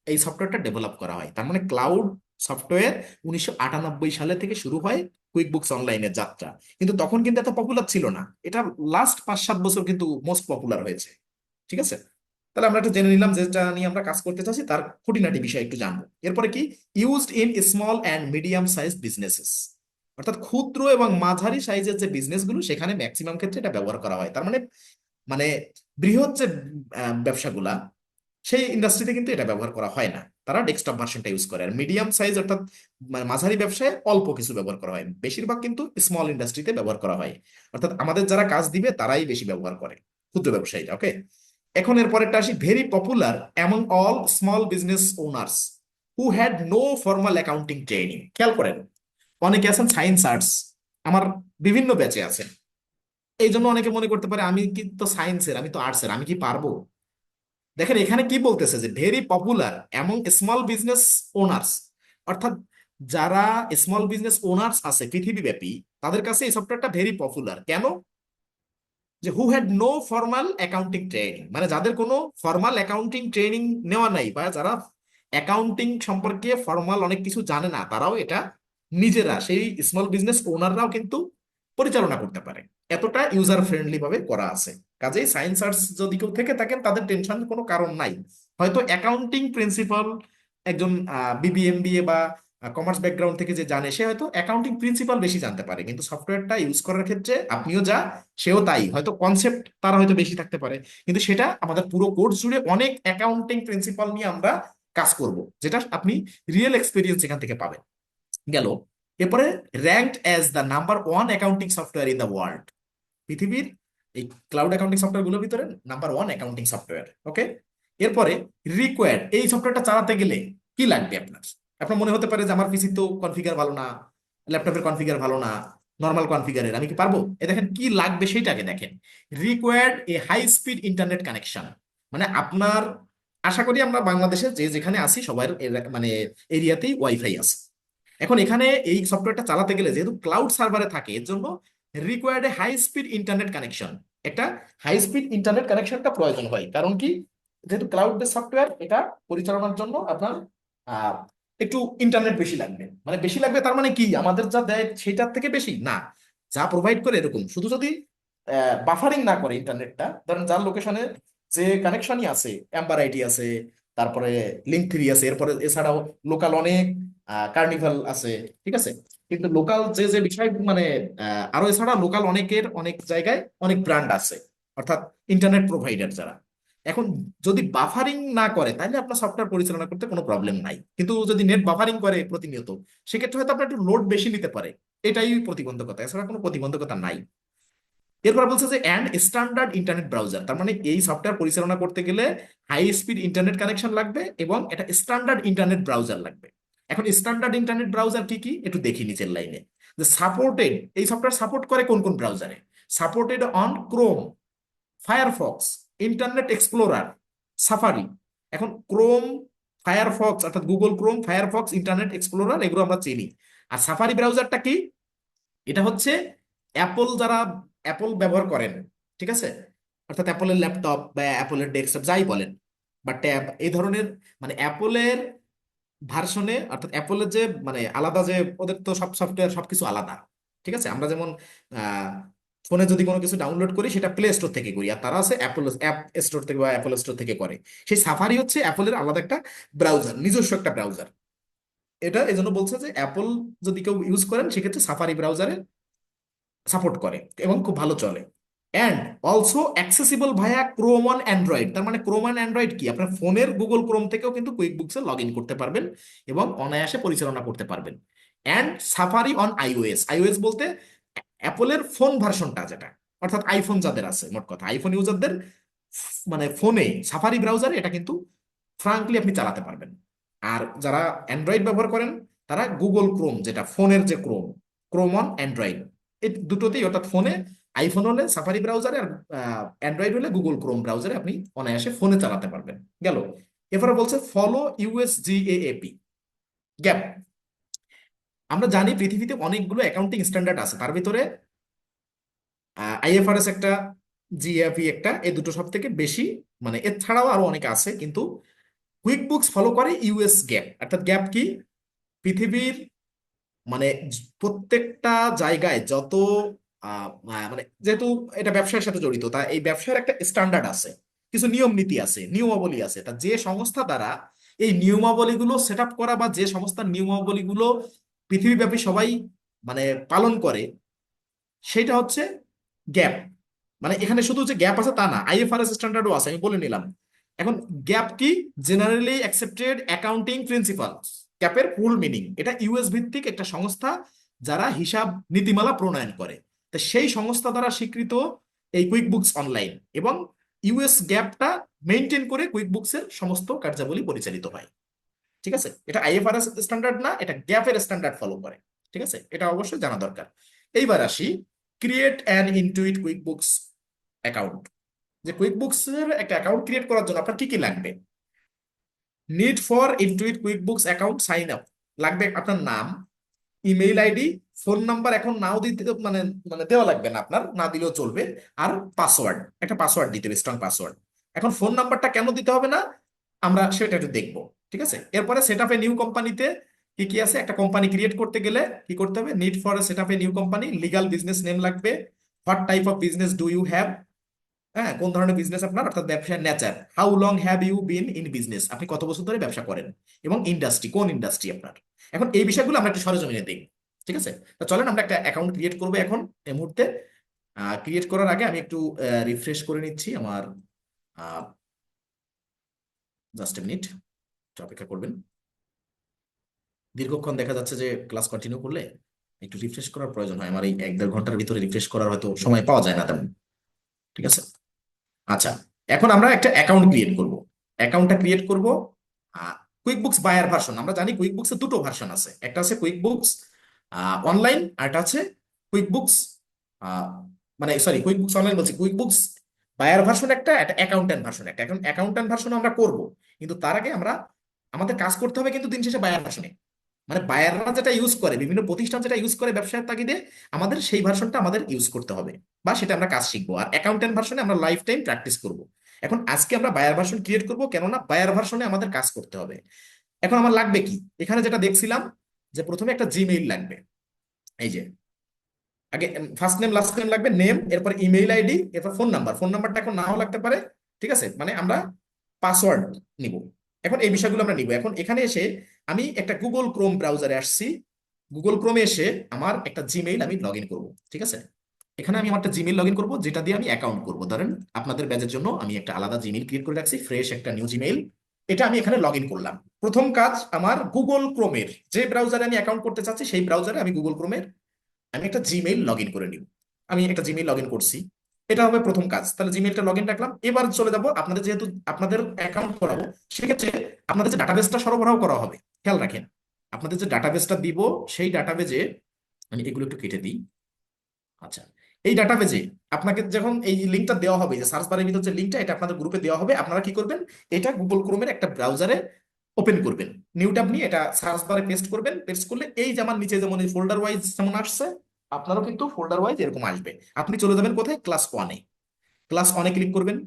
এই সফটওয়্যারটা ডেভেলপ করা হয়। তার মানে ক্লাউড সফটওয়্যার 1998 সালে থেকে শুরু হয় কুইকবুকস অনলাইনের যাত্রা। কিন্তু তখন কিন্তু এত পপুলার ছিল না, এটা লাস্ট 5-7 বছর কিন্তু মোস্ট পপুলার হয়েছে। ঠিক আছে? তাহলে আমরা একটু জেনে নিলাম যেটা নিয়ে আমরা কাজ করতে চাচ্ছি, তার খুঁটিনাটি বিষয় একটু জানবো। এরপরে কি? Used in small and medium size businesses, অর্থাৎ ক্ষুদ্র এবং মাঝারি সাইজের যে বিজনেসগুলো, সেখানে ম্যাক্সিমাম ক্ষেত্রে এটা ব্যবহার করা হয়। তার মানে মানে বৃহৎ যে ব্যবসাগুলা, সেই ইন্ডাস্ট্রিতে কিন্তু এটা ব্যবহার করা হয় না, তারা ডেস্কটপ ভার্সনটা ইউজ করে। আর মিডিয়াম সাইজ অর্থাৎ মাঝারি ব্যবসায় অল্প কিছু ব্যবহার করা হয়, বেশিরভাগ কিন্তু স্মল ইন্ডাস্ট্রিতে ব্যবহার করা হয়। অর্থাৎ আমাদের যারা কাজ দিবে তারাই বেশি ব্যবহার করে, ক্ষুদ্র ব্যবসায়ীরা। ওকে, এখন এর পরেরটা আসি। Very popular among all small business owners who had no formal accounting training. খেয়াল করেন, অনেকে আছেন সায়েন্স আর্টস, আমার বিভিন্ন ব্যাচে আছেন। এই জন্য অনেকে মনে করতে পারে আমি কি তো সায়েন্সের, আমি তো আর্টসের, আমি কি পারবো? দেখেন এখানে কি বলতেছে, যে very popular among small business owners, অর্থাৎ যারা স্মল বিজনেস ওনার্স আছে পৃথিবীব্যাপী, তাদের কাছে এই সফটওয়্যারটা ভেরি পপুলার। কেন? যে who had no formal accounting training, মানে যাদের কোনো ফর্মাল অ্যাকাউন্টিং ট্রেনিং নেওয়া নাই, বা যারা অ্যাকাউন্টিং সম্পর্কে ফর্মাল অনেক কিছু জানে না, তারাও এটা নিজেরা, সেই স্মল বিজনেস ওনাররাও কিন্তু পরিচালনা করতে পারে। এতটা ইউজার ফ্রেন্ডলি ভাবে করা আছে। কাজেই সায়েন্স আর্টস যদি কেউ থেকে থাকেন, তাদের টেনশন কোনো কারণ নাই। হয়তো অ্যাকাউন্টিং প্রিন্সিপাল একজন বিবিএমবিএ বা কমার্স ব্যাকগ্রাউন্ড থেকে যে জানে, সে হয়তো অ্যাকাউন্টিং প্রিন্সিপাল বেশি জানতে পারে, কিন্তু সফটওয়্যারটা ইউজ করার ক্ষেত্রে আপনিও যা, সেও তাই। হয়তো কনসেপ্ট তারা হয়তো বেশি থাকতে পারে, কিন্তু সেটা আমাদের পুরো কোর্স জুড়ে অনেক অ্যাকাউন্টিং প্রিন্সিপাল নিয়ে আমরা কাজ করব, যেটা আপনি রিয়েল এক্সপিরিয়েন্স এখান থেকে পাবেন। গেল। এরপরে ranked as the number 1 accounting software in the world, পৃথিবীর এই ক্লাউড অ্যাকাউন্টিং সফটওয়্যার গুলোর ভিতরে নাম্বার 1 অ্যাকাউন্টিং সফটওয়্যার। ওকে। এরপরে রিকোয়ার্ড, এই সফটওয়্যারটা চালাতে গেলে কি লাগবে আপনার? আপনার মনে হতে পারে যে আমার পিসি তো কনফিগার ভালো না, ল্যাপটপের কনফিগার ভালো না, নর্মাল কনফিগারের, আমি কি পারবো? দেখেন কি লাগবে সেইটাকে দেখেন। রিকোয়ার্ড এ হাই স্পিড ইন্টারনেট কানেকশন, মানে আপনার, আশা করি আমরা বাংলাদেশে যে যেখানে আছি সবার মানে এরিয়াতেই ওয়াইফাই আছে। এখন এখানে এই সফটওয়্যারটা চালাতে গেলে, যেহেতু ক্লাউড সার্ভারে থাকে, এর জন্য রিকোয়ার্ড এ হাই স্পিড ইন্টারনেট কানেকশন, একটা হাই স্পিড ইন্টারনেট কানেকশনটা প্রয়োজন হয়। কারণ কি? যেহেতু ক্লাউড বেস সফটওয়্যার, এটা পরিচালনার জন্য আপনার আহ, একটু ইন্টারনেট বেশি লাগবে। মানে বেশি লাগবে তার মানে কি, আমাদের যা দেয় সেটার থেকে বেশি না, যা প্রোভাইড করে এরকম। শুধু যদি বাফারিং না করে ইন্টারনেটটা, ধরেন যার লোকেশনে যে কানেকশনই আছে, অ্যাম্বার আইটি আছে, তারপরে লিঙ্ক 3 আছে, এরপরে এছাড়াও লোকাল অনেক কার্নিভাল আছে, ঠিক আছে। কিন্তু লোকাল যে যে বিষয় মানে আরো এছাড়া লোকাল অনেকের অনেক জায়গায় অনেক ব্র্যান্ড আছে, অর্থাৎ ইন্টারনেট প্রোভাইডার যারা। এখন যদি বাফারিং না করে তাহলে আপনার সফটওয়্যার পরিচালনা করতে কোনো প্রবলেম নাই, কিন্তু যদি নেট বাফারিং করে প্রতিনিয়ত সেক্ষেত্রে হয়তো আপনার একটু লোড বেশি নিতে পারে, এটাই প্রতিবন্ধকতা, এছাড়া কোনো প্রতিবন্ধকতা নাই। এরপর বলছে যে অ্যান্ড স্ট্যান্ডার্ড ইন্টারনেট ব্রাউজার, তার মানে এই সফটওয়্যার পরিচালনা করতে গেলে হাই স্পিড ইন্টারনেট কানেকশন লাগবে এবং এটা স্ট্যান্ডার্ড ইন্টারনেট ব্রাউজার লাগবে। এখন স্ট্যান্ডার্ড ইন্টারনেট ব্রাউজার কি কি একটু দেখি নিচের লাইনে, যে সাপোর্টেড, এই সফটওয়্যার সাপোর্ট করে কোন কোন ব্রাউজারে, supported on Chrome, Firefox, internet explorer, safari. এখন ক্রোম, ফায়ারফক্স অর্থাৎ Google Chrome, Firefox, internet explorer এগুলো আমরা চিনি। আর সাফারি ব্রাউজারটা কি? এটা হচ্ছে অ্যাপল, যারা অ্যাপল ব্যবহার করেন, ঠিক আছে, অর্থাৎ অ্যাপলের ল্যাপটপ বা অ্যাপলের ডেস্কটপ যাই বলেন বা ট্যাব, এই ধরনের মানে অ্যাপলের ভার্সনে, অর্থাৎ অ্যাপলের যে মানে আলাদা যে ওদের তো সব সফটওয়্যার সবকিছু আলাদা, ঠিক আছে। আমরা যেমন ফোনে যদি কোনো কিছু ডাউনলোড করি সেটা প্লে স্টোর থেকে করি, আর তারা আছে অ্যাপল অ্যাপ স্টোর থেকে বা অ্যাপল স্টোর থেকে করে। সেই সাফারি হচ্ছে অ্যাপলের আলাদা একটা ব্রাউজার, নিজস্ব একটা ব্রাউজার। এটা এই জন্য বলছে যে অ্যাপল যদি কেউ ইউজ করেন সেক্ষেত্রে সাফারি ব্রাউজারে সাপোর্ট করে এবং খুব ভালো চলে। And also accessible via Chrome on Android, তার মানে ক্রোম অন অ্যান্ড্রয়েড কি, আপনার ফোনের গুগল ক্রোম থেকেও কিন্তু কুইক বুকসে লগ ইন করতে পারবেন এবং অনায়াসে পরিচালনা করতে পারবেন। And safari on iOS, iOS বলতে অ্যাপলের ফোন ভার্সনটা যেটা, অর্থাৎ আইফোন যাদের আছে, মোট কথা আইফোন ইউজারদের মানে ফোনে সাফারি ব্রাউজারে এটা কিন্তু ফ্রাঙ্কলি আপনি চালাতে পারবেন। আর যারা অ্যান্ড্রয়েড ব্যবহার করেন তারা গুগল ক্রোম, যেটা ফোনের যে ক্রোম, ক্রোম অন অ্যান্ড্রয়েড, এই দুটোতেই, অর্থাৎ ফোনে আইফোন হলে সাফারি ব্রাউজারে আর অ্যান্ড্রয়েড হলে গুগল ক্রোম ব্রাউজারে আপনি অনায়াসে ফোনে চালাতে পারবেন। গেল। এরপরে বলছে ফলো ইউএসজিএএপি গ্যাপ। আমরা জানি পৃথিবীতে অনেকগুলো অ্যাকাউন্টিং স্ট্যান্ডার্ড আছে, তার ভিতরে আইএফআরএস একটা, জিএপি একটা, এই দুটো সব থেকে বেশি, মানে এর ছাড়াও আরো অনেক আছে, কিন্তু কুইক বুকস ফলো করে ইউএস গ্যাপ। অর্থাৎ গ্যাপ কি, পৃথিবীর মানে প্রত্যেকটা জায়গায় যত মানে যেহেতু এটা ব্যবসার সাথে জড়িত, তা এই ব্যবসার একটা স্ট্যান্ডার্ড আছে, কিছু নিয়ম নীতি আছে, নিয়মাবলী আছে। তা যে সংস্থা দ্বারা এই নিয়মাবলীগুলো সেট আপ করা বা যে সংস্থার নিয়মাবলীগুলো পৃথিবীব্যাপী সবাই মানে পালন করে, সেটা হচ্ছে গ্যাপ। মানে এখানে শুধু যে গ্যাপ আছে তা না, আইএফআরএস স্ট্যান্ডার্ডও আছে, আমি বলে নিলাম। এখন গ্যাপ কি, জেনারেলি অ্যাকসেপ্টেড অ্যাকাউন্টিং প্রিন্সিপালস, গ্যাপের ফুল মিনিং, এটা ইউএস ভিত্তিক একটা সংস্থা যারা হিসাব নীতিমালা প্রণয়ন করে, তো সেই সংস্থা দ্বারা স্বীকৃত এই কুইক বুকস অনলাইন, এবং ইউএস গ্যাপটা মেনটেন করে কুইক বুকসের সমস্ত কার্যাবলী পরিচালিত হয়, ঠিক আছে। এটা আইএফআরএস স্ট্যান্ডার্ড না, এটা গ্যাপের স্ট্যান্ডার্ড ফলো করে, ঠিক আছে, এটা অবশ্যই জানা দরকার। এইবার আসি create an Intuit QuickBooks account, যে কুইক বুকস এর একটা অ্যাকাউন্ট ক্রিয়েট করার জন্য আপনার কি কি লাগবে। Need for Intuit QuickBooks account sign up, লাগবে আপনার নাম, ইমেইল আইডি, ফোন নাম্বার এখন নাও দিতে মানে মানে দেওয়া লাগবে না, আপনার না দিলেও চলবে, আর পাসওয়ার্ড, একটা পাসওয়ার্ড দিতে হবে, স্ট্রং পাসওয়ার্ড। এখন ফোন নাম্বারটা কেন দিতে হবে না আমরা সেটা একটু দেখবো, ঠিক আছে। এরপরে সেট আপ এ নিউ কোম্পানিতে কি কি আছে, একটা কোম্পানি ক্রিয়েট করতে গেলে কি করতে হবে, need for set up a new company, legal business name লাগবে, what type of business do you have, হ্যাঁ কোন ধরনের বিজনেস আপনার, অর্থাৎ ব্যবসার nature, how long have you been in business, আপনি কত বছর ধরে ব্যবসা করেন, এবং ইন্ডাস্ট্রি, কোন ইন্ডাস্ট্রি আপনার। এখন এই বিষয়গুলো আমরা একটু সরেজমিনে দেখব, ঠিক আছে। তো চলেন আমরা একটা অ্যাকাউন্ট ক্রিয়েট করবো এখন এই মুহূর্তে। ক্রিয়েট করার আগে আমি একটু রিফ্রেশ করে নিচ্ছি আমার, জাস্ট এ মিনিট, অপেক্ষা করবেন। দীর্ঘক্ষণ দেখা যাচ্ছে যে ক্লাস কন্টিনিউ করলে একটু রিফ্রেশ করার প্রয়োজন হয়, আমার এই 1-1.5 ঘন্টার ভিতরে রিফ্রেশ করার হয়তো সময় পাওয়া যায় না তেমন, ঠিক আছে। আচ্ছা, এখন আমরা একটা অ্যাকাউন্ট ক্রিয়েট করব। অ্যাকাউন্টটা ক্রিয়েট করব কুইক বুকস বায়ার ভার্সন। আমরা জানি কুইক বুকসের দুটো ভার্সন আছে, একটা আছে কুইক বুকস অনলাইন, আর একটা আছে কুইক বুকস মানে সরি কুইক বুকস অনলাইন বলছি, কুইক বুকস বায়ার ভার্সন একটা, একটা অ্যাকাউন্টেন্ট ভার্সন একটা। এখন অ্যাকাউন্টেন্ট ভার্সন আমরা করব, কিন্তু তার আগে আমাদের কাজ করতে হবে কিন্তু দিন শেষে বায়ার ভার্সনে, মানে বায়াররা যেটা ইউজ করে, বিভিন্ন প্রতিষ্ঠান যেটা ইউজ করে ব্যবসায়ের তাগিদে, আমাদের সেই ভার্সনটা আমাদের ইউজ করতে হবে, বা সেটা আমরা কাজ শিখবো। আর অ্যাকাউন্টেন্ট ভার্সনে আমরা লাইফ টাইম প্র্যাকটিস করব। এখন আজকে আমরা বায়ার ভার্সন ক্রিয়েট করব, কেননা বায়ার ভার্সনে আমাদের কাজ করতে হবে। এখন আমার লাগবে কি, এখানে যেটা দেখছিলাম যে প্রথমে একটা জিমেইল লাগবে, এই যে আগে ফার্স্ট নেম লাস্ট নেম লাগবে, নেম, এরপর ইমেইল আইডি, এরপর ফোন নাম্বার। ফোন নাম্বারটা এখন নাও লাগতে পারে, ঠিক আছে, মানে আমরা পাসওয়ার্ড নিব, এখন এই বিষয়গুলো আমরা নিব। এখন এখানে এসে আমি একটা গুগল ক্রোম ব্রাউজারে আসছি। গুগল ক্রোমে এসে আমার একটা জিমেইল আমি লগ ইন করবো, ঠিক আছে? এখানে আমি আমার একটা জিমেইল লগ ইন করবো, যেটা দিয়ে আমি অ্যাকাউন্ট করবো। ধরেন আপনাদের ব্যাচের জন্য আমি একটা আলাদা জিমেইল ক্রিয়েট করে রাখছি, ফ্রেশ একটা নিউ জিমেইল। এটা আমি এখানে লগ ইন করলাম। প্রথম কাজ আমার গুগল ক্রোমের যে ব্রাউজারে আমি অ্যাকাউন্ট করতে চাচ্ছি সেই ব্রাউজারে আমি গুগল ক্রোমের আমি একটা জিমেইল লগ ইন করে নিব। আমি একটা জিমেইল লগ ইন করছি, এটা হবে প্রথম কাজ। তাহলে জিমেইলটা লগ ইন রাখলাম। এবার চলে যাব, আপনাদের যেহেতু আপনাদের অ্যাকাউন্ট করাবো, সেক্ষেত্রে আপনাদের যে ডাটাবেসটা সরবরাহ করা হবে, খেয়াল রাখেন আপনাদের যে ডাটাবেসটা দিব সেই ডাটাবেজে, আমি এগুলো একটু কেটে দিই। আচ্ছা, এই ডাটাবেজে আপনাকে যখন এই লিঙ্কটা দেওয়া হবে, যে সার্চ বারের ভিতর যে লিঙ্কটা, এটা আপনাদের গ্রুপে দেওয়া হবে। আপনারা কি করবেন, এটা গুগল ক্রোমের একটা ব্রাউজারে ওপেন করবেন, নিউ ট্যাব নিয়ে এটা সার্চ বারে পেস্ট করবেন। পেস্ট করলে এই যেমন নিচে যেমন ফোল্ডার ওয়াইজ যেমন আসছে, আপনারও কিন্তু ফোল্ডার ওয়াইজ এরকম আসবে। আপনি চলে যাবেন কোথায়, ক্লাস ওয়ানে। ক্লাস ওয়ানে ক্লিক করবেন।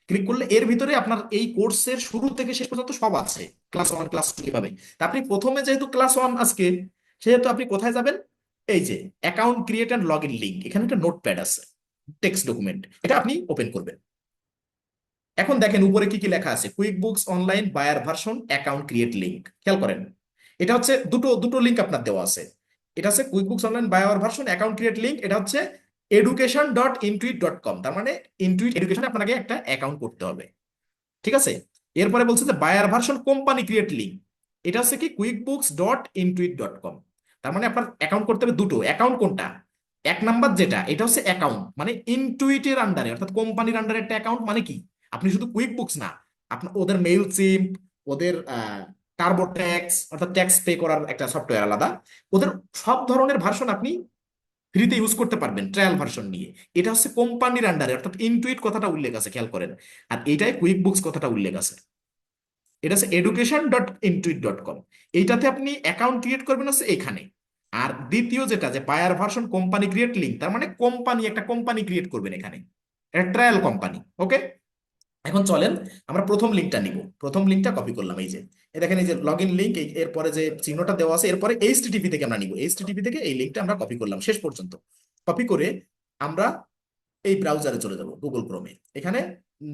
ক্লিক করলে এর ভিতরে আপনার এই কোর্সের শুরু থেকে শেষ পর্যন্ত সব আছে, ক্লাস ওয়ান ক্লাস টু কিভাবে। তা আপনি প্রথমে যেহেতু ক্লাস ওয়ান আজকে, সেহেতু আপনি কোথায় যাবেন, এই যে account create and log in link, এখানে একটা নোটপ্যাড আছে, টেক্সট ডকুমেন্ট, এটা আপনি ওপেন করবেন। এখন দেখেন উপরে কি কি লেখা আছে, quick books online buyer version account create link. খেয়াল করেন, এটা হচ্ছে দুটো দুটো লিঙ্ক আপনার দেওয়া আছে। এটা হচ্ছে QuickBooks online buyer version account create link, এটা হচ্ছে education.intuit.com। তার মানে ইনটুইট এডুকেশনে আপনাকে একটা অ্যাকাউন্ট করতে হবে, ঠিক আছে? এরপরে বলছে যে buyer version company create link, এটা হচ্ছে কি quickbooks.intuit.com। তার মানে আপনার অ্যাকাউন্ট করতে হবে দুটো। অ্যাকাউন্ট কোনটা, এক নাম্বার যেটা, এটা হচ্ছে অ্যাকাউন্ট মানে ইনটুইটের আন্ডারে, অর্থাৎ কোম্পানির আন্ডারে একটা অ্যাকাউন্ট। মানে কি, আপনি শুধু কুইক বুকস না, আপনার ওদের মেইল সিম্প, ওদের টার্বো ট্যাক্স অর্থাৎ ট্যাক্স পে করার একটা সফটওয়্যার আলাদা, ওদের সব ধরনের ভার্সন আপনি ফ্রিতে ইউজ করতে পারবেন ট্রায়াল ভার্সন নিয়ে। এটা হচ্ছে কোম্পানির আন্ডারে, অর্থাৎ ইনটুইট কথাটা উল্লেখ আছে, খেয়াল করেন। আর এটাই কুইক বুকস কথাটা উল্লেখ আছে, এটা হচ্ছে education.intuit.com। এইটাতে আপনি অ্যাকাউন্ট ক্রিয়েট করবেন হচ্ছে এখানে। আর দ্বিতীয় যেটা, যে buyer version company create link, তার মানে কোম্পানি, একটা কোম্পানি ক্রিয়েট করবেন এখানে, একটা ট্রায়াল কোম্পানি। ওকে, এখন চলেন আমরা প্রথম লিঙ্কটা নিব। প্রথম লিঙ্কটা কপি করলাম, এই যে এই দেখেন, এই যে লগ ইন লিঙ্ক, এরপরে যে চিহ্নটা দেওয়া আছে, এরপরে এইচটিটিপি থেকে আমরা নিব। এইচটিটিপি থেকে এই লিঙ্কটা আমরা কপি করলাম শেষ পর্যন্ত। কপি করে আমরা এই ব্রাউজারে চলে যাব, গুগল ক্রোমে। এখানে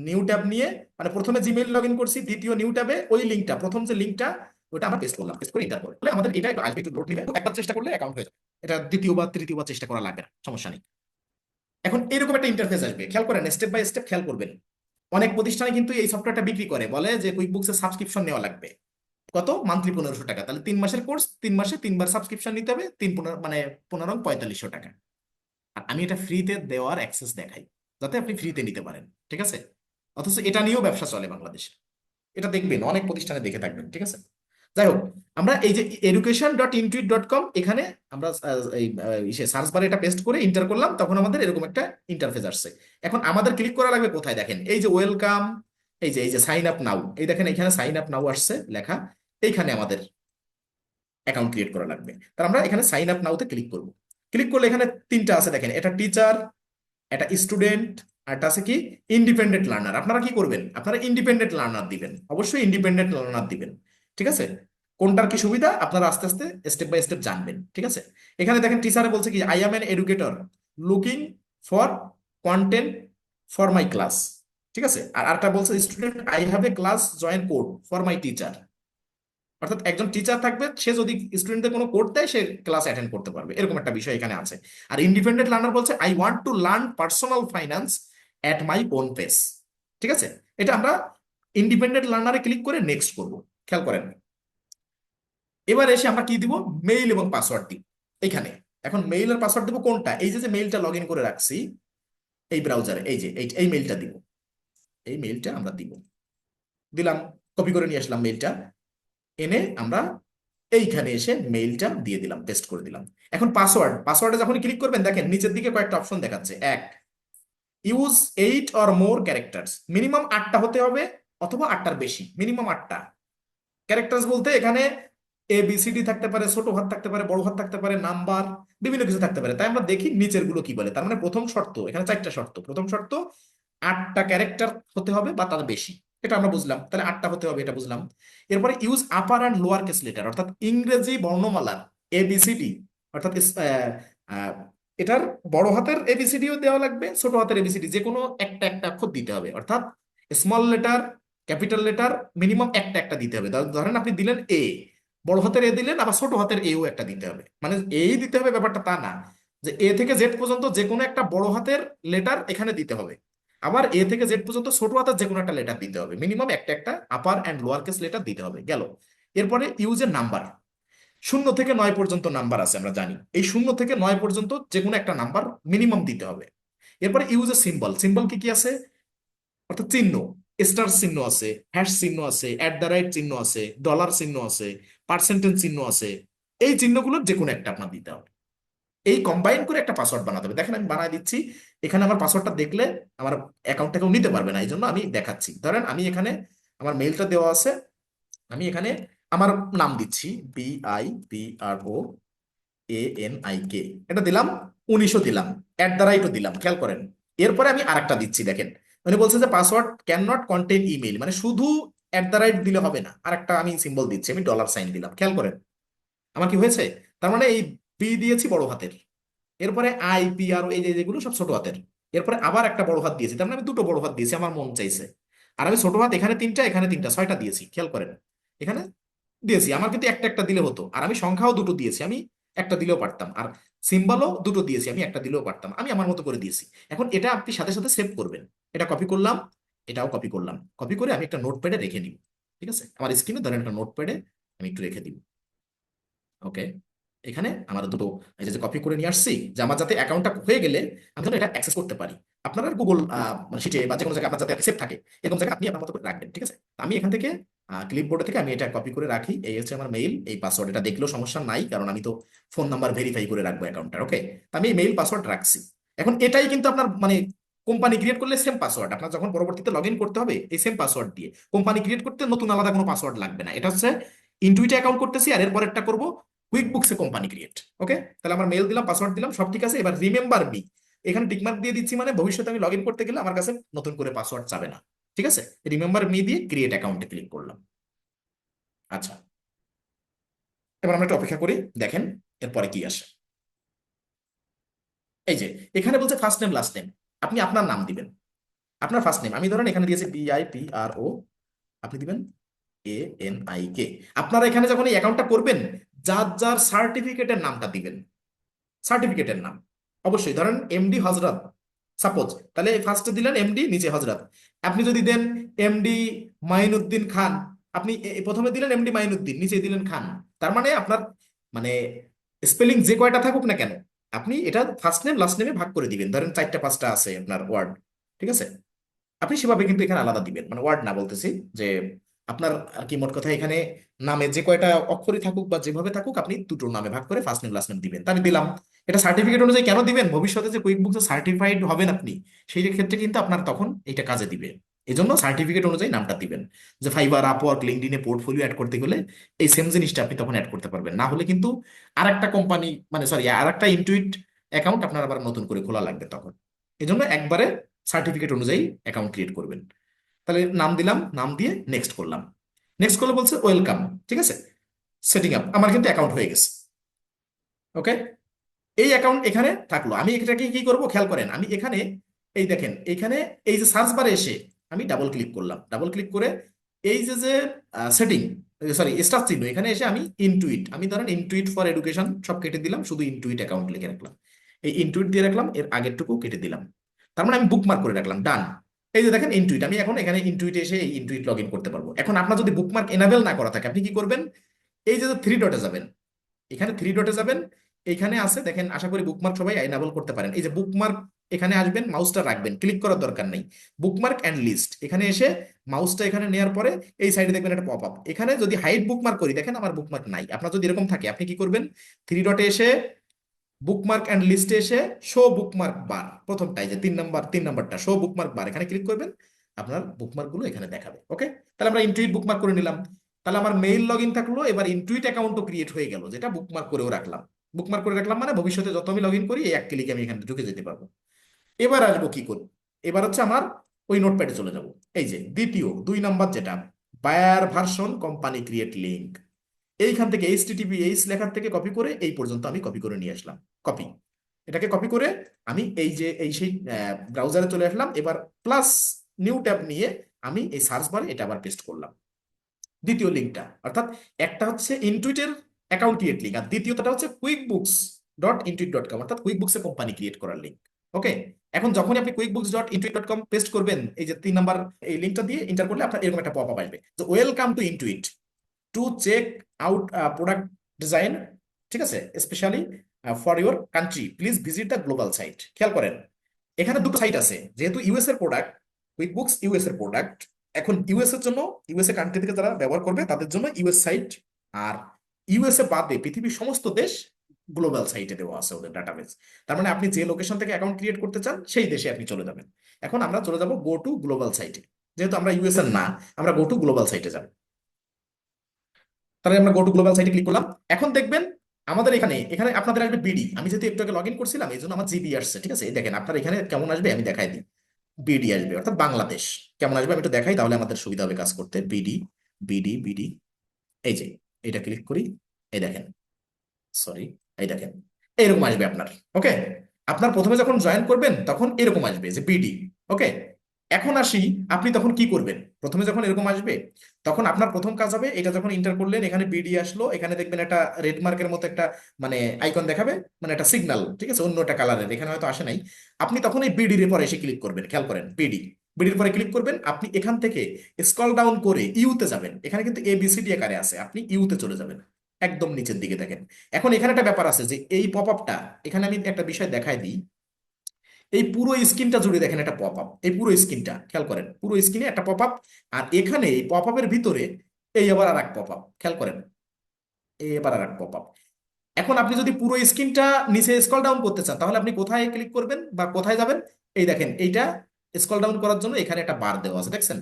নিউ ট্যাব নিয়ে, মানে প্রথমে জিমেইল লগ ইন করছি, দ্বিতীয় নিউ ট্যাবে ওই লিঙ্কটা, প্রথম যে লিঙ্কটা, ওটা আমরা পেস্ট করলাম। পেস্ট করে এন্টার করলে আমাদের এটা একটু আসবে, একটু লোড নিবে। একবার চেষ্টা করলে অ্যাকাউন্ট হয়ে যাবে, এটা দ্বিতীয়বার তৃতীয়বার চেষ্টা করা লাগবে না, সমস্যা নেই। এখন এরকম একটা ইন্টারফেস আসবে, খেয়াল করেন, স্টেপ বাই স্টেপ খেয়াল করবেন। অনেক প্রতিষ্ঠানে কিন্তু এই সফটওয়্যারটা বিক্রি করে, বলে যে কুইক বুকসের সাবস্ক্রিপশন নেওয়া লাগবে। কত, মান্থলি 1500 টাকা। তাহলে 3 মাসের কোর্স, 3 মাসে 3বার সাবস্ক্রিপশন নিতে হবে, 15 4500 টাকা। আর আমি এটা ফ্রিতে দেওয়ার অ্যাক্সেস দেখাই, যাতে আপনি ফ্রিতে নিতে পারেন, ঠিক আছে? অথচ এটা নিয়েও ব্যবসা চলে বাংলাদেশে, এটা দেখবেন অনেক প্রতিষ্ঠানে দেখে থাকবেন, ঠিক আছে? যাই হোক, আমরা এই যে education.intuit.com, এখানে আমরা এই সার্চ বারে এটা পেস্ট করে এন্টার করলাম, তখন আমাদের এরকম একটা ইন্টারফেস আসছে। এখন আমাদের ক্লিক করা লাগবে কোথায়, দেখেন এই যে ওয়েলকাম, এই যে সাইন আপ নাও, এই দেখেন এখানে সাইন আপ নাও আসছে লেখা, এইখানে আমাদের অ্যাকাউন্ট ক্রিয়েট করা লাগবে। তার আমরা এখানে সাইন আপ নাওতে ক্লিক করব। ক্লিক করলে এখানে তিনটা আছে, দেখেন, এটা টিচার, এটা স্টুডেন্ট, আর এটা আছে কি ইন্ডিপেন্ডেন্ট লার্নার। আপনারা কি করবেন, আপনারা ইন্ডিপেন্ডেন্ট লার্নার দিবেন, অবশ্যই ইন্ডিপেন্ডেন্ট লার্নার দিবেন, ঠিক আছে? কোনটার কি সুবিধা আপনারা আস্তে আস্তে স্টেপ বাই স্টেপ জানবেন, ঠিক আছে? এখানে দেখেন টিচারে বলছে কি, I am N educator looking for content for my class, ঠিক আছে? আর আরেকটা বলছে student, I have a class join code for my teacher. অর্থাৎ একজন টিচার থাকবে, সে যদি স্টুডেন্টদের কোনো কোড দেয়, সে ক্লাস অ্যাটেন্ড করতে পারবে, এরকম একটা বিষয় এখানে আছে। আর ইন্ডিপেন্ডেন্ট লার্নার বলছে, I want to learn personal finance at my own pace, ঠিক আছে? এটা আমরা ইন্ডিপেন্ডেন্ট লার্নারে ক্লিক করে নেক্সট করব, খেয়াল করেন। এবার এসে আমরা কি দিব, মেইল এবং পাসওয়ার্ড দিব এখানে। এখন মেইল আর পাসওয়ার্ড দিব কোনটা, এই যে মেইলটা লগ ইন করে রাখছি এই ব্রাউজারে, এই যে এই মেইলটা দিব, এই মেইলটা আমরা দিব, দিলাম, কপি করে নিয়ে আসলাম মেইলটা, এনে আমরা এইখানে এসে মেইলটা দিয়ে দিলাম, পেস্ট করে দিলাম। এখন পাসওয়ার্ডে যখন ক্লিক করবেন, দেখেন নিচের দিকে কয়েকটা অপশন দেখাচ্ছে। এক, use 8 or more characters, minimum 8টা হতে হবে অথবা 8টার বেশি, মিনিমাম 8টা ক্যারেক্টার্স। বলতে এখানে ABCD থাকতে পারে, ছোট হাত থাকতে পারে, বড় হাত থাকতে পারে, নাম্বার, বিভিন্ন কিছু থাকতে পারে। তাই আমরা দেখি নিচের গুলো কি বলে। তার মানে প্রথম শর্ত, এখানে 4টা শর্ত। প্রথম শর্ত 8টা ক্যারেক্টার হতে হবে বা তার বেশি, এটা আমরা বুঝলাম, তাহলে 8টা হতে হবে, এটা বুঝলাম। এরপরে use upper and lower case letter, অর্থাৎ ইংরেজি বর্ণমালার ABCD, অর্থাৎ আহ, এটার বড় হাতের ABCDও দেওয়া লাগবে, ছোট হাতের ABCD, যে কোনো একটা একটা অক্ষর দিতে হবে। অর্থাৎ small letter, capital letter minimum একটা একটা দিতে হবে। ধরেন আপনি দিলেন এ, বড় হাতের এ দিলেন, আবার ছোট হাতের এও একটা দিতে হবে। মানে এই দিতে হবে ব্যাপারটা তা না, যে এ থেকে জেড পর্যন্ত যে কোনো একটা বড় হাতের লেটার এখানে দিতে হবে, আবার এ থেকে জেড পর্যন্ত ছোট হাতের যে কোনো একটা লেটার দিতে হবে। মিনিমাম একটা একটা upper and lower case letter দিতে হবে। গেল। এরপরে ইউজের নাম্বার, 0 থেকে 9 পর্যন্ত নাম্বার আছে আমরা জানি, এই 0 থেকে 9 পর্যন্ত যে কোনো একটা নাম্বার মিনিমাম দিতে হবে। এরপরে ইউজের সিম্বল, সিম্বল কি কি আছে, অর্থাৎ চিহ্ন, স্টার চিহ্ন আছে, হ্যাশ চিহ্ন আছে, @, চিহ্ন আছে, ডলার চিহ্ন আছে, পার্সেন্টেজ চিহ্ন আছে, এই চিহ্নগুলোর যে কোনো একটা আপনার দিতে হবে। এই কম্বাইন করে একটা পাসওয়ার্ড বানাতে হবে। দেখেন আমি বানাই দিচ্ছি, এখানে আমার পাসওয়ার্ডটা দেখলে আমার অ্যাকাউন্টটা কেউ নিতে পারবে না, এই জন্য আমি দেখাচ্ছি। ধরেন আমি এখানে আমার মেইলটা দেওয়া আছে, আমি এখানে আমার নাম দিচ্ছি BIPROANIK, এটা দিলাম, 19ও দিলাম, @ও দিলাম, খেয়াল করেন। এরপরে আমি আরেকটা দিচ্ছি, দেখেন মানে বলছে যে password can not contain email, মানে শুধু দিলে হবে না, আরেকটা আমি সিম্বল দিচ্ছি, আমি $সাইন দিলাম, খেয়াল করেন আমার কি হয়েছে। তার মানে এই বি দিয়েছি বড় হাতের, এরপরে IPRO এই যে যেগুলো সব ছোট হাতের, এরপরে আবার একটা বড় হাত দিয়েছি, তার মানে আমি দুটো বড় হাত দিয়েছি, আমার মন চাইছে। আর আমি ছোট হাত এখানে 3টা, এখানে 3টা, 6টা দিয়েছি, খেয়াল করেন এখানে দিয়েছি। আমার কিন্তু একটা একটা দিলে হতো, আর আমি সংখ্যাও দুটো দিয়েছি, আমি একটা দিলেও পারতাম, আর সিম্বলও দুটো দিয়েছি, আমি একটা দিলেও পারতাম, আমি আমার মতো করে দিয়েছি। এখন এটা আপনি সাথে সাথে সেভ করবেন, এটা কপি করলাম, এটাও কপি করলাম, কপি করে আমি একটা নোটপ্যাডে রেখে নিব। ঠিক আছে, আমার স্ক্রিনে ধরেন একটা নোটপ্যাডে আমি একটু রেখে দিব। ওকে, এখানে আমার দুটো এই যে কপি করে নিয়ে আসছি, যে আমার যাতে অ্যাকাউন্টটা হয়ে গেলে আমি যেন এটা অ্যাক্সেস করতে পারি। আপনারা গুগল মানে শিটে বা যে কোনো জায়গায় আপনার যাতে সেভ থাকে, এরকম জায়গায় আপনি আপনার মতো করে রাখবেন। ঠিক আছে, আমি এখান থেকে ক্লিপবোর্ড থেকে আমি এটা কপি করে রাখি, এই হচ্ছে আমার মেইল, এই পাসওয়ার্ড, এটা দেখলেও সমস্যা নাই, কারণ আমি তো ফোন নাম্বার ভেরিফাই করে রাখবো অ্যাকাউন্টটা। ওকে, আমি এই মেইল পাসওয়ার্ড রাখছি। এখন এটাই কিন্তু আপনার মানে কোম্পানি ক্রিয়েট করলে সেম পাসওয়ার্ড, আপনার যখন পরবর্তীতে লগ ইন করতে হবে এই সেম পাসওয়ার্ড দিয়ে, কোম্পানি ক্রিয়েট করতে নতুন আলাদা কোনো পাসওয়ার্ড লাগবে না। এটা হচ্ছে ইনটুইটে অ্যাকাউন্ট করতেছি, আর এরপর একটা করবো কুইক বুকসে কোম্পানি ক্রিয়েট। ওকে, তাহলে আমার মেল দিলাম, পাসওয়ার্ড দিলাম, সব ঠিক আছে। এবার রিমেম্বার মি, এখানে টিকমার্ক দিয়ে দিচ্ছি, মানে ভবিষ্যতে আমি লগ ইন করতে গেলে আমার কাছে নতুন করে পাসওয়ার্ড চাবে না। ঠিক আছে, রিমেম্বার মি দিয়ে ক্রিয়েট অ্যাকাউন্টে ক্লিক করলাম। আচ্ছা, এবার আমরা একটু অপেক্ষা করি, দেখেন এরপরে কি আসে। এই যে এখানে বলছে ফার্স্ট নেম লাস্ট নেম, আপনি আপনার নাম দিবেন, আপনার ফার্স্ট নেম আমি ধরেন এখানে দিয়েছি BIPRO, আপনি দিবেন ANIK। আপনারা এখানে যখন এই অ্যাকাউন্টটা করবেন, যার যার সার্টিফিকেটের নামটা দিবেন, সার্টিফিকেটের নাম অবশ্যই। ধরেন MD হজরত সাপোজ, তাহলে ফার্স্টে দিলেন MD, নিচে হজরত। আপনি যদি দেন MD মাইনুদ্দিন খান, আপনি প্রথমে দিলেন MD মাইনুদ্দিন, নিচে দিলেন খান। তার মানে আপনার মানে স্পেলিং যে কয়টা থাকুক না কেন, আপনি এটা ফার্স্ট নেম লাস্ট নেমে ভাগ করে দিবেন। ধরেন 4টা 5টা আছে আপনার ওয়ার্ড, ঠিক আছে, আপনি সেভাবে কিন্তু এখানে আলাদা দিবেন, মানে ওয়ার্ড না বলতেছি, যে আপনার আর কি মোট কথা এখানে নামে যে কয়টা অক্ষরই থাকুক বা যেভাবে থাকুক, আপনি দুটো নামে ভাগ করে ফার্স্ট নেম লাস্ট নেম দিবেন। তা আমি দিলাম। এটা সার্টিফিকেট অনুযায়ী কেন দিবেন, ভবিষ্যতে যে কুইক বুকসে সার্টিফাইড হবেন আপনি, সেই ক্ষেত্রে কিন্তু আপনার তখন এটা কাজে দিবে। এই জন্য সার্টিফিকেট অনুযায়ী নামটা দিবেন, যে ফাইবার, আপওয়ার্ক, লিঙ্কডইনে পোর্টফোলিও অ্যাড করতে গেলে এই সেম জিনিসটা আপনি তখন অ্যাড করতে পারবেন। না হলে কিন্তু আরেকটা কোম্পানি মানে সরি আরেকটা ইনটুইট অ্যাকাউন্ট আপনার আবার নতুন করে খোলা লাগবে তখন। এই জন্য একবারে সার্টিফিকেট অনুযায়ী অ্যাকাউন্ট ক্রিয়েট করবেন। তাহলে নাম দিলাম, নাম দিয়ে নেক্সট করলাম, নেক্সট করলে বলছে ওয়েলকাম। ঠিক আছে, সেটিং আপ, আমার কিন্তু অ্যাকাউন্ট হয়ে গেছে। ওকে, এই অ্যাকাউন্ট এখানে থাকলো। আমি এটাকে কি করব, খেয়াল করেন, আমি এখানে এই দেখেন, এখানে এই যে সার্চ বারে এসে আমি ডাবল ক্লিক করলাম, ডাবল ক্লিক করে এই যে যে সেটিং সরি স্টার চিহ্ন, এখানে এসে আমি ইনটুইট, আমি ধরেন ইনটুইট ফর এডুকেশন সব কেটে দিলাম, শুধু ইনটুইট অ্যাকাউন্ট লিখে রাখলাম, এই ইনটুইট দিয়ে রাখলাম, এর আগেরটুকু কেটে দিলাম। তার মানে আমি বুকমার্ক করে রাখলাম, ডান। এই যে দেখেন ইনটুইট, আমি এখন এখানে ইনটুইটে এসে এই ইনটুইট লগ ইন করতে পারবো। এখন আপনার যদি বুকমার্ক এনাবেল না করা থাকে, আপনি কি করবেন, এই যে 3 ডটে যাবেন, এখানে 3 ডটে যাবেন, এখানে আছে দেখেন, আশা করি বুকমার্ক সবাই এনাবল করতে পারেন। এই যে বুকমার্ক, এখানে আসবেন, মাউসটা রাখবেন, ক্লিক করার দরকার নেই, বুকমার্ক অ্যান্ড লিস্ট, এখানে এসে মাউসটা এখানে নেওয়ার পরে এই সাইডে দেখবেন একটা পপ আপ, এখানে যদি হাইড বুকমার্ক করি, দেখেন আমার বুকমার্ক নাই। আপনার যদি এরকম থাকে, আপনি কি করবেন, 3 ডটে এসে বুকমার্ক অ্যান্ড লিস্টে এসে শো বুকমার্ক বার, প্রথমটাই যে 3 নাম্বারটা শো বুকমার্ক বার, এখানে ক্লিক করবেন, আপনার বুকমার্ক গুলো এখানে দেখাবে। ওকে, তাহলে আমরা ইনটুইট বুকমার্ক করে নিলাম। তাহলে আমার মেইল লগ ইন থাকলো, এবার ইনটুইট অ্যাকাউন্টও ক্রিয়েট হয়ে গেল, যেটা বুকমার্ক করেও রাখলাম। বুকমার্ক করে রাখলাম মানে ভবিষ্যতে যত আমি লগ ইন করি এই এক ক্লিকে আমি এখানে ঢুকে যেতে পারবো। এবার আসবো কি করব, এবার হচ্ছে আমার ওই নোটপ্যাডে চলে যাব। এই যে দ্বিতীয় 2 নাম্বার যেটা, buyer version company create link, এইখান থেকে HTTPS লেখার থেকে কপি করে এই পর্যন্ত আমি কপি করে নিয়ে আসলাম। কপি, এটাকে কপি করে আমি এই যে এই সেই ব্রাউজারে চলে আসলাম। এবার প্লাস নিউ ট্যাব নিয়ে আমি এই সার্চ বারে এটা আবার পেস্ট করলাম। দ্বিতীয় লিঙ্কটা অর্থাৎ একটা হচ্ছে ইনটুইটের অ্যাকাউন্ট ক্রিয়েট লিঙ্ক, আর দ্বিতীয়টা হচ্ছে QuickBooks.intuit.com, অর্থাৎ কুইকবুকসে কোম্পানি ক্রিয়েট করার লিঙ্ক। ওকে, এখন যখনই আপনি QuickBooks.intuit.com পেস্ট করবেন, এই যে 3 নাম্বার এই লিঙ্কটা দিয়ে এন্টার করলে আপনার এরকম একটা পপআপ আসবে যে welcome to Intuit to check out product design, ঠিক আছে, specially for your country, please visit the global site. খেয়াল করেন এখানে দুটো সাইট আছে, যেহেতু ইউএস এর প্রোডাক্ট, কুইকবুকস ইউএস এর প্রোডাক্ট, এখন ইউএস এর জন্য, ইউএসএ কান্ট্রি থেকে যারা ব্যবহার করবে তাদের জন্য ইউএস সাইট, আর ইউএসএ বাদে পৃথিবীর সমস্ত দেশ গ্লোবাল সাইটে দেওয়া আছে ওদের ডাটাবেস। তার মানে আপনি যে লোকেশন থেকে অ্যাকাউন্ট ক্রিয়েট করতে চান সেই দেশে আপনি চলে যাবেন। এখন আমরা চলে যাব গো টু গ্লোবাল সাইটে, যেহেতু আমরা ইউএস এর না, আমরা গো টু গ্লোবাল সাইটে যাব। তাহলে আমরা গো টু গ্লোবাল সাইটে ক্লিক করলাম। এখন দেখবেন আমাদের এখানে এখানে আপনাদের আসবে বিডি। আমি যেহেতু একটু আগে লগ ইন করছিলাম এই জন্য আমার জিবি আসছে, ঠিক আছে। এই দেখেন আপনার এখানে কেমন আসবে আমি দেখাই দিই। বিডি আসবে, অর্থাৎ বাংলাদেশ কেমন আসবে আমি একটু দেখাই, তাহলে আমাদের সুবিধা হবে কাজ করতে। বিডি বিডি বিডি, এই যে এটা ক্লিক করি, এই দেখেন, সরি, এই দেখেন এইরকম আসবে আপনার। ওকে, আপনার প্রথমে যখন জয়েন করবেন তখন এরকম আসবে যে বিডি। ওকে, এখন আসি আপনি তখন কি করবেন। প্রথমে যখন এরকম আসবে তখন আপনার প্রথম কাজ হবে, এটা যখন এন্টার করলেন এখানে বিডি আসলো, এখানে দেখবেন একটা রেড মার্কের মতো একটা মানে আইকন দেখাবে, মানে একটা সিগন্যাল, ঠিক আছে, অন্য একটা কালারের, এখানে হয়তো আসে নাই। আপনি তখন এই বিডির পরে এসে ক্লিক করবেন। খেয়াল করেন বিডির পরে ক্লিক করবেন, আপনি এখান থেকে স্ক্রল ডাউন করে ইউতে যাবেন। এখানে কিন্তু এবিসিডি আকারে আছে, আপনি ইউতে চলে যাবেন একদম নিচের দিকে দেখেন। এখন এখানে একটা ব্যাপার আছে যে এই পপআপটা, এখানে আমি একটা বিষয় দেখাই দিই, এই পুরো স্ক্রিনটা জুড়ে দেখেন একটা পপআপ, এই পুরো স্ক্রিনটা খেয়াল করেন, পুরো স্ক্রিনে একটা পপআপ, আর এখানে এই পপআপের ভিতরে এই আবার আর এক পপআপ, খেয়াল করেন এই এবার আর এক পপআপ। এখন আপনি যদি পুরো স্ক্রিনটা নিচে স্ক্রল ডাউন করতে চান তাহলে আপনি কোথায় ক্লিক করবেন বা কোথায় যাবেন, এই দেখেন এইটা স্ক্রল ডাউন করার জন্য এখানে একটা বার দেওয়া আছে, দেখছেন।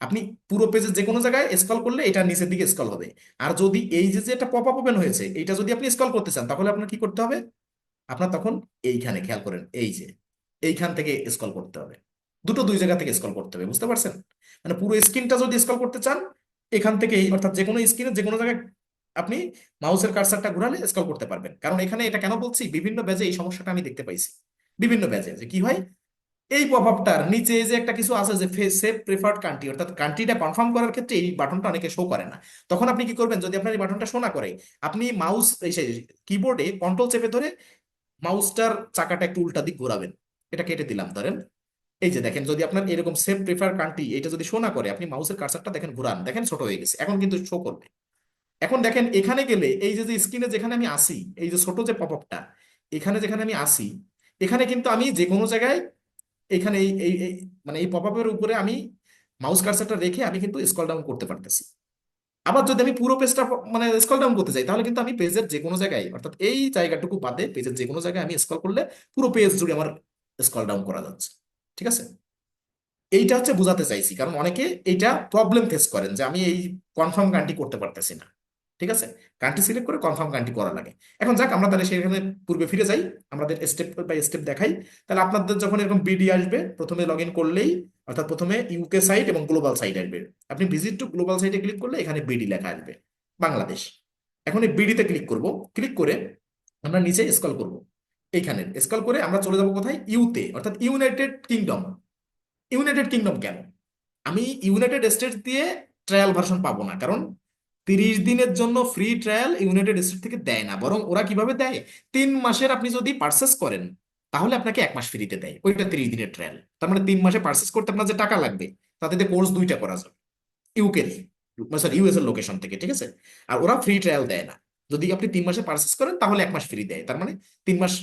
আপনি পুরো পেজের যে কোনো জায়গায় স্ক্রল করলে এটা নিচের দিকে স্ক্রল হবে। আর যদি এই যে যে একটা পপআপ ওপেন হয়েছে এইটা যদি আপনি স্ক্রল করতে চান তাহলে আপনার কি করতে হবে, আপনার তখন এইখানে খেয়াল করেন, এই যে এইখান থেকে স্ক্রল করতে হবে, দুই জায়গা থেকে স্ক্রল করতে হবে, বুঝতে পারছেন। মানে পুরো স্ক্রিনটা যদি স্ক্রল করতে চান এখান থেকে, অর্থাৎ যে কোনো স্ক্রিনে যে কোনো জায়গায় আপনি মাউসের কার্সারটা ঘোরালে স্ক্রল করতে পারবেন। কারণ এখানে এটা কেন বলছি, বিভিন্ন ব্যাজে এই সমস্যাটা আমি দেখতে পাইছি, বিভিন্ন ব্যাজে যে কি হয়, এই পপআপটার নিচে যে একটা কিছু আছে যে সেভ প্রেফার্ড কান্ট্রি, অর্থাৎ কান্ট্রিটা কনফার্ম করার ক্ষেত্রে এই বাটনটা অনেকে শো করে না। তখন আপনি কি করবেন, যদি আপনার এই বাটনটা শো না করে, আপনি মাউস এই কিবোর্ডে কন্ট্রোল চেপে ধরে মাউসটার চাকাটা একটু উল্টা দিক ঘোরাবেন। এটা কেটে দিলাম ধরেন, এই যে দেখেন যদি আপনার এরকম সেভ প্রেফার কান্ট্রি এটা যদি শো না করে, আপনি মাউসের কার্সারটা দেখেন ঘুরান, দেখেন ছোট হয়ে গেছে, এখন কিন্তু শো করবে। এখন দেখেন এখানে গেলে এই যে স্ক্রিনে যেখানে আমি আসি, এই যে ছোট যে পপআপটা এখানে যেখানে আমি আসি, এখানে কিন্তু আমি যে কোনো জায়গায় এখানে এই এই এই মানে এই পপআপের উপরে আমি মাউস কার্সারটা রেখে আমি কিন্তু স্ক্রল ডাউন করতে পারতেছি। আবার যদি আমি পুরো পেজটা মানে স্ক্রল ডাউন করতে চাই তাহলে কিন্তু আমি পেজের যে কোনো জায়গায়, অর্থাৎ এই জায়গাটুকু বাদে পেজের যে কোনো জায়গায় আমি স্ক্রল করলে পুরো পেজ জুড়ে আমার স্ক্রল ডাউন করা যাচ্ছে, ঠিক আছে। এইটা হচ্ছে বোঝাতে চাইছি, কারণ অনেকে এইটা প্রবলেম ফেস করেন যে আমি এই কনফার্ম কান্ট্রি করতে পারতেছি না, ঠিক আছে। কান্ট্রি সিলেক্ট করে কনফার্ম কান্ট্রি করা লাগে। এখন যাক আমরা তাহলে সেখানে পূর্বে ফিরে যাই, আমাদের স্টেপ বাই স্টেপ দেখাই। তাহলে আপনাদের যখন এরকম বিডি আসবে প্রথমে লগ ইন করলেই, অর্থাৎ প্রথমে ইউকে সাইট এবং গ্লোবাল সাইট আসবে, আপনি ভিজিট টু গ্লোবাল সাইটে ক্লিক করলে এখানে বিডি লেখা আসবে বাংলাদেশ। এখন এই বিডিতে ক্লিক করব, ক্লিক করে আমরা নিচে স্ক্রল করব, এইখানে স্ক্রল করে আমরা চলে যাব কোথায়, ইউতে, অর্থাৎ ইউনাইটেড কিংডম। ইউনাইটেড কিংডম কেন, আমি ইউনাইটেড স্টেটস দিয়ে ট্রায়াল ভার্সন পাবো না, কারণ 30 দিনের জন্য ফ্রি ট্রায়াল ইউনাইটেড স্টেটস থেকে দেয় না, বরং ওরা কিভাবে দেয়, 3 মাসের আপনি যদি পার্সেস করেন তাহলে আপনাকে 1 মাস ফ্রিতে দেয়, ওইটা 30 দিনের ট্রায়াল। তার মানে 3 মাসে পার্সেস করতে আপনার যে টাকা লাগবে তাতে কোর্স 2টা করা যাবে ইউকে, সরি ইউএস এর লোকেশন থেকে, ঠিক আছে। আর ওরা ফ্রি ট্রায়াল দেয় না, যদি আপনি 3 মাসে পার্সেস করেন তাহলে 1 মাস ফ্রি দেয়। তার মানে 3 মাস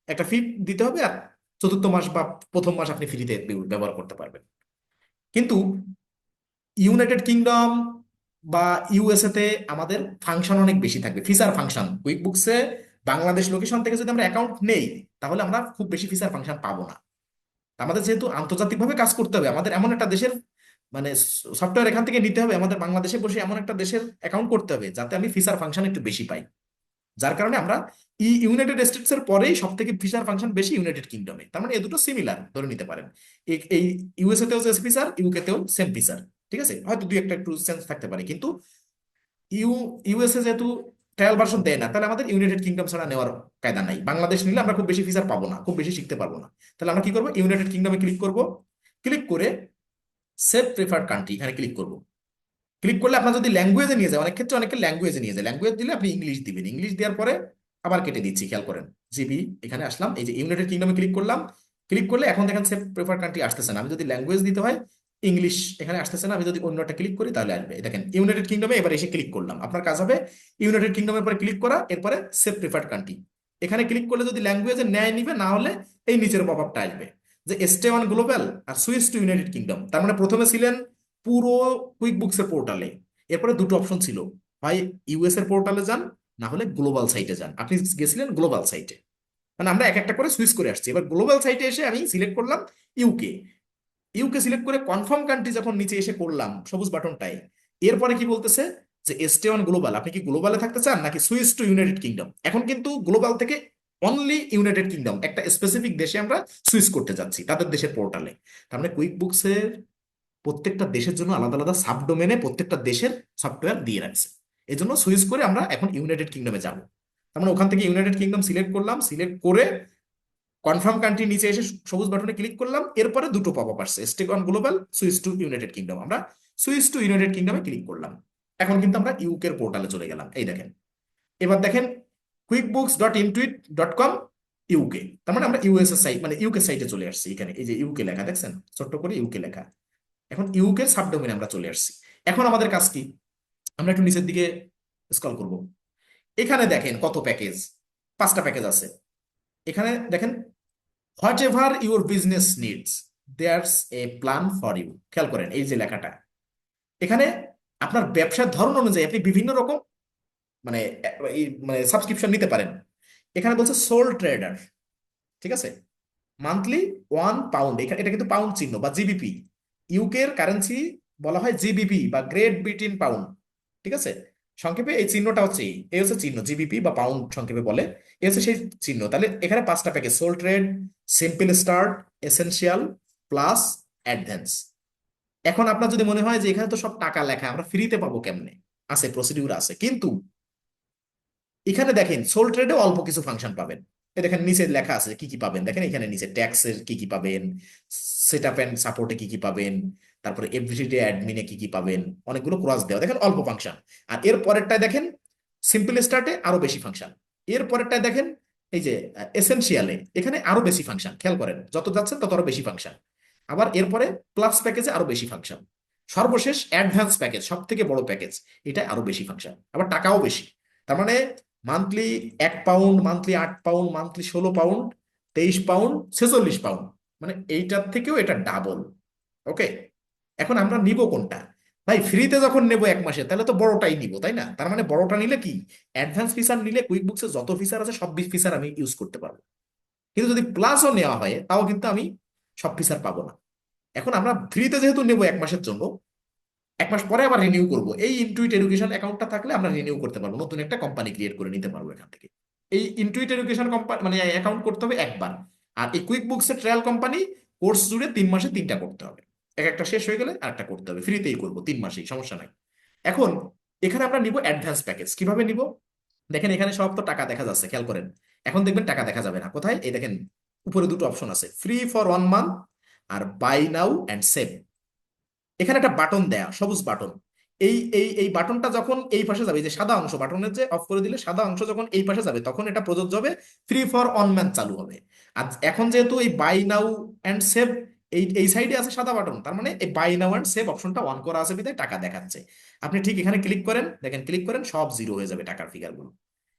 একটা ফি দিতে হবে, আর চতুর্থ মাস বা প্রথম মাস আপনি ফ্রিতে ব্যবহার করতে পারবেন। কিন্তু ইউনাইটেড কিংডম বা ইউএসএ তে আমাদের ফাংশন অনেক বেশি থাকবে, ফিচার ফাংশন। কুইকবুকসে বাংলাদেশ লোকেশন থেকে যদি আমরা অ্যাকাউন্ট নেই তাহলে আমরা খুব বেশি ফিচার ফাংশন পাবো না। আমাদের যেহেতু আন্তর্জাতিকভাবে কাজ করতে হবে, আমাদের এমন একটা দেশের মানে সফটওয়্যার এখান থেকে নিতে হবে, আমাদের বাংলাদেশে বসে এমন একটা দেশের অ্যাকাউন্ট করতে হবে যাতে আমি ফিচার ফাংশন একটু বেশি পাই। যার কারণে আমরা ইউনাইটেড স্টেটস এর পরেই সব থেকে ফিচার ফাংশন বেশি ইউনাইটেড কিংডমে। তার মানে এই দুটো সিমিলার ধরে নিতে পারেন, এই ইউএসএ তেও যে ফিচার ইউকে তেও সেম ফিচার, ঠিক আছে। হয়তো দুই একটা একটু চেঞ্জ থাকতে পারে, কিন্তু ইউএসএ যেহেতু ট্রায়াল ভার্সন দেয় না, তাহলে আমাদের ইউনাইটেড কিংডম ছাড়া নেওয়ার কায়দা নাই। বাংলাদেশ নিলে আমরা খুব বেশি ফিচার পাবো না, খুব বেশি শিখতে পারবো না। তাহলে আমরা কি করবো, ইউনাইটেড কিংডমে ক্লিক করব, ক্লিক করে সেভ প্রেফার্ড কান্ট্রি এখানে ক্লিক করব। ক্লিক করলে আপনার যদি ল্যাঙ্গুয়েজে নিয়ে যায়, অনেক ক্ষেত্রে অনেকে ল্যাঙ্গুয়েজে নিয়ে যায়, ল্যাঙ্গুয়েজ দিলে আপনি ইংলিশ দিবেন, ইংলিশ দেওয়ার পরে আবার কেটে দিচ্ছি, খেয়াল করেন জিবি, এখানে আসলাম, এই যে ইউনাইটেড কিংডমে ক্লিক করলাম। ক্লিক করলে এখন দেখেন সেভ প্রেফার কান্ট্রি আসতেছে না, আমি যদি ল্যাঙ্গুয়েজ দিতে হয় ইংলিশ এখানে আসতেছে না, আমি যদি অন্যটা ক্লিক করি তাহলে আসবে। এই দেখেন ইউনাইটেড কিংডমে এবার এসে ক্লিক করলাম, আপনার কাজ হবে ইউনাইটেড কিংডমের পরে ক্লিক করা, এরপরে সেভ প্রেফার্ড কান্ট্রি এখানে ক্লিক করলে যদি ল্যাঙ্গুয়েজে ন্যায় নিবে, না হলে এই নিচের পপআপটা আসবে যে স্টে অন গ্লোবাল আর সুইচ টু ইউনাইটেড কিংডম। তার মানে প্রথমে ছিলেন পুরো কুইক বুকসের পোর্টালে, এরপরে দুটো অপশন ছিল, হয় ইউএস এর পোর্টালে যান, না হলে গ্লোবাল সাইটে যান। আপনি গেছিলেন গ্লোবাল সাইটে, মানে আমরা এক একটা করে সুইচ করে আসছি। এবার গ্লোবাল সাইটে এসে আমি সিলেক্ট করলাম ইউকে, ইউকে সিলেক্ট করে কনফার্ম কান্ট্রি যখন নিচে এসে করলাম সবুজ বাটনটায়, এরপরে কি বলতেছে যে স্টে অন গ্লোবাল, আপনি কি গ্লোবালে থাকতে চান নাকি সুইচ টু ইউনাইটেড কিংডম। এখন কিন্তু গ্লোবাল থেকে অনলি ইউনাইটেড কিংডম, একটা স্পেসিফিক দেশে আমরা সুইচ করতে যাচ্ছি, তাদের দেশের পোর্টালে। তার মানে কুইক বুকসের প্রত্যেকটা দেশের জন্য আলাদা আলাদা সাবডোমেনে প্রত্যেকটা দেশের সফটওয়্যার দিয়ে রাখছে। এই জন্য সুইচ করে আমরা এখন ইউনাইটেড কিংডমে যাব। তার মানে ওখান থেকে ইউনাইটেড কিংডম সিলেক্ট করলাম, সিলেক্ট করে কনফার্ম কান্ট্রি নিচে এসে সবুজ বাটনে ক্লিক করলাম, এরপরে দুটো পপআপ আসছে, stay on global, switch to United Kingdom. আমরা সুইচ টু ইউনাইটেড কিংডমে ক্লিক করলাম, এখন কিন্তু আমরা ইউকের পোর্টালে চলে গেলাম। এই দেখেন, এবার দেখেন quickbooks.intuit.com ইউকে, তার মানে আমরা ইউএস এর সাইট মানে ইউকে সাইটে চলে আসছি। এখানে এই যে ইউকে লেখা দেখছেন, ছোট্ট করে ইউকে লেখা, এখন ইউকে সাবডোমেনে আমরা চলে আসছি। এখন আমাদের কাজ কি, আমরা একটু নিচের দিকে স্ক্রল করব। এখানে দেখেন কত প্যাকেজ, 5টা প্যাকেজ আছে। এখানে দেখেন whatever your business needs there's a plan for you. খেয়াল করেন এই যে লেখাটা, এখানে আপনার ব্যবসার ধরন অনুযায়ী আপনি বিভিন্ন রকম মানে মানে সাবস্ক্রিপশন নিতে পারেন। এখানে বলছে সোল ট্রেডার, ঠিক আছে, মান্থলি £1, এখানে এটা কিন্তু পাউন্ড চিহ্ন বা জিবিপি, ইউকের কারেন্সি বলা হয় জিবিপি বা গ্রেট ব্রিটেন পাউন্ড, ঠিক আছে, সংক্ষেপে এই চিহ্নটা হচ্ছে এই হচ্ছে চিহ্ন, জিবিপি বা পাউন্ড সংক্ষেপে বলে, এই হচ্ছে সেই চিহ্ন। তাহলে এখানে 5টা package, sole trade, simple start, essential, plus, advance. এখন আপনার যদি মনে হয় যে এখানে তো সব টাকা লেখা, আমরা ফ্রিতে পাবো কেমনে, আছে প্রসিডিউর আছে, কিন্তু এখানে দেখেন সোল ট্রেডে অল্প কিছু ফাংশন পাবেন। এই দেখেন নিচে লেখা আছে কি কি পাবেন, দেখেন এখানে নিচে ট্যাক্সের কি কি পাবেন, সেটআপ এন্ড সাপোর্টে কি কি পাবেন, তারপরে এভরিডে অ্যাডমিনে কি কি পাবেন, অনেকগুলো ক্রস দেওয়া, দেখেন অল্প ফাংশন। আর এর পরেরটায় দেখেন সিম্পল স্টার্টে আরো বেশি ফাংশন, এর পরেরটায় দেখেন এই যে এসেনশিয়ালে এখানে আরো বেশি ফাংশন, খেয়াল করেন যত যাচ্ছেন তত আরো বেশি ফাংশন। আবার এরপরে প্লাস প্যাকেজে আরো বেশি ফাংশন, সর্বশেষ অ্যাডভান্স প্যাকেজ সব থেকে বড় প্যাকেজ, এটা আরো বেশি ফাংশন, আবার টাকাও বেশি। তার মানে মান্থলি £1, মান্থলি £8, মান্থলি £16, £23, £46, মানে এইটার থেকেও এটা ডাবল। ওকে, এখন আমরা নিব কোনটা ভাই, ফ্রিতে যখন নেব 1 মাসে তাহলে তো বড়টাই নিব, তাই না? তার মানে বড়টা নিলে কি, অ্যাডভান্স ফিচার নিলে কুইক বুকসে যত ফিচার আছে সব ফিচার আমি ইউজ করতে পারবো, কিন্তু যদি প্লাসও নেওয়া হয় তাও কিন্তু আমি সব ফিচার পাবো না। এখন আমরা ফ্রিতে যেহেতু নেব 1 মাসের জন্য, 1 মাস পরে আবার রিনিউ করব, এই ইনটুইট এডুকেশন অ্যাকাউন্টটা থাকলে আমরা রিনিউ করতে পারবো, নতুন একটা কোম্পানি ক্রিয়েট করে নিতে পারবো এখান থেকে। এই ইনটুইট এডুকেশন কোম্পানি মানে অ্যাকাউন্ট করতে হবে একবার, আর এই কুইক বুকস এর ট্রায়াল কোম্পানি কোর্স জুড়ে 3 মাসে 3টা করতে হবে, একটা শেষ হয়ে গেলে আরেকটা করতে হবে, ফ্রিতেই করবো 3 মাসেই, সমস্যা নাই। এখন এখানে আমরা নিব অ্যাডভান্স প্যাকেজ, কিভাবে নিব দেখেন, এখানে সব তো টাকা দেখা যাচ্ছে, খেয়াল করেন। এখন দেখবেন টাকা দেখা যাবে না, কোথায়, এই দেখেন উপরে দুটো অপশন আছে, ফ্রি ফর 1 মান্থ আর বাই নাও অ্যান্ড সেভ। এখানে একটা বাটন দেয়া, সবুজ বাটন, এই বাটনটা যখন এই পাশে যাবে, এই যে সাদা অংশ বাটনের যে অফ করে দিলে সাদা অংশ যখন এই পাশে যাবে তখন এটা প্রযোজ্য হবে, ফ্রি ফর 1 মান্থ চালু হবে। আর এখন যেহেতু এই বাই নাও অ্যান্ড সেভ এই সাইডে আছে সাদা বাটন, তার মানে এই বাই নাও অ্যান্ড সেভ অপশনটা অন করা আছে বিধায় টাকা দেখাচ্ছে। আপনি ঠিক এখানে ক্লিক করেন, দেখেন ক্লিক করেন সব জিরো হয়ে যাবে টাকার ফিগারগুলো,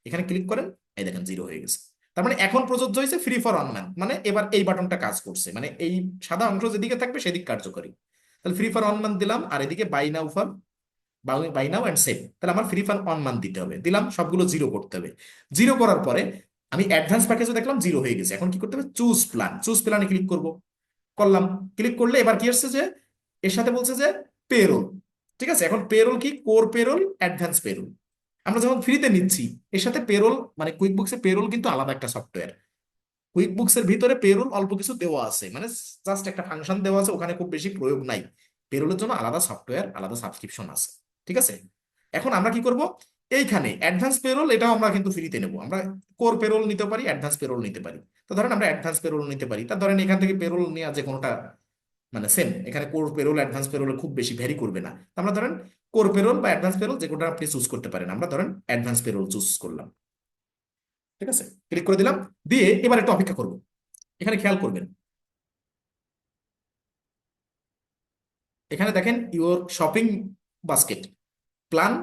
এখানে ক্লিক করেন, এই দেখেন জিরো হয়ে গেছে। তার মানে এখন প্রযোজ্য হয়েছে ফ্রি ফর 1 মান্থ, মানে এবার এই বাটনটা কাজ করছে, মানে এই সাদা অংশ যেদিকে থাকবে সেদিক কার্যকরী। তাহলে ফ্রি ফর 1 মান্থ দিলাম, আর এদিকে বাই নাও এন্ড সেভ, তাহলে আমার ফ্রি ফর 1 মান্থ দিতে হবে, দিলাম, সবগুলো জিরো করতে হবে। জিরো করার পরে আমি অ্যাডভান্স প্যাকেজও দেখলাম জিরো হয়ে গেছে, এখন কি করতে হবে, চুজ প্ল্যানে ক্লিক করলাম। ক্লিক করলে এবার কি আসছে যে এর সাথে বলছে যে পেরোল, ঠিক আছে। এখন পেরোল কি, কোর পেরোল, অ্যাডভান্স পেরোল। আমরা যখন ফ্রিতে নিচ্ছি এর সাথে পেরোল মানে কুইক বুকসে পেরোল কিন্তু আলাদা একটা সফটওয়্যার, কুইক বুকস এর ভিতরে পেরোল অল্প কিছু দেওয়া আছে, মানে জাস্ট একটা ফাংশন দেওয়া আছে, ওখানে খুব বেশি প্রয়োগ নাই। পেরোলের জন্য আলাদা সফটওয়্যার, আলাদা সাবস্ক্রিপশন আছে, ঠিক আছে। এখন আমরা কি করব, এইখানে অ্যাডভান্স পেরোল এটাও আমরা কিন্তু ফ্রিতে নেব, আমরা কোর পেরোল নিতে পারি, অ্যাডভান্স পেরোল নিতে পারি। তো ধরেন আমরা অ্যাডভান্স পেরোল নিতে পারি, তা ধরেন এখান থেকে পেরোল নেওয়া যে কোনোটা মানে সেম, এখানে কোর পেরোল অ্যাডভান্স পেরোল খুব বেশি ভ্যারি করবে না। তো আমরা ধরেন কোর পেরোল বা অ্যাডভান্স পেরোল যে কোনটা আপনি চুজ করতে পারেন, আমরা ধরেন অ্যাডভান্স পেরোল চুজ করলাম। ঠিক আছে, ক্লিক করে দিলাম, দিয়ে এবার একটু অপেক্ষা করবো। এখানে খেয়াল করবেন, এখানে দেখেন ইউর শপিং বাস্কেট প্ল্যান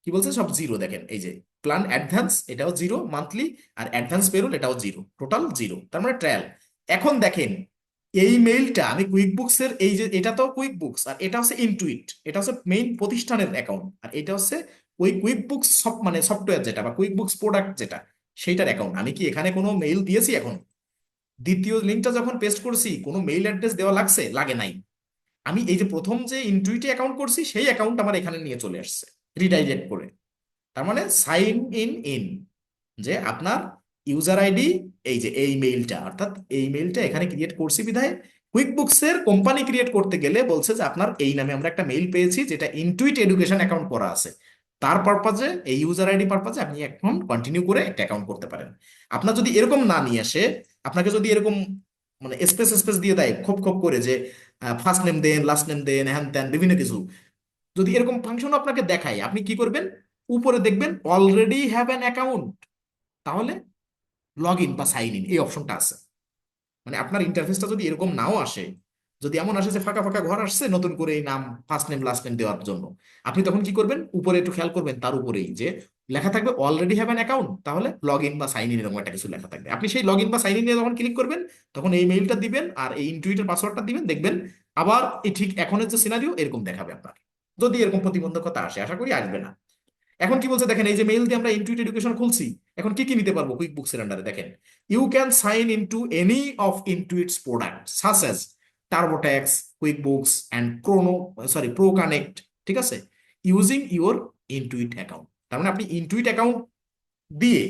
কি বলছে, সব জিরো। দেখেন এই যে প্ল্যান অ্যাডভান্স এটাও জিরো মান্থলি, আর অ্যাডভান্স পেরোল এটাও জিরো, টোটাল জিরো, তার মানে ট্রায়াল। এখন দেখেন এই মেইলটা আমি কুইক বুকস এর, এই যে এটা তো কুইক বুকস আর এটা হচ্ছে ইনটুইট, এটা হচ্ছে মেইন প্রতিষ্ঠানের অ্যাকাউন্ট, আর এটা হচ্ছে ওই কুইক বুকস সব মানে সফটওয়্যার যেটা বা কুইক বুকস প্রোডাক্ট যেটা সেইটার অ্যাকাউন্ট। আমি কি এখানে কোনো মেইল দিয়েছি? এখন দ্বিতীয় লিঙ্কটা যখন পেস্ট করছি কোনো মেইল অ্যাড্রেস দেওয়া লাগছে? লাগে নাই। আমি এই যে প্রথম যে ইনটুইটে অ্যাকাউন্ট করছি সেই অ্যাকাউন্ট আমার এখানে নিয়ে চলে আসছে রিডাইরেক্ট করে। তার মানে সাইন ইন যে আপনার ইউজার আইডি এই যে এই মেইলটা, অর্থাৎ এই মেইলটা এখানে ক্রিয়েট করছি বিধায় কুইক বুকস এর কোম্পানি ক্রিয়েট করতে গেলে বলছে যে আপনার এই নামে আমরা একটা মেইল পেয়েছি যেটা ইনটুইট এডুকেশন অ্যাকাউন্ট করা আছে, তার পারপাজে এই ইউজার আইডি পারপাজে আপনি এখন কন্টিনিউ করে একটা অ্যাকাউন্ট করতে পারেন। আপনার যদি এরকম না নিয়ে আসে, আপনাকে যদি এরকম মানে স্পেস স্পেস দিয়ে দেয় খোপ খোপ করে যে ফার্স্ট নেম দেন লাস্ট নেম দেন হ্যান ত্যান বিভিন্ন কিছু, যদি এরকম ফাংশন আপনাকে দেখায়, আপনি কি করবেন? উপরে দেখবেন অলরেডি হ্যাভ অ্যান অ্যাকাউন্ট, তাহলে লগ ইন বা সাইন ইন এই অপশনটা আছে। মানে আপনার ইন্টারফেসটা যদি এরকম নাও আসে, যদি এমন আসে যে ফাঁকা ফাঁকা ঘর আসছে নতুন করে এই নাম ফার্স্ট নেম লাস্ট নেম দেওয়ার জন্য, আপনি তখন কি করবেন? উপরে একটু খেয়াল করবেন, তার উপরেই যে লেখা থাকবে অলরেডি হ্যাভ অ্যান অ্যাকাউন্ট, তাহলে লগ ইন বা সাইন ইন এরকম একটা কিছু লেখা থাকবে। আপনি সেই লগ ইন বা সাইন ইন যখন ক্লিক করবেন তখন এই মেইলটা দিবেন আর এই ইনটুইটের পাসওয়ার্ডটা দিবেন, দেখবেন আবার এই ঠিক এখনের যে সিনারিও এরকম দেখাবে আপনার। যদি এরকম প্রতিবন্ধকতা আসে, আশা করি আসবে না। এখন কি বলছে দেখেন, এই যে মেইল দিয়ে আমরা ইনটুইট এডুকেশন খুলছি, এখন কি কি নিতে পারবো কুইক বুকস এর আন্ডারে? দেখেন, you can sign into any of Intuit's product such as TurboTax, QuickBooks and ProConnect, ঠিক আছে, ইউজিং ইউর ইনটুইট অ্যাকাউন্ট। তার মানে আপনি ইনটুইট অ্যাকাউন্ট দিয়ে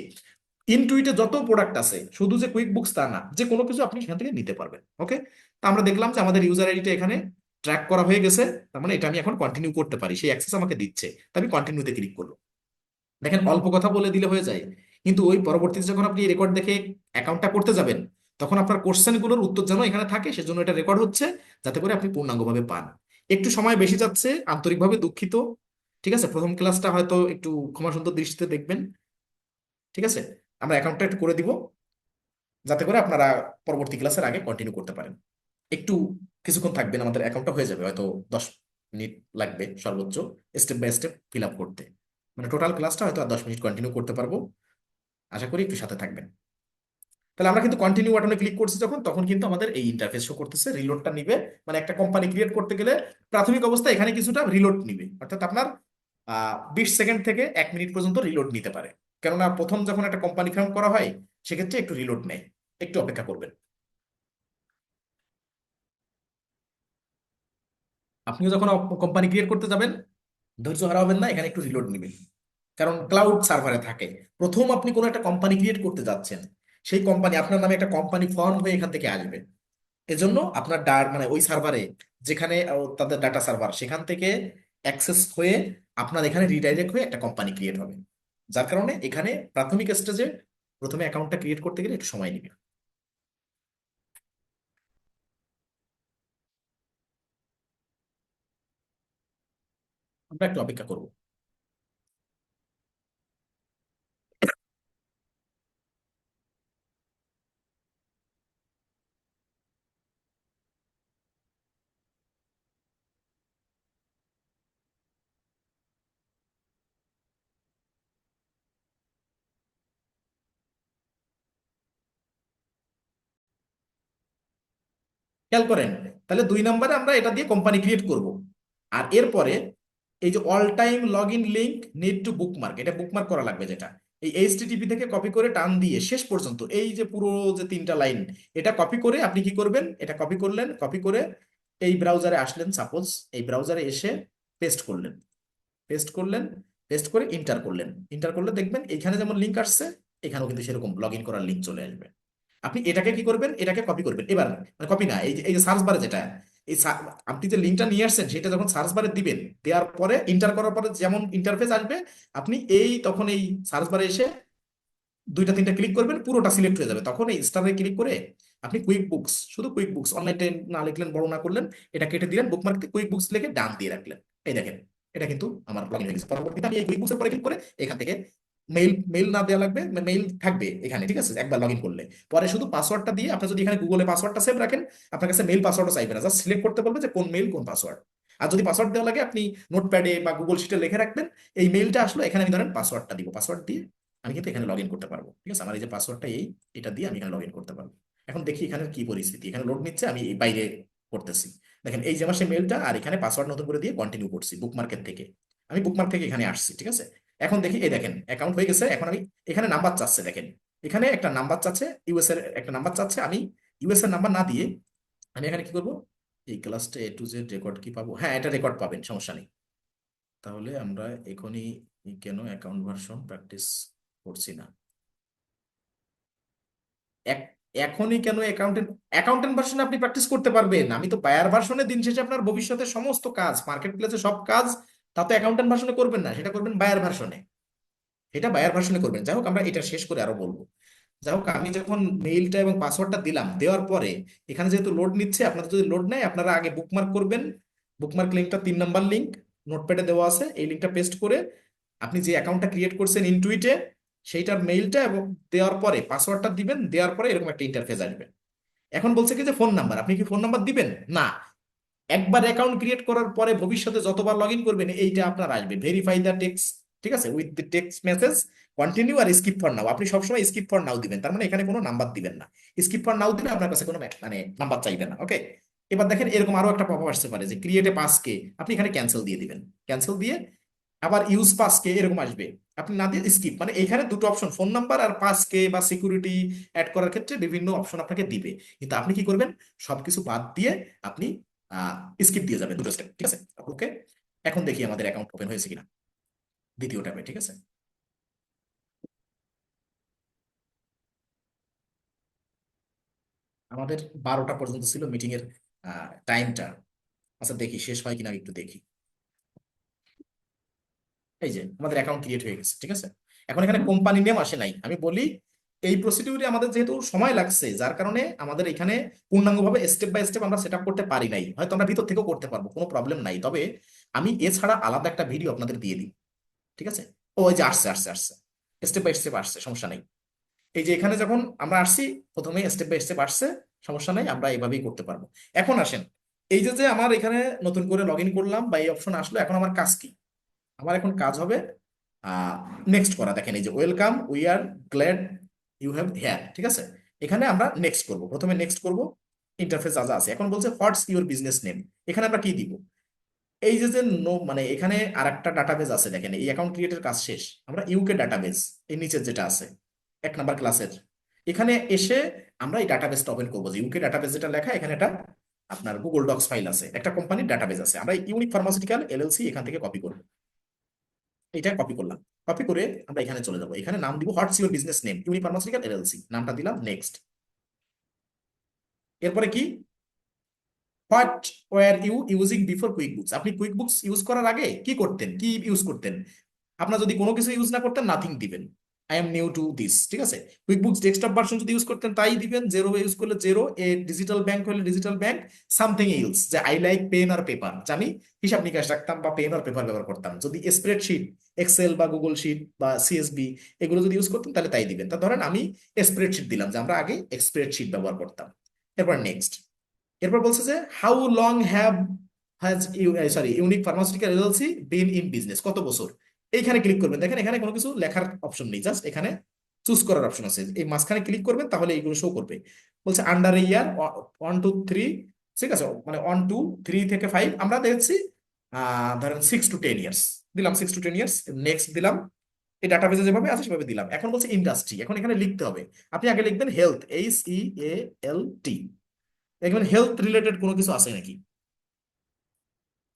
ইনটুইটে যত প্রোডাক্ট আছে, শুধু যে কুইক বুকস তা না, যে কোনো কিছু আপনি সেখান থেকে নিতে পারবেন। ওকে, তা আমরা দেখলাম যে আমাদের ইউজার আইডিটা এখানে ট্র্যাক করা হয়ে গেছে, তার মানে এটা আমি এখন কন্টিনিউ করতে পারি, সেই অ্যাক্সেস আমাকে দিচ্ছে, তাই আমি কন্টিনিউতে ক্লিক করবো। দেখেন অল্প কথা বলে দিলে হয়ে যায়, কিন্তু ওই পরবর্তীতে যখন আপনি রেকর্ড দেখে অ্যাকাউন্টটা করতে যাবেন, তখন আপনার কোশ্চেন গুলোর উত্তর যেন এখানে থাকে, সেজন্য এটা রেকর্ড হচ্ছে, যাতে করে আপনি পূর্ণাঙ্গভাবে পান। একটু সময় বেশি যাচ্ছে, আন্তরিকভাবে দুঃখিত। ঠিক আছে, প্রথম ক্লাসটা হয়তো একটু ক্ষমাসুন্দর দৃষ্টিতে দেখবেন। ঠিক আছে, আমরা অ্যাকাউন্টটা একটু করে দিব, যাতে করে আপনারা পরবর্তী ক্লাসের আগে কন্টিনিউ করতে পারেন। একটু কিছুক্ষণ থাকবেন, আমাদের অ্যাকাউন্টটা হয়ে যাবে, হয়তো 10 মিনিট লাগবে সর্বোচ্চ step by step fill up করতে। মানে টোটাল ক্লাসটা হয়তো আর 10 মিনিট কন্টিনিউ করতে পারবো, আশা করি একটু সাথে থাকবেন। তাহলে আমরা কিন্তু কন্টিনিউ বাটনে ক্লিক করছি যখন, তখন কিন্তু আমাদের এই ইন্টারফেস শো করতেছে, রিলোডটা নিবে। মানে একটা কোম্পানি ক্রিয়েট করতে গেলে প্রাথমিক অবস্থায় এখানে কিছুটা রিলোড নিবে, অর্থাৎ আপনার 20 সেকেন্ড থেকে 1 মিনিট পর্যন্ত রিলোড নিতে পারে। কেননা প্রথম যখন একটা কোম্পানি ফর্ম করা হয় সেক্ষেত্রে একটু রিলোড নেয়, একটু অপেক্ষা করবেন। আপনিও যখন কোম্পানি ক্রিয়েট করতে যাবেন ধৈর্য হারাবেন না, এখানে একটু রিলোড নেবেন, কারণ ক্লাউড সার্ভারে থাকে। প্রথম আপনি কোনো একটা কোম্পানি ক্রিয়েট করতে যাচ্ছেন, সেই কোম্পানি আপনার নামে একটা কোম্পানি ফর্ম হয়ে এখান থেকে আসবে। এজন্য আপনার মানে ওই সার্ভারে যেখানে তাদের ডাটা সার্ভার, সেখান থেকে অ্যাক্সেস হয়ে আপনার এখানে রিডাইরেক্ট হয়ে একটা কোম্পানি ক্রিয়েট হবে। যার কারণে এখানে প্রাথমিক স্টেজে প্রথমে অ্যাকাউন্টটা ক্রিয়েট করতে গেলে একটু সময় নেবে। আমরা একটু অপেক্ষা করবো। খেয়াল করেন, তাহলে 2 নম্বরে আমরা এটা দিয়ে কোম্পানি ক্রিয়েট করব। আর এরপরে এই যে all time log in link need to bookmark, এটা বুকমার্ক করা লাগবে, যেটা এই এইচটিটিপি থেকে কপি করে টান দিয়ে শেষ পর্যন্ত এই যে পুরো যে 3টা লাইন, এটা কপি করে আপনি কি করবেন? এটা কপি করলেন, কপি করে এই ব্রাউজারে আসলেন, সাপোজ এই ব্রাউজারে এসে পেস্ট করলেন, পেস্ট করলেন, পেস্ট করে ইন্টার করলেন। ইন্টার করলে দেখবেন এখানে যেমন লিঙ্ক আসছে, এখানেও কিন্তু সেরকম লগ ইন করার লিঙ্ক চলে আসবে। আপনি এটাকে কি করবেন? এটাকে কপি করবেন। এবার মানে কপি না, এই যে সার্চ বারে যেটা এই আপনি যে লিঙ্কটা নিয়ে আসছেন সেটা যখন সার্চ বারে দিবেন, দেওয়ার পরে ইন্টার করার পরে যেমন ইন্টারফেস আসবে, আপনি তখন এই সার্চ বারে এসে 2টা 3টা ক্লিক করবেন, পুরোটা সিলেক্ট হয়ে যাবে। তখন এই স্টারে ক্লিক করে আপনি কুইক বুকস, শুধু কুইক বুকস অনলাইন না লিখলেন, বড় না করলেন, এটা কেটে দিলেন, বুকমার্ক কুইক বুকস লিখে ডান দিয়ে রাখলেন। এই দেখেন এটা কিন্তু আমার লগ ইন হয়ে গেছে। পরবর্তীতে আমি এই কুইক বুকসের পরে ক্লিক করে এখান থেকে মেইল মেইল না দেওয়া লাগবে, মেইল থাকবে এখানে, ঠিক আছে, একবার লগ ইন করলে। পরে শুধু পাসওয়ার্ডটা দিয়ে, আপনি যদি এখানে গুগলে পাসওয়ার্ডটা সেভ রাখেন, আপনার কাছে মেইল পাসওয়ার্ডও চাইবে না, জাস্ট সিলেক্ট করতে বলবে যে কোন মেইল কোন পাসওয়ার্ড। আর যদি পাসওয়ার্ড দেওয়া লাগে আপনি নোটপ্যাডে বা গুগল শিটে লিখে রাখবেন, এই মেইলটা আসলে এখানে আমি ধরেন পাসওয়ার্ডটা দিব, পাসওয়ার্ড দিয়ে আমি কিন্তু এখানে লগ ইন করতে পারবো। ঠিক আছে, আমার এই যে পাসওয়ার্ডটা এটা দিয়ে আমি এখানে লগ ইন করতে পারবো। এখন দেখি এখানে কি পরিস্থিতি, এখানে লোড নিচ্ছে, আমি এই বাইরে করতেছি। দেখেন এই যে আমার সেই মেইলটা, আর এখানে পাসওয়ার্ড নতুন করে দিয়ে কন্টিনিউ করছি বুকমার্কের থেকে। আমি বুকমার্ক থেকে এখানে আসছি, ঠিক আছে। এখন দেখি এই দেখেন অ্যাকাউন্ট হয়ে গেছে। এখন আমি এখানে নাম্বার চাচ্ছে, দেখেন এখানে একটা নাম্বার চাচ্ছে, ইউএস এর একটা নাম্বার চাচ্ছে। আমি ইউএস এর নাম্বার না দিয়ে আমি এখানে কি করবো, এই ক্লাসটা A to Z রেকর্ড কি পাবো, হ্যাঁ এটা রেকর্ড পাবেন, সমস্যা নেই। তাহলে আমরা এখনই কেন অ্যাকাউন্ট ভার্সন প্র্যাকটিস করছি না, এখনই কেন অ্যাকাউন্টেন্ট ভার্সনে আপনি প্র্যাকটিস করতে পারবেন। আমি তো বায়ার ভার্সনে দিন শেষে আপনার ভবিষ্যতের সমস্ত কাজ, মার্কেট প্লেসে সব কাজ, তা তো অ্যাকাউন্টেন্ট ভার্সনে করবেন না, সেটা করবেন বায়ার ভার্সনে, এটা বায়ার ভার্সনে করবেন। যাই হোক আমরা এটা শেষ করে আরো বলবো। যাই হোক আমি যখন মেইলটা এবং পাসওয়ার্ডটা দিলাম, দেওয়ার পরে এখানে যেহেতু লোড নিচ্ছে, আপনাদের যদি লোড নেয় আপনারা আগে বুকমার্ক করবেন। বুকমার্ক লিঙ্কটা 3 নম্বর লিঙ্ক, নোটপ্যাডে দেওয়া আছে, এই লিঙ্কটা পেস্ট করে আপনি যে অ্যাকাউন্টটা ক্রিয়েট করছেন ইনটুইটে, সেইটার মেইলটা এবং দেওয়ার পরে পাসওয়ার্ডটা দিবেন, দেওয়ার পরে এরকম একটা ইন্টারফেস আসবে। এখন বলছে কি যে ফোন নাম্বার, আপনি কি ফোন নাম্বার দিবেন না, একবার অ্যাকাউন্ট ক্রিয়েট করার পরে ভবিষ্যতে যতবার লগ ইন করবেন এইটা আপনার আসবে, ভেরিফাই দ্য টেক্সট, ঠিক আছে, with the text message, continue আর স্কিপ ফর নাও। আপনি সবসময় স্কিপ ফর নাও দিবেন, তার মানে এখানে কোনো নাম্বার দিবেন না। স্কিপ ফর নাও দিলে আপনার কাছে কোনো মানে নাম্বার চাইবে না। ওকে, এবার দেখেন এরকম আরো একটা পপআপ আসতে পারে যে ক্রিয়েট এ পাসকে, আপনি এখানে ক্যান্সেল দিয়ে দিবেন, ক্যান্সেল দিয়ে আবার ইউজ পাসকে এরকম আসবে, আপনি না দিয়ে স্কিপ, মানে এখানে দুটো অপশন, ফোন নাম্বার আর পাসকে বা সিকিউরিটি অ্যাড করার ক্ষেত্রে বিভিন্ন অপশন আপনাকে দিবে, কিন্তু আপনি কি করবেন, সবকিছু বাদ দিয়ে আপনি স্কিপ দিয়ে যাবেন দুটো স্টেপ, ঠিক আছে। ওকে, এখন দেখি আমাদের অ্যাকাউন্ট ওপেন হয়েছে কিনা দ্বিতীয় ট্যাবে, ঠিক আছে। আমাদের 12টা পর্যন্ত ছিল মিটিং এর টাইমটা। আচ্ছা দেখি শেষ হয় কিনা একটু দেখি। এই যে আমাদের অ্যাকাউন্ট ক্রিয়েট হয়ে গেছে, ঠিক আছে। এখন এখানে কোম্পানি নেম আসে নাই, আমি বলি এই প্রসিডিউরে আমাদের যেহেতু সময় লাগছে, যার কারণে আমাদের এখানে পূর্ণাঙ্গভাবে স্টেপ বাই স্টেপ আমরা সেট আপ করতে পারি নাই, হয়তো আমরা ভিতর থেকেও করতে পারবো, কোনো প্রবলেম নাই। তবে আমি এছাড়া আলাদা একটা ভিডিও আপনাদের দিয়ে দিই, ঠিক আছে। ও এই যে আসছে আসছে আসছে, স্টেপ বাই স্টেপ আসছে, সমস্যা নেই। এই যে এখানে যখন আমরা আসছি, প্রথমে স্টেপ বাই স্টেপ আসছে, সমস্যা নাই, আমরা এইভাবেই করতে পারবো। এখন আসেন, এই যে যে আমার এখানে নতুন করে লগ ইন করলাম বা এই অপশন আসলো, এখন আমার কাজ কি, আমার এখন কাজ হবে নেক্সট করা। দেখেন এই যে welcome, we are glad you have here, ঠিক আছে। এখানে আমরা নেক্সট করব, প্রথমে নেক্সট করব, ইন্টারফেস যা যা আছে। এখন বলছে হোয়াটস ইউর বিজনেস নেম, এখানে আমরা কি দিব, এই যে যে নো মানে এখানে আর একটা ডাটাবেজ আছে, দেখেন এই অ্যাকাউন্ট ক্রিয়েটের কাজ শেষ, আমরা ইউকে ডাটাবেজ, এই নিচের যেটা আছে 1 নম্বর ক্লাসের, এখানে এসে আমরা এই ডাটাবেসটা ওপেন করবো, যে ইউকে ডাটাবেজ যেটা লেখা, এখানে একটা আপনার গুগল ডক্স ফাইল আছে, একটা কোম্পানির ডাটাবেজ আছে, আমরা ইউনিক ফার্মাসিউটিক্যাল এলএলসি এখান থেকে কপি করবো। এটা কপি করলাম, কপি করে আমরা এখানে চলে যাবো, এখানে নাম দিব what's your business name, unique pharmaceutical LLC, নামটা দিলাম, নেক্সট। এরপরে কি, what were you using before quick books, আপনি কুইক বুকস ইউজ করার আগে কি করতেন, কি ইউজ করতেন। আপনার যদি কোনো কিছু ইউজ না করতেন, নাথিং দিবেন, I am new to this, ঠিক আছে। কুইক বুকস ডেস্কটপ ভার্সন যদি ইউজ করতেন তাই দিবেন, জেরো ইউজ করলে জেরো, এ ডিজিটাল ব্যাংক হলে ডিজিটাল ব্যাংক, সামথিং ইলস, যে আই লাইক পেন আর পেপার, আমি হিসাব নিকাশ রাখতাম বা পেন আর পেপার ব্যবহার করতাম। যদি স্প্রেডশিট, এক্সেল বা গুগল শিট বা সিএসবি এগুলো যদি ইউজ করতেন তাহলে তাই দিবেন। তা ধরেন আমি স্প্রেডশিট দিলাম, যে আমরা আগে স্প্রেডশিট ব্যবহার করতাম। এরপর নেক্সট, এরপর বলছে যে how long has unique pharmaceutical LLC bin in business, কত বছর, এইখানে ক্লিক করবেন। দেখেন এখানে কোনো কিছু লেখার অপশন নেই, জাস্ট এখানে চুজ করার অপশন আছে, এই মাঝখানে ক্লিক করবেন তাহলে এইগুলো শো করবে। বলছে আন্ডার ইয়ার 1 2 3, ঠিক আছে, মানে 1 2 3 থেকে 5, আমরা দেখছি ধরেন 6 to 10 ইয়ার্স দিলাম, 6 to 10 ইয়ার্স, নেক্সট দিলাম, এই ডাটাবেজে যেভাবে আছে সেভাবে দিলাম। এখন বলছে ইন্ডাস্ট্রি, এখন এখানে লিখতে হবে, আপনি আগে লিখবেন হেলথ, HEALT, দেখবেন হেলথ রিলেটেড কোনো কিছু আছে নাকি,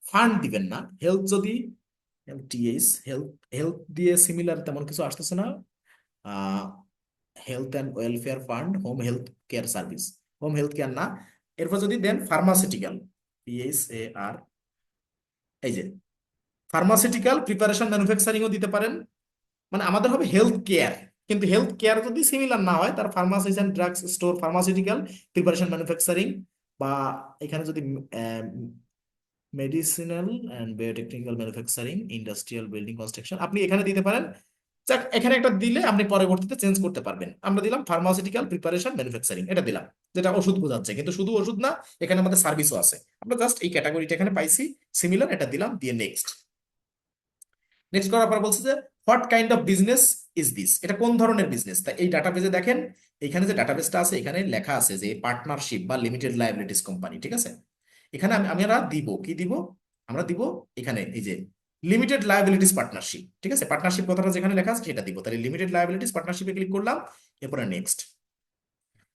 ফান্ড দিবেন না, হেলথ যদি হেলথ হেলথ দিয়ে সিমিলার তেমন কিছু আসতেছে না, health and welfare fund, home health care service, home health care না। এরপর যদি দেন ফার্মাসিউটিক্যাল, PHAR, এই যে ফার্মাসিউটিক্যাল প্রিপারেশন ম্যানুফ্যাকচারিংও দিতে পারেন, মানে আমাদের হবে হেলথ কেয়ার, কিন্তু হেলথ কেয়ার যদি সিমিলার না হয়, তার pharmacies and drugs store, pharmaceutical, preparation manufacturing, বা এখানে যদি medicinal and biotechnical manufacturing, industrial, building construction, আপনি এখানে দিতে পারেন। যাক, এখানে একটা দিলে আপনি পরবর্তীতে চেঞ্জ করতে পারবেন। আমরা দিলাম ফার্মাসিউটিক্যাল, প্রিপারেশন, ম্যানুফ্যাকচারিং, এটা দিলাম, যেটা ওষুধ বোঝাচ্ছে, কিন্তু শুধু ওষুধ না, এখানে আমাদের সার্ভিসও আছে। আমরা জাস্ট এই ক্যাটাগরিটা এখানে পাইছি, সিমিলার, এটা দিলাম, দিয়ে নেক্সট। নেক্সট করার পর বলছে যে what kind of business is this, এটা কোন ধরনের বিজনেস। তাই এই ডাটাবেজে দেখেন, এখানে যে ডাটাবেসটা আছে এখানে লেখা আছে যে পার্টনারশিপ বা লিমিটেড লায়াবিলিটিস কোম্পানি, ঠিক আছে। এখানে আমরা দিব কি দিব, আমরা দিব এখানে এই যে লিমিটেড লায়াবিলিটিস পার্টনারশিপ, ঠিক আছে। পার্টনারশিপ কথাটা যেখানে লেখা আছে সেটা দিব, তাহলে লিমিটেড লায়াবিলিটিস পার্টনারশিপে ক্লিক করলাম, এরপরে নেক্সট।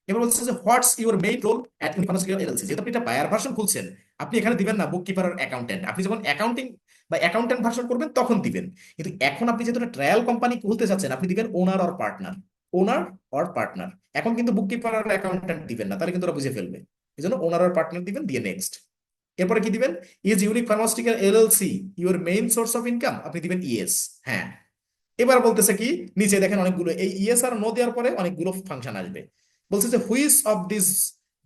এবার বলছে যে what's your main role at information LLC, যেহেতু আপনি এটা বায়ার ভার্সন খুলছেন, আপনি এখানে দিবেন না বুক কিপার আর অ্যাকাউন্টেন্ট, আপনি যখন অ্যাকাউন্টিং বা অ্যাকাউন্টেন্ট ভার্সন করবেন তখন দিবেন। কিন্তু এখন আপনি যেহেতু ট্রায়াল কোম্পানি খুলতে চাচ্ছেন, আপনি দিবেন owner or partner, owner or partner. এখন কিন্তু বুক কিপার আর অ্যাকাউন্টেন্ট দিবেন না, তাহলে কিন্তু ওরা বুঝে ফেলবে। এই জন্য ওনার অর পার্টনার দিবেন, দিয়ে নেক্সট। এরপরে কি দিবেন, is unique pharmaceutical LLC your main source of income, আপনি দিবেন ইয়েস, হ্যাঁ। এবার বলতেছে কি, নিচে দেখেন অনেকগুলো, এই ইয়েস আর নো দেওয়ার পরে অনেকগুলো ফাংশন আসবে। বলছে যে which of this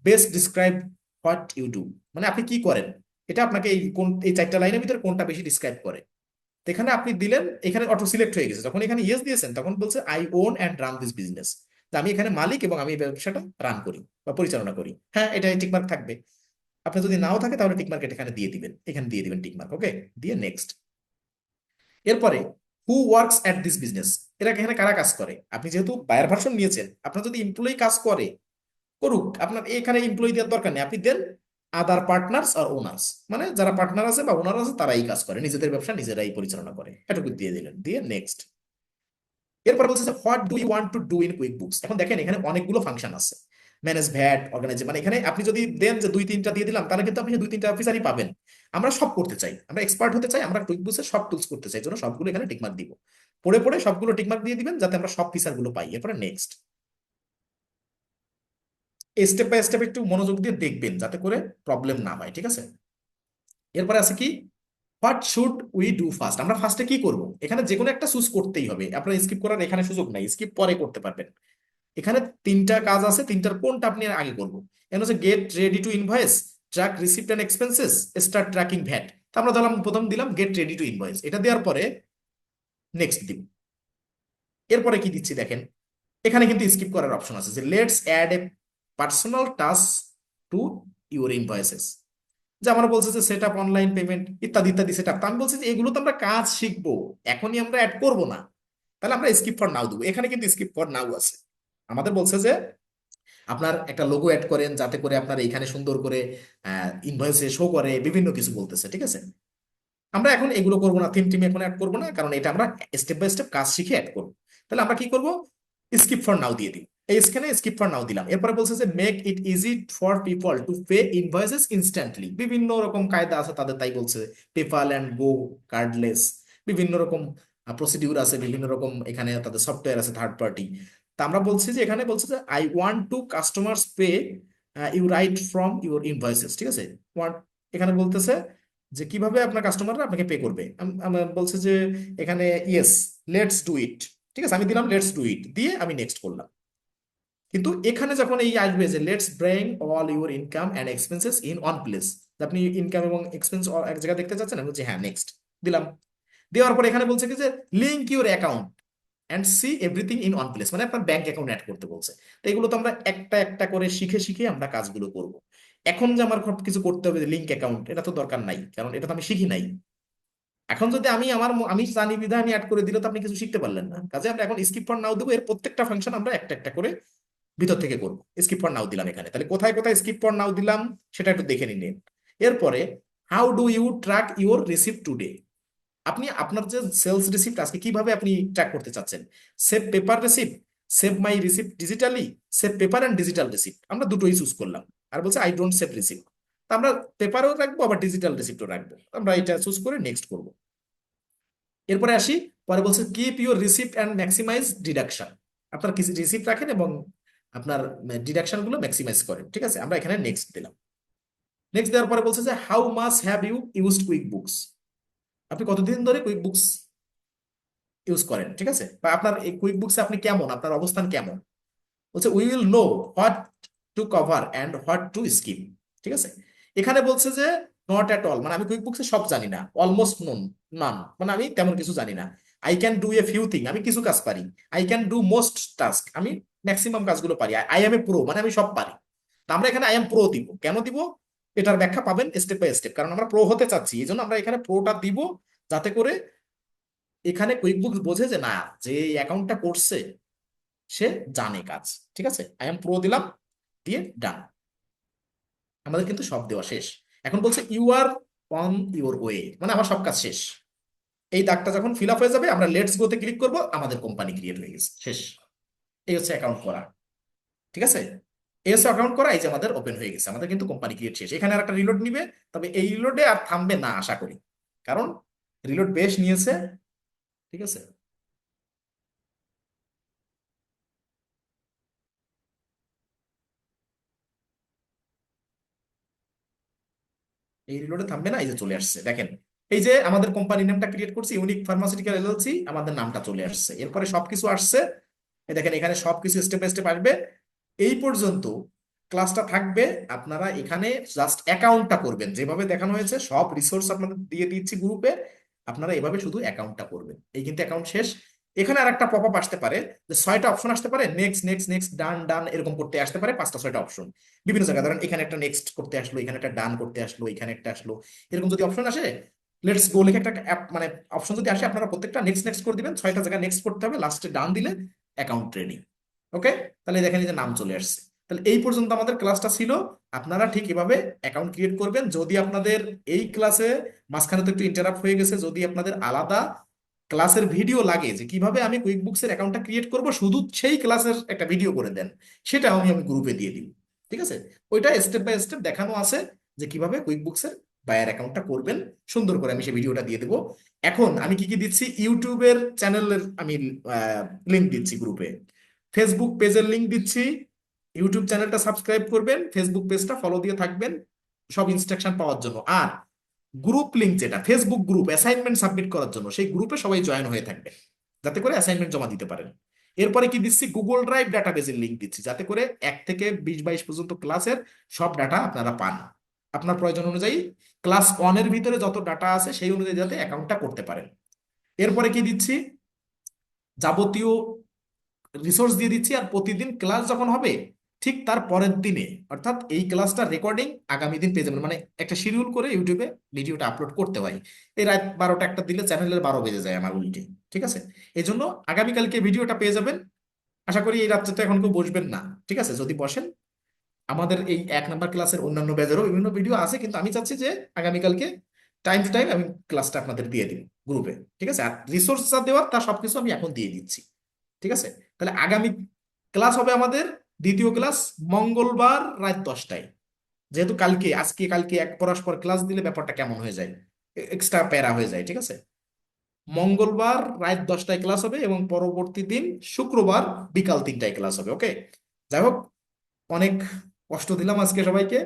best describe what you do, মানে আপনি কি করেন, এটা আপনাকে এই 4টা লাইনের ভিতরে কোনটা বেশি ডিসক্রাইব করে। তো এখানে আপনি দিলেন, এখানে অটো সিলেক্ট হয়ে গেছে। যখন এখানে ইয়েস দিয়েছেন তখন বলছে I own and run this business, আমি এখানে মালিক এবং আমি এই ব্যবসাটা রান করি বা পরিচালনা করি, হ্যাঁ, এটা টিকমার্ক থাকবে। আপনি যদি নাও থাকে তাহলে টিকমার্ক এখানে দিয়ে দিবেন, এখানে দিয়ে দিবেন টিকমার্ক, ওকে, দিয়ে নেক্সট। এরপরে who works at this business, এরা এখানে কারা কাজ করে। আপনি যেহেতু বায়ার ভার্সন নিয়েছেন, আপনার যদি এমপ্লয়ি কাজ করে করুক, আপনার এখানে এমপ্লয়ি দেওয়ার দরকার নেই, আপনি দেন আদার পার্টনার্স আর ওনার্স, মানে যারা পার্টনার আছে বা ওনার আছে তারাই কাজ করে, নিজেদের ব্যবসা নিজেরাই পরিচালনা করে, এটুকু দিয়ে দিলেন, দিয়ে নেক্সট। এরপর বলছে যে what do you want to do in quick books, এখন দেখেন এখানে অনেকগুলো ফাংশন আছে, ম্যানেজ ভ্যাট, অর্গানাইজ, মানে এখানে আপনি যদি দেন যে 2-3টা দিয়ে দিলাম, তাহলে কিন্তু আপনি 2-3টা অফিসারই পাবেন। আমরা সব করতে চাই, আমরা এক্সপার্ট হতে চাই, আমরা কুইক বুকসের সব টুলস করতে চাই, জন্য সবগুলো এখানে টিকমার্ক দিব, পড়ে পড়ে সবগুলো টিকমার্ক দিয়ে দিবেন যাতে আমরা সব ফিচার গুলো পাই। এরপরে নেক্সট। স্টেপ বাই স্টেপ একটু মনোযোগ দিয়ে দেখবেন যাতে করে প্রবলেম না হয়, ঠিক আছে। এরপরে আছে কি, what should we do first, আমরা ফার্স্টে কি করব, এখানে যে কোনো একটা চুজ করতেই হবে, আপনার স্কিপ করার এখানে সুযোগ নাই, স্কিপ পরে করতে পারবেন। এখানে 3টা কাজ আছে, 3টার কোনটা আপনি আগে করবো। এখানে হচ্ছে get ready to invoice, track receipt and expenses, start tracking VAT. আমরা ধরলাম প্রথম দিলাম গেট রেডি টু ইনভয়েস, এটা দেওয়ার পরে নেক্সট দিব। এরপরে কি দিচ্ছি দেখেন, এখানে কিন্তু স্কিপ করার অপশন আছে যে let's add a personal task to your invoices, যে আমরা বলছে যে সেট আপ অনলাইন পেমেন্ট ইত্যাদি ইত্যাদি সেট আপ। আমি বলছি যে এগুলো তো আমরা কাজ শিখবো, এখনই আমরা অ্যাড করব না, তাহলে আমরা স্কিপ ফর নাও দেবো। এখানে কিন্তু স্কিপ ফর নাও আছে, আমাদের বলছে যে আপনার একটা লোগো অ্যাড করেন যাতে করে আপনার এখানে সুন্দর করে ইনভয়েসে শো করে, বিভিন্ন কিছু বলতেছে, ঠিক আছে। আমরা এখন এগুলো করবো না, থিম টিম এখন অ্যাড করবো না, কারণ এটা আমরা স্টেপ বাই স্টেপ কাজ শিখে অ্যাড করবো। তাহলে আমরা কি করব, স্কিপ ফর নাও দিয়ে দিই, এই স্ক্যানে স্কিপ ফর নাও দিলাম। এরপরে বলছে যে make it easy for people to pay invoices instantly, বিভিন্ন রকম কায়দা আছে তাদের, তাই বলছে পেপাল অ্যান্ড গো, কার্ডলেস, বিভিন্ন রকম প্রসিডিউর আছে, বিভিন্ন রকম এখানে তাদের সফটওয়্যার আছে থার্ড পার্টি। তা আমরা বলছি যে এখানে বলছে যে I want to customers pay you right from your invoices, ঠিক আছে। এখানে বলতেছে যে কিভাবে আপনার কাস্টমাররা আপনাকে পে করবে। আমরা বলছে যে এখানে ইয়েস লেটস ডু ইট, ঠিক আছে, আমি দিলাম লেটস ডু ইট, দিয়ে আমি নেক্সট করলাম। কিন্তু এখানে যখন এই আসবে যে let's bring all your income and expenses in one place, আপনি ইনকাম এবং এক্সপেন্স এক জায়গায় দেখতে চাচ্ছেন, আমি বলছি হ্যাঁ নেক্সট দিলাম। দেওয়ার পর এখানে বলছে কি যে link your account and C everything in one place, মানে আপনার ব্যাংক অ্যাকাউন্ট অ্যাড করতে বলছে। তো এগুলো তো আমরা একটা একটা করে শিখে শিখে আমরা কাজগুলো করব। এখন যে আমার কিছু করতে হবে লিঙ্ক অ্যাকাউন্ট, এটা তো দরকার নাই, কারণ এটা তো আমি শিখি নাই। এখন যদি আমি জানি বিধা আমি অ্যাড করে দিলে তো আপনি কিছু শিখতে পারলেন না, কাজে আমরা এখন স্কিপ ফর নাও দেবো, এর প্রত্যেকটা ফাংশন আমরা একটা একটা করে ভিতর থেকে করবো। স্কিপ ফর নাও দিলাম এখানে, তাহলে কোথায় কোথায় স্কিপ ফর নাও দিলাম সেটা একটু দেখে নিন। এরপরে how do you track your receipt today, আপনি আপনার যে সেলস রিসিপ্ট আজকে কিভাবে আপনি ট্র্যাক করতে চাচ্ছেন, save paper receipt, save my receipt digitally, save paper and digital receipt, আমরা দুটোই চুজ করলাম। আর বলছে আই ডোন্ট সেভ রিসিপ্ট, তা আমরা পেপারও রাখবো আবার ডিজিটাল রিসিপ্টও রাখবো, আমরা এটা চুজ করে নেক্সট করব। এরপরে আসি, পরে বলছে keep your receipt and maximize deduction, আপনার কিছু রিসিপ্ট রাখেন এবং আপনার ডিডাকশন গুলো ম্যাক্সিমাইজ করেন, ঠিক আছে, আমরা এখানে নেক্সট দিলাম। নেক্সট দেওয়ার পরে বলছে যে how much have you used quick books, আপনি কতদিন ধরে কুইক বুকস ইউজ করেন, ঠিক আছে, বা আপনার এই কুইক বুকসে আপনি কেমন, আপনার অবস্থান কেমন, বলছে we will know what to cover and what to skip, ঠিক আছে। এখানে বলছে যে নট অ্যাট অল, মানে আমি কুইক বুকসে সব জানি না, অলমোস্ট নোন, নান, মানে আমি তেমন কিছু জানি না। I can do a few thing, আমি কিছু কাজ পারি। I can do most task, আমি ম্যাক্সিমাম কাজগুলো পারি। আই এম এ প্রো, মানে আমি সব পারি। তা আমরা এখানে আই এম প্রো দিব, কেন দিব এটার ব্যাখ্যা পাবেন স্টেপ বাই স্টেপ, কারণ আমরা প্রো হতে চাচ্ছি, এই জন্য আমরা এখানে প্রোটা দিব, যাতে করে এখানে কুইক বুকস বোঝে যে না, যে অ্যাকাউন্টটা করছে সে জানে কাজ, ঠিক আছে। আই এম প্রো দিলাম, দিয়ে ডান। আমাদের কিন্তু সব দেওয়া শেষ। এখন বলছে you are on your way, মানে আমার সব কাজ শেষ। এই দাগটা যখন ফিল আপ হয়ে যাবে, আমরা লেটস গোতে ক্লিক করব, আমাদের কোম্পানি ক্রিয়েট হয়ে গেছে, শেষ। এই হচ্ছে অ্যাকাউন্ট করা, ঠিক আছে। এই হচ্ছে অ্যাকাউন্ট করা, এই যে আমাদের ওপেন হয়ে গেছে, আমাদের কিন্তু কোম্পানি ক্রিয়েট শেষ। এখানে আর একটা রিলোড নিবে, তবে এই রিলোডে আর থামবে না আশা করি, কারণ রিলোড বেশ নিয়েছে, ঠিক আছে। এই রিলোডে থামবে না, এই যে চলে আসছে দেখেন। এই যে আমাদের কোম্পানি নামটা ক্রিয়েট করছি, ইউনিক ফার্মাসিউটিক্যাল এলএলসি, আমাদের নামটা চলে আসছে, এরপরে সবকিছু আসছে। এই দেখেন এখানে সবকিছু স্টেপ বাই স্টেপ আসবে। এই পর্যন্ত ক্লাসটা থাকবে, আপনারা এখানে জাস্ট অ্যাকাউন্টটা করবেন, যেভাবে দেখানো হয়েছে সব রিসোর্স আপনাদের দিয়ে দিচ্ছি গ্রুপে, আপনারা এভাবে শুধু অ্যাকাউন্টটা করবেন। এই কিন্তু অ্যাকাউন্ট শেষ। এখানে আর একটা পপ আপ আসতে পারে, যে 6টা অপশন আসতে পারে, নেক্সট নেক্সট নেক্সট, ডান ডান, এরকম করতে আসতে পারে, 5টা 6টা অপশন বিভিন্ন জায়গায়। ধরেন এখানে একটা নেক্সট করতে আসলো, এখানে একটা ডান করতে আসলো, এখানে একটা আসলো, এরকম যদি অপশন আসে, লেটস গো লিখে একটা মানে অপশন যদি আসে, আপনারা প্রত্যেকটা নেক্সট নেক্সট করে দিবেন, 6টা জায়গায় নেক্সট করতে হবে, লাস্টে ডান দিলে অ্যাকাউন্ট রেডি। ওকে, তাহলে দেখেন এই যে নাম চলে আসছে। তাহলে এই পর্যন্ত আমাদের ক্লাসটা ছিল। আপনারা ঠিক এভাবে অ্যাকাউন্ট ক্রিয়েট করবেন। যদি আপনাদের এই ক্লাসে মাঝখানে তো একটু ইন্টারাপ্ট হয়ে গেছে, যদি আপনাদের আলাদা ক্লাসের ভিডিও লাগে যে কিভাবে আমি কুইক বুকসের অ্যাকাউন্টটা ক্রিয়েট করব, শুধু সেই ক্লাসের একটা ভিডিও করে দেন, সেটা আমি গ্রুপে দিয়ে দিব, ঠিক আছে। ওইটা স্টেপ বাই স্টেপ দেখানো আছে যে কিভাবে কুইক বুকসের বায়ার অ্যাকাউন্টটা করবেন, সুন্দর করে আমি সেই ভিডিওটা দিয়ে দেবো। এখন আমি কি কি দিচ্ছি, ইউটিউবের চ্যানেলের আমি লিংক দিচ্ছি গ্রুপে, ফেসবুক পেজের লিংক দিচ্ছি। ইউটিউব চ্যানেলটা সাবস্ক্রাইব করবেন, ফেসবুক পেজটা ফলো দিয়ে থাকবেন সব ইনস্ট্রাকশন পাওয়ার জন্য। আর গ্রুপ লিংক, যেটা ফেসবুক গ্রুপ অ্যাসাইনমেন্ট সাবমিট করার জন্য, সেই গ্রুপে সবাই জয়েন হয়ে থাকবে, যাতে করে অ্যাসাইনমেন্ট জমা দিতে পারেন। এরপরে কি দিচ্ছি, গুগল ড্রাইভ ডাটাবেজের লিংক দিচ্ছি, যাতে করে 1 থেকে 20-22 পর্যন্ত ক্লাসের সব ডাটা আপনারা পান, আপনার প্রয়োজন অনুযায়ী ক্লাস 1-এর ভিতরে যত ডাটা আছে সেই অনুযায়ী যাতে অ্যাকাউন্টটা করতে পারেন। এরপরে কি দিচ্ছি, যাবতীয় রিসোর্স দিয়ে দিচ্ছি। আর প্রতিদিন ক্লাস যখন হবে, ঠিক তার পরের দিনে, অর্থাৎ এই ক্লাসটা রেকর্ডিং আগামী দিন পেয়ে যাবেন, মানে একটা শিডিউল করে ইউটিউবে ভিডিওটা আপলোড করতে হয়। এই রাত 12টা একটা দিলে চ্যানেলের 12 বেজে যায় আমার উল্টে, ঠিক আছে। এই জন্য আগামীকালকে ভিডিওটা পেয়ে যাবেন। আশা করি এই রাত্রে তো এখন কেউ বসবেন না, ঠিক আছে। যদি বসেন, আমাদের এই 1 নাম্বার ক্লাসের অন্যান্য ব্যাচেরও বিভিন্ন ভিডিও আছে, কিন্তু আমি চাচ্ছি যে আগামীকালকে টাইম টু টাইম আমি ক্লাসটা আপনাদের দিয়ে দিব গ্রুপে, ঠিক আছে। আর রিসোর্স যা দেওয়ার তা সবকিছু আমি এখন দিয়ে দিচ্ছি, ঠিক আছে। তাহলে আগামী ক্লাস হবে আমাদের দ্বিতীয় ক্লাস মঙ্গলবার রাত 10টায়। যেহেতু কালকে, আজকে কালকে এক পরস্পর ক্লাস দিলে ব্যাপারটা কেমন হয়ে যায়, এক্সট্রা প্যারা হয়ে যায়, ঠিক আছে। মঙ্গলবার রাত 10টায় ক্লাস হবে, এবং পরবর্তী দিন শুক্রবার বিকাল 3টায় ক্লাস হবে। ওকে, যাই হোক, অনেক কষ্ট দিলাম আজকে সবাইকে।